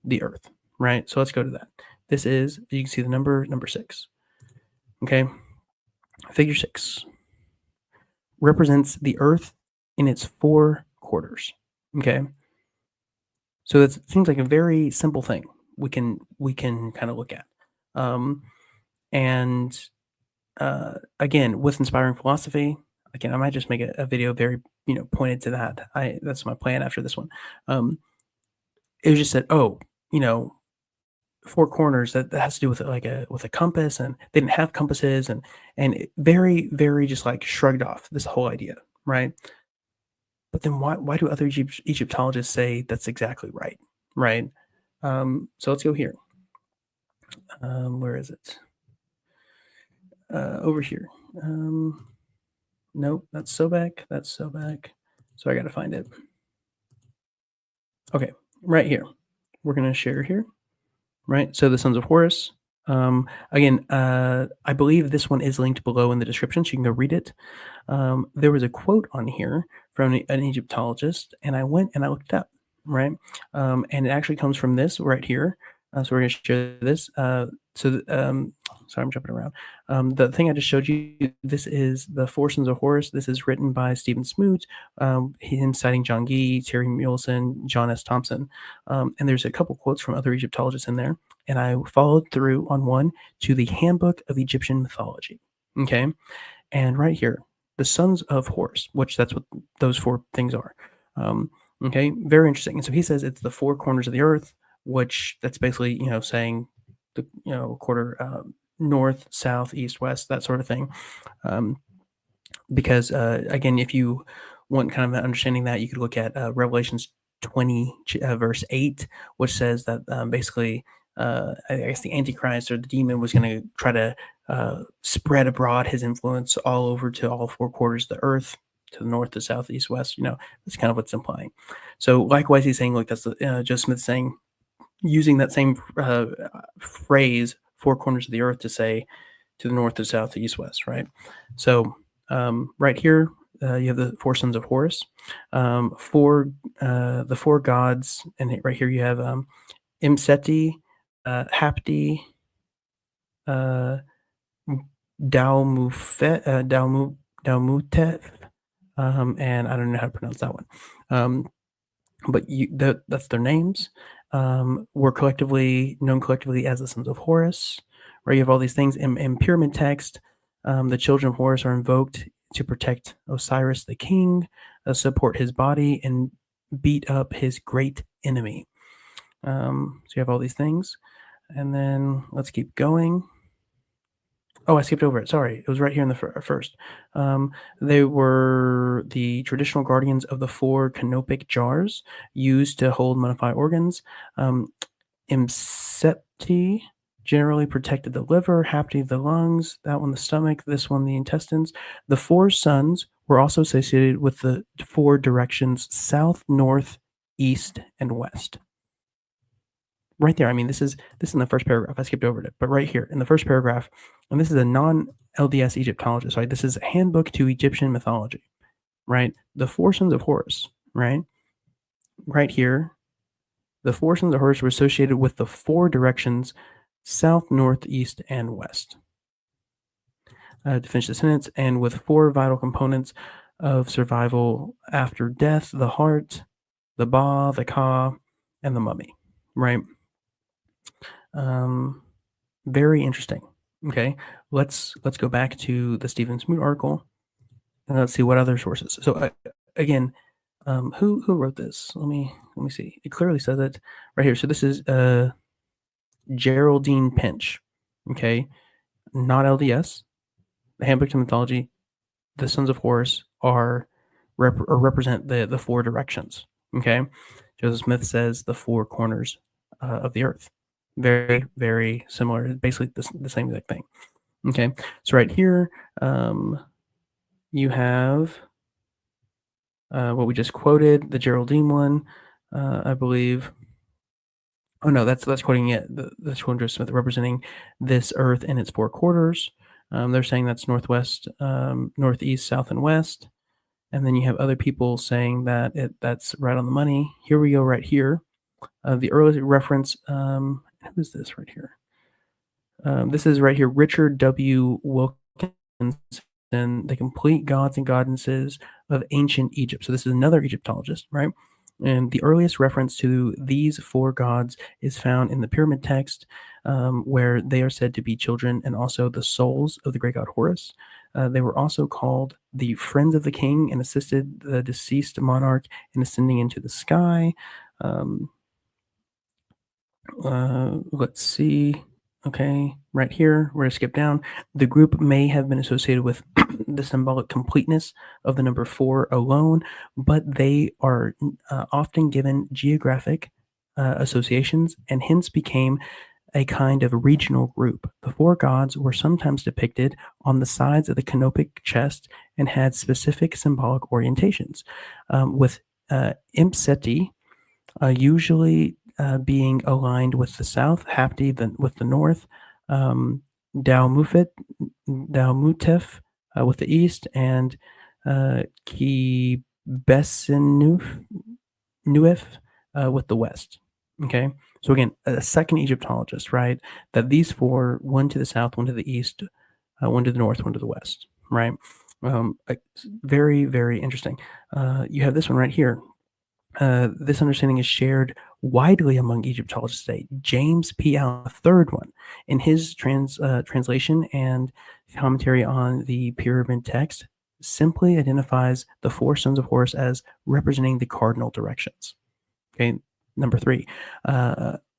the earth, right? So let's go to that. This is, you can see the number 6. Okay, figure 6 represents the earth in its four quarters. Okay, so it seems like a very simple thing we can kind of look at, and again, with inspiring philosophy. Again, I might just make a video very pointed to that. That's my plan after this one. It was just that, four corners, that has to do with with a compass, and they didn't have compasses, and it very, very just like shrugged off this whole idea, right? But then why do other Egyptologists say that's exactly right, right? So let's go here. Where is it? Over here. Nope, that's Sobek. That's Sobek. So I got to find it. Okay, right here. We're going to share here, right? So the sons of Horus. Again, I believe this one is linked below in the description, so you can go read it. There was a quote on here from an Egyptologist, and I went and I looked it up, right? And it actually comes from this right here. So we're going to share this. Sorry, I'm jumping around. The thing I just showed you, this is the Four Sons of Horus. This is written by Stephen Smoot, him citing John Gee, Terry Muleson, John S. Thompson. And there's a couple quotes from other Egyptologists in there. And I followed through on one to the Handbook of Egyptian Mythology. Okay. And right here, the sons of Horus, which that's what those four things are. Okay, very interesting. And so he says it's the four corners of the earth, which that's basically, saying the, quarter, north, south, east, west, that sort of thing. Because again, if you want kind of understanding that, you could look at Revelations 20, verse 8, which says that basically, I guess the Antichrist or the demon was going to try to spread abroad his influence all over to all four quarters of the earth, to the north, the south, east, west. That's kind of what's implying. So likewise, he's saying, that's the Joe Smith saying, using that same phrase, four corners of the earth, to say to the north, the south, the east, west, right? So right here, you have the four sons of Horus, the four gods, and right here you have Imseti, Hapti, Dalmuteth, and I don't know how to pronounce that one. But that's their names. Were known collectively as the sons of Horus. Right, you have all these things in pyramid text. The children of Horus are invoked to protect Osiris the king, support his body, and beat up his great enemy. So you have all these things. And then let's keep going. Oh, I skipped over it. Sorry. It was right here in the first. They were the traditional guardians of the four canopic jars used to hold mummified organs. Imsepti generally protected the liver, Hapti the lungs, that one the stomach, this one the intestines. The four sons were also associated with the four directions south, north, east, and west. Right there. I mean, this is in the first paragraph. I skipped over it, but right here in the first paragraph, and this is a non-LDS Egyptologist, right? This is a handbook to Egyptian mythology, right? The four sons of Horus, right? Right here, the four sons of Horus were associated with the four directions south, north, east, and west. To finish the sentence, and with four vital components of survival after death: the heart, the Ba, the Ka, and the mummy, right? Very interesting. Okay, let's go back to the Stephen Smoot article, and let's see what other sources. So again, who wrote this? Let me see. It clearly says it right here. So this is Geraldine Pinch. Okay, not LDS. The Handbook to Mythology. The Sons of Horus are represent the four directions. Okay, Joseph Smith says the four corners of the earth. Very, very similar. Basically the same exact thing. Okay, so right here, you have what we just quoted, the Geraldine one, I believe. Oh no, that's quoting it. That's quoting Joseph Smith representing this earth in its four quarters. They're saying that's northwest, northeast, south, and west. And then you have other people saying that that's right on the money. Here we go, right here. The earliest reference. Who is this right here? This is right here, Richard W. Wilkinson, The Complete Gods and Goddesses of Ancient Egypt. So this is another Egyptologist, right? And the earliest reference to these four gods is found in the pyramid text, where they are said to be children and also the souls of the great god Horus. They were also called the friends of the king and assisted the deceased monarch in ascending into the sky. Let's see. Okay, right here, we're going to skip down. The group may have been associated with the symbolic completeness of the number four alone, but they are often given geographic associations and hence became a kind of regional group. The four gods were sometimes depicted on the sides of the canopic chest and had specific symbolic orientations, with Impseti usually being aligned with the south, Hapti with the north, Dalmufet, Dalmutef with the east, and Kibesenuef with the west. Okay, so again, a second Egyptologist, right? That these four, one to the south, one to the east, one to the north, one to the west, right? Very, very interesting. You have this one right here. This understanding is shared widely among Egyptologists today. James P. Allen, a third one, in his translation and commentary on the pyramid text, simply identifies the four sons of Horus as representing the cardinal directions. Okay, number 3.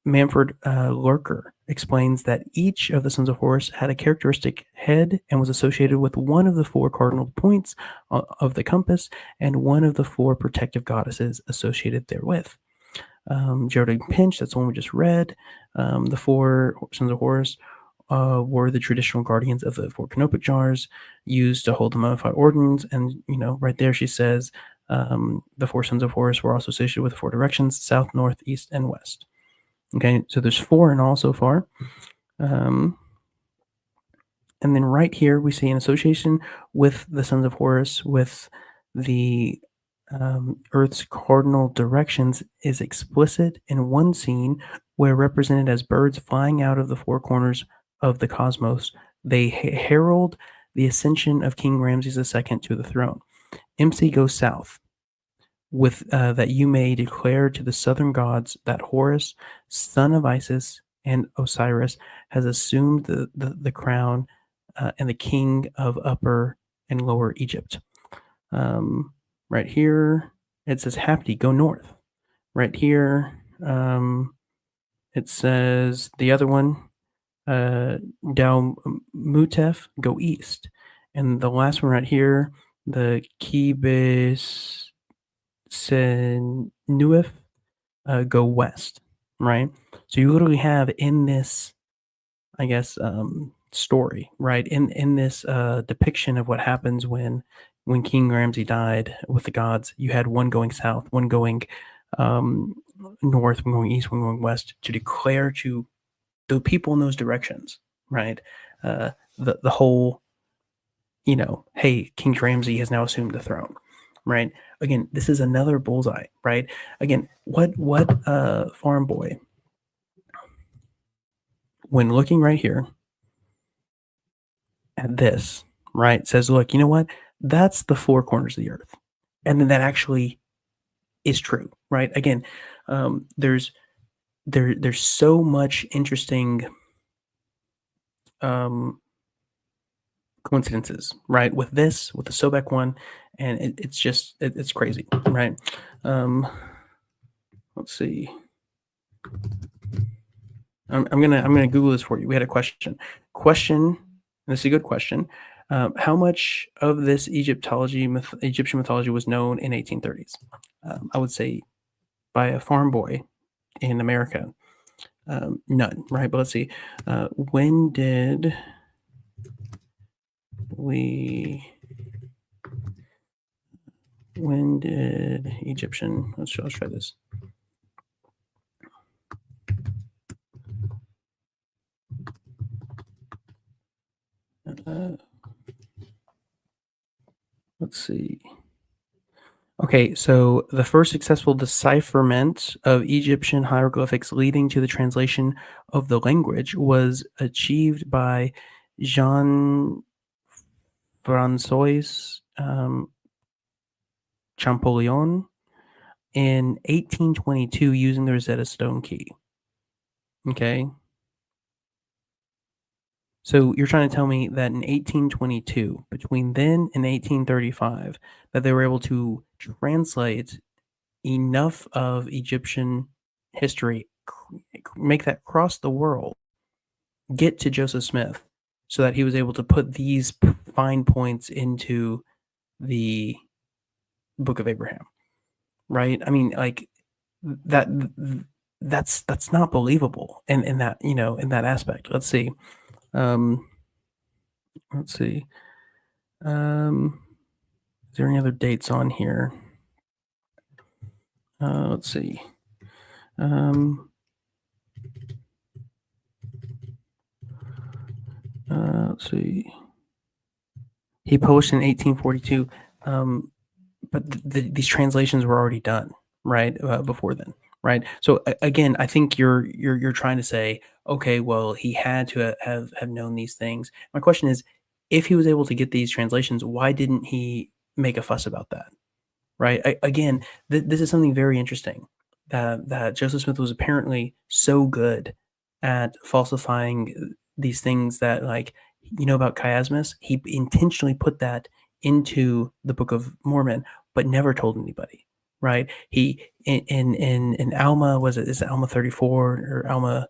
Manfred Lurker explains that each of the sons of Horus had a characteristic head and was associated with one of the four cardinal points of the compass and one of the four protective goddesses associated therewith. Gerald Pinch, that's the one we just read. The four sons of Horus were the traditional guardians of the four canopic jars used to hold the mummified organs. And, right there she says the four sons of Horus were also associated with four directions: south, north, east, and west. Okay, so there's 4 in all so far. And then right here, we see an association with the sons of Horus with the Earth's cardinal directions is explicit in one scene where, represented as birds flying out of the four corners of the cosmos, they herald the ascension of King Ramses II to the throne. MC goes south, with that you may declare to the southern gods that Horus, son of Isis and Osiris, has assumed the crown and the king of Upper and Lower Egypt. Right here, it says Hapti, go north. Right here, it says the other one, Dalmutef, go east. And the last one right here, the Kibis Senuif, go west, right? So you literally have in this, I guess, story, right? In this depiction of what happens when King Ramses died with the gods, you had one going south, one going north, one going east, one going west, to declare to the people in those directions, right? The whole, hey, King Ramses has now assumed the throne. Right. Again, this is another bullseye. Right. Again, what farm boy, when looking right here at this, right, says, look, you know what? That's the four corners of the earth, and then that actually is true. Right. Again, there's so much interesting coincidences, right, with the Sobek one, and it's just it's crazy, right? Let's see. I'm gonna Google this for you. We had a question. This is a good question. How much of this Egyptian mythology was known in 1830s? I would say by a farm boy in America, none, right? But let's see. When did Egyptian, let's try this. Let's see. Okay, so the first successful decipherment of Egyptian hieroglyphics leading to the translation of the language was achieved by Jean-François Champollion in 1822 using the Rosetta Stone key. Okay. So you're trying to tell me that in 1822, between then and 1835, that they were able to translate enough of Egyptian history, make that cross the world, get to Joseph Smith, so that he was able to put these fine points into the Book of Abraham, right? I mean, like that that's not believable in that, in that aspect. Let's see. Let's see. Is there any other dates on here? Let's see. Let's see. He published in 1842, but these translations were already done, right, before then, right? So again, I think you're trying to say, okay, well, he had to have known these things. My question is, if he was able to get these translations, why didn't he make a fuss about that? Right. Again, this is something very interesting, that Joseph Smith was apparently so good at falsifying these things that, like, about chiasmus, he intentionally put that into the Book of Mormon, but never told anybody. Right. He in Alma, is it Alma 34 or Alma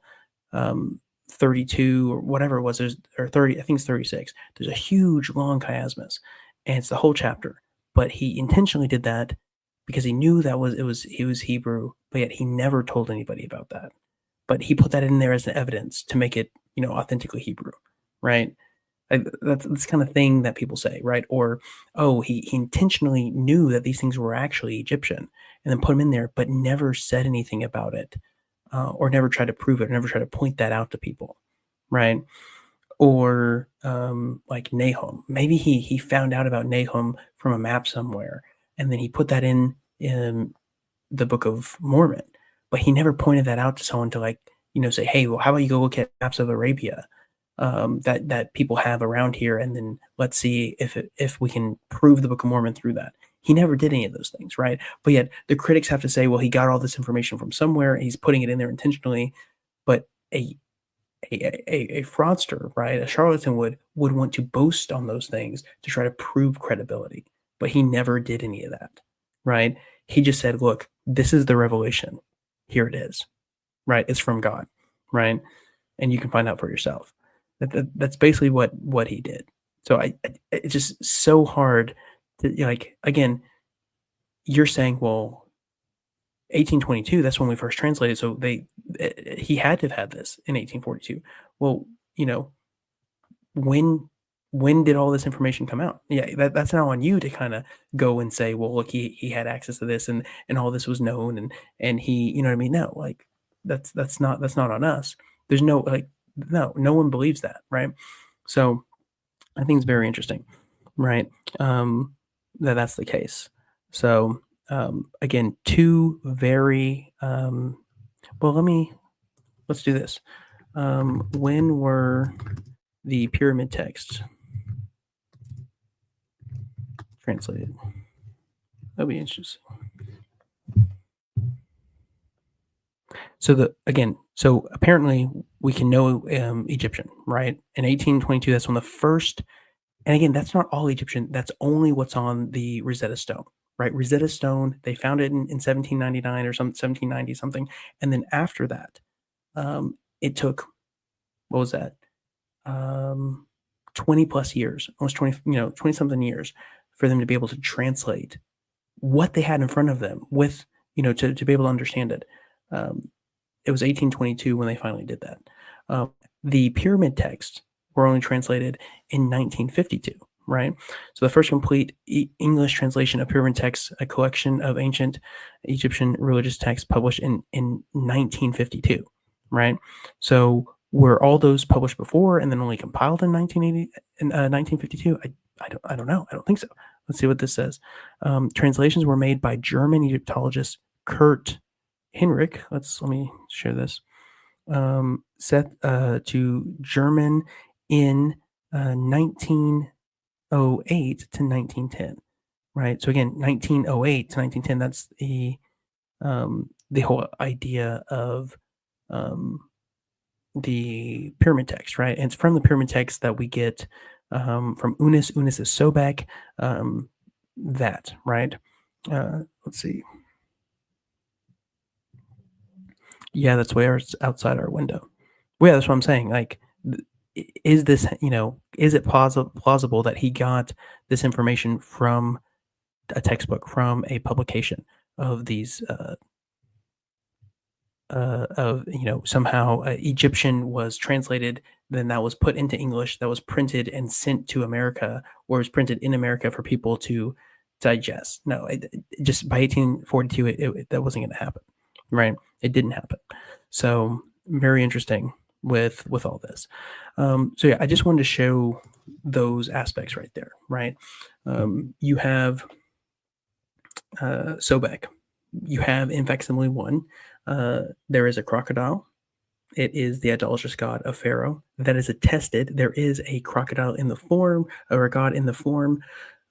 32 or whatever it was, or 30, I think it's 36. There's a huge long chiasmus, and it's the whole chapter. But he intentionally did that because he knew that he was Hebrew, but yet he never told anybody about that. But he put that in there as an evidence to make it, authentically Hebrew, right? That's this kind of thing that people say, right? Or, oh, he intentionally knew that these things were actually Egyptian and then put them in there, but never said anything about it, or never tried to prove it, or never tried to point that out to people, right? Or like Nahum. Maybe he found out about Nahum from a map somewhere, and then he put that in the Book of Mormon, but he never pointed that out to someone to, like, say, hey, well, how about you go look at maps of Arabia that people have around here, and then let's see if we can prove the Book of Mormon through that. He never did any of those things, right? But yet the critics have to say, well, he got all this information from somewhere, and he's putting it in there intentionally. But a fraudster, right, a charlatan would want to boast on those things to try to prove credibility. But he never did any of that, right? He just said, look, this is the revelation. Here it is, right? It's from God, right? And you can find out for yourself. That's basically what he did. So it's just so hard to, like, again, you're saying, well, 1822, that's when we first translated. So he had to have had this in 1842. Well, when did all this information come out? Yeah, that's now on you to kind of go and say, well, look, he had access to this, and all this was known, and he, you know what I mean? No, like, that's not on us. There's no, like, no one believes that, right? So I think it's very interesting, right? That's the case. So again, two very well, let's do this. When were the pyramid texts translated? That'll be interesting. So apparently we can know Egyptian, right? In 1822, that's when the first, and again, that's not all Egyptian. That's only what's on the Rosetta Stone, right? Rosetta Stone, they found it in 1799 or 1790 something, and then after that, it took, what was that? 20 plus years, almost 20 something years for them to be able to translate what they had in front of them with, to be able to understand it. It was 1822 when they finally did that. The pyramid texts were only translated in 1952, right? So the first complete English translation of pyramid texts, a collection of ancient Egyptian religious texts published in 1952, right? So were all those published before and then only compiled in 1952? I don't know. I don't think so. Let's see what this says. Translations were made by German Egyptologist Kurt Hinrich. Let me share this. Seth to German in 1908 to 1910, right? So again, 1908 to 1910. That's the whole idea of the pyramid text, right? And it's from the pyramid text that we get from Unis. Unis is Sobek. That, right? Let's see. Yeah, that's where it's outside our window. Well, yeah, that's what I'm saying. Like, is this, is it plausible that he got this information from a textbook, from a publication of these of somehow Egyptian was translated, then that was put into English, that was printed and sent to America, or was printed in America for people to digest. No, just by 1842, that wasn't going to happen, right? It didn't happen. So very interesting with all this. So yeah, I just wanted to show those aspects right there, right? You have Sobek. You have in Facsimile 1, there is a crocodile. It is the idolatrous god of Pharaoh. That is attested. There is a crocodile in the form, or a god in the form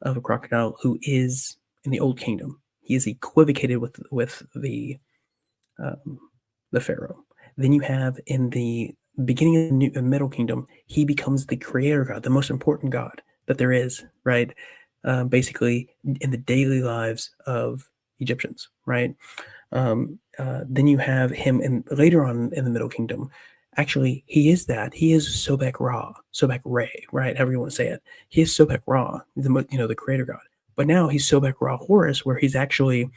of a crocodile who is in the Old Kingdom. He is equivocated with the Pharaoh. Then you have in the beginning of the Middle Kingdom, he becomes the creator god, the most important god that there is, right? Basically, in the daily lives of Egyptians, right? Then you have him, and later on in the Middle Kingdom, actually, he is that. He is Sobek Ra, Sobek Re, right? However you want to say it. He is Sobek Ra, the creator god. But now he's Sobek Ra Horus, where he's actually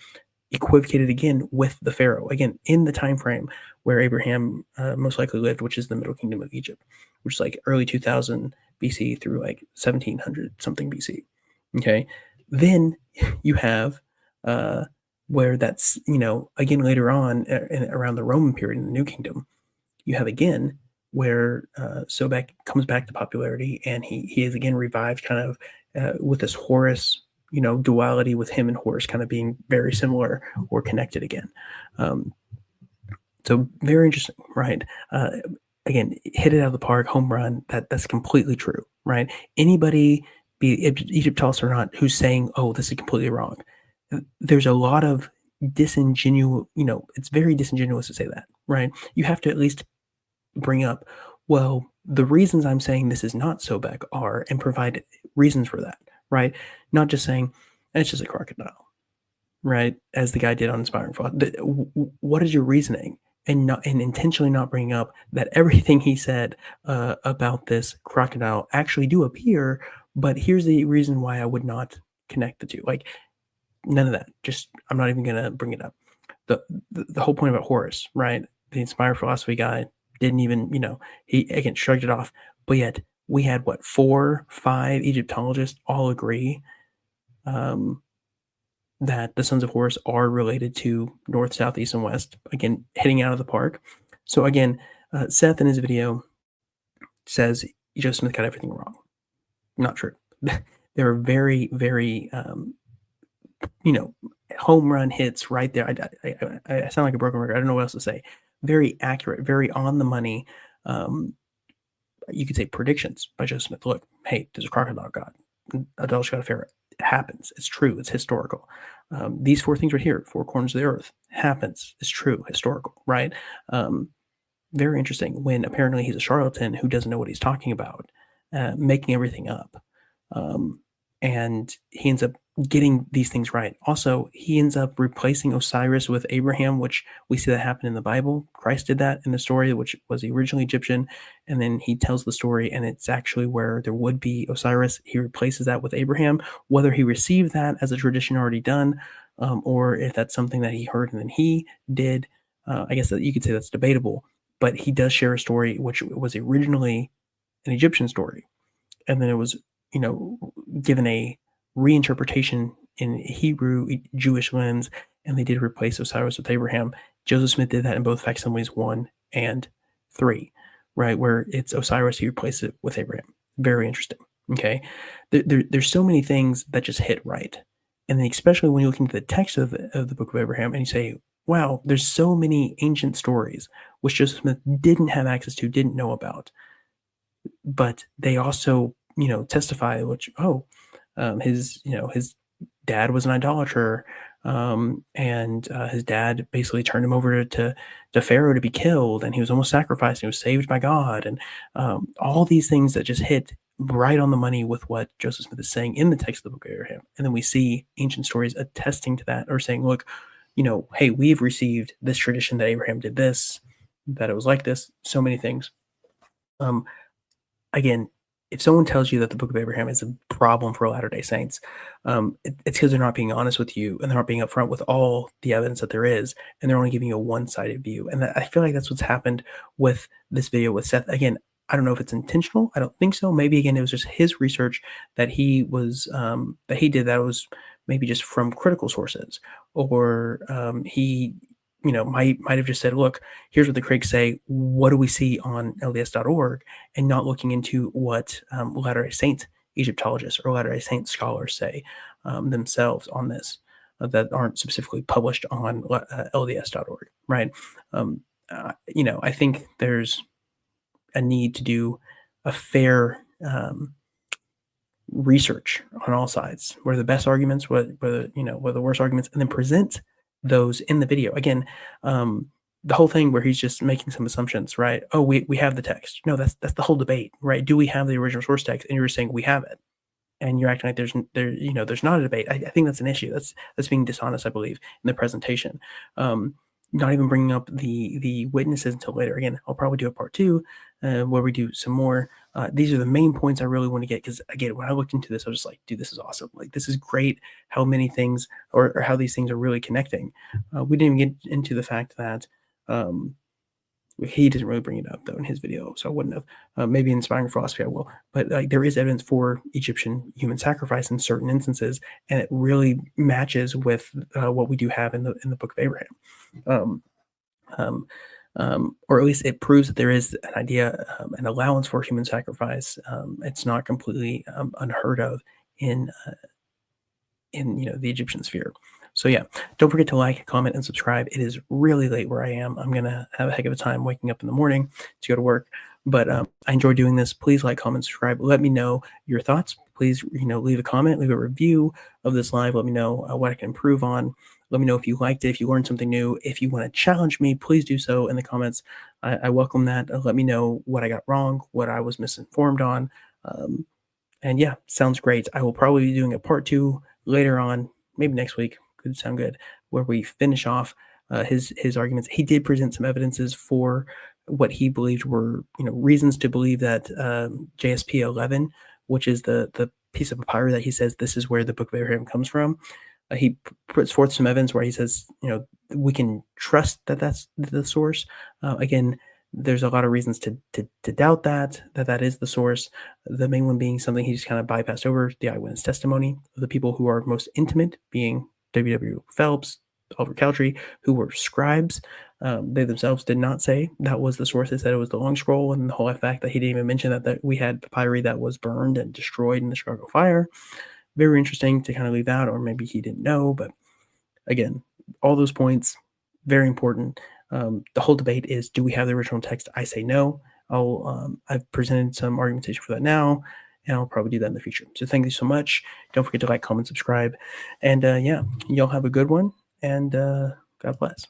equivocated again with the Pharaoh, again, in the time frame where Abraham most likely lived, which is the Middle Kingdom of Egypt, which is like early 2000 BC through like 1700 something BC. Okay. Then you have where that's, again, later on around the Roman period in the New Kingdom, you have again where Sobek comes back to popularity, and he is again revived kind of with this Horus, duality, with him and Horus kind of being very similar or connected again. So very interesting, right? Again, hit it out of the park, home run. That's completely true, right? Anybody, be Egyptologist or not, who's saying, "Oh, this is completely wrong," there's a lot of disingenuous. It's very disingenuous to say that, right? You have to at least bring up, well, the reasons I'm saying this is not Sobek are, and provide reasons for that, right? Not just saying it's just a crocodile, right? As the guy did on Inspiring Thought. What is your reasoning? And intentionally not bringing up that everything he said about this crocodile actually do appear, but here's the reason why I would not connect the two. Like, none of that. Just, I'm not even going to bring it up. The whole point about Horus, right? The inspired philosophy guy didn't even, he again shrugged it off. But yet we had 4, 5 Egyptologists all agree that the sons of Horus are related to north, south, east, and west. Again, hitting out of the park. So again, Seth in his video says Joseph Smith got everything wrong. Not true. There are very, very, home run hits right there. I sound like a broken record. I don't know what else to say. Very accurate, very on the money. You could say predictions by Joseph Smith. Look, hey, there's a crocodile god, adults god of Pharaoh. It happens. It's true. It's historical. These 4 things right here, 4 corners of the earth, happens. It's true, historical, right? Very interesting. When apparently he's a charlatan who doesn't know what he's talking about, making everything up, and he ends up getting these things right. Also, he ends up replacing Osiris with Abraham, which we see that happen in the Bible. Christ did that in the story, which was originally Egyptian, and then he tells the story, and it's actually where there would be Osiris. He replaces that with Abraham. Whether he received that as a tradition already done, or if that's something that he heard and then he did, I guess that you could say that's debatable. But he does share a story which was originally an Egyptian story, and then it was, given a reinterpretation in Hebrew Jewish lens, and they did replace Osiris with Abraham. Joseph Smith did that in both Facsimiles 1 and 3, right? Where it's Osiris, he replaced it with Abraham. Very interesting. Okay. There's so many things that just hit right. And then especially when you look into the text of the Book of Abraham and you say, wow, there's so many ancient stories which Joseph Smith didn't have access to, didn't know about. But they also, testify, which, his dad was an idolater, and his dad basically turned him over to Pharaoh to be killed, and he was almost sacrificed, and he was saved by God, and all these things that just hit right on the money with what Joseph Smith is saying in the text of the Book of Abraham. And then we see ancient stories attesting to that, or saying, look, hey, we've received this tradition that Abraham did this, that it was like this, so many things. Again, if someone tells you that the Book of Abraham is a problem for Latter-day Saints, it's because they're not being honest with you, and they're not being upfront with all the evidence that there is, and they're only giving you a one-sided view. And I feel like that's what's happened with this video with Seth. Again, I don't know if it's intentional. I don't think so. Maybe again, it was just his research that he was that he did that was maybe just from critical sources, or he might have just said, look, here's what the critics say. What do we see on LDS.org? And not looking into what Latter-day Saint Egyptologists or Latter-day Saint scholars say themselves on this that aren't specifically published on LDS.org, right? I think there's a need to do a fair research on all sides. What are the best arguments? What are the worst arguments? And then present those in the video. Again, the whole thing where he's just making some assumptions, right? Oh, we have the text. No, that's the whole debate, right? Do we have the original source text? And you're saying we have it, and you're acting like there's not a debate. I think that's an issue. That's being dishonest, I believe, in the presentation. Not even bringing up the witnesses until later. Again, I'll probably do a part 2 where we do some more. These are the main points I really want to get, because again, when I looked into this, I was just like, dude, this is awesome. Like, this is great how many things or how these things are really connecting. We didn't even get into the fact that he didn't really bring it up, though, in his video, so I wouldn't have. Maybe in Inspiring Philosophy I will. But there is evidence for Egyptian human sacrifice in certain instances, and it really matches with what we do have in the Book of Abraham. Or at least it proves that there is an idea, an allowance for human sacrifice. It's not completely unheard of in the Egyptian sphere. So yeah, don't forget to like, comment, and subscribe. It is really late where I am. I'm gonna have a heck of a time waking up in the morning to go to work, but I enjoy doing this. Please like, comment, subscribe. Let me know your thoughts. Please, leave a comment, leave a review of this live. Let me know what I can improve on. Let me know if you liked it, if you learned something new. If you want to challenge me, please do so in the comments. I welcome that. Let me know what I got wrong, what I was misinformed on. And yeah, sounds great. I will probably be doing a part 2 later on, maybe next week. Could sound good, where we finish off his arguments. He did present some evidences for what he believed were reasons to believe that JSP 11, which is the piece of papyrus that he says this is where the Book of Abraham comes from. He puts forth some evidence where he says we can trust that that's the source. Again, there's a lot of reasons to doubt that is the source. The main one being something he just kind of bypassed over, the eyewitness testimony of the people who are most intimate, being W.W. Phelps, Oliver Cowdery, who were scribes. They themselves did not say that was the source. They said it was the Long Scroll, and the whole fact that he didn't even mention that we had papyri that was burned and destroyed in the Chicago fire. Very interesting to kind of leave out, or maybe he didn't know. But again, all those points, very important. The whole debate is, do we have the original text? I say no. I've presented some argumentation for that now, and I'll probably do that in the future. So thank you so much. Don't forget to like, comment, subscribe. And yeah, y'all have a good one, and God bless.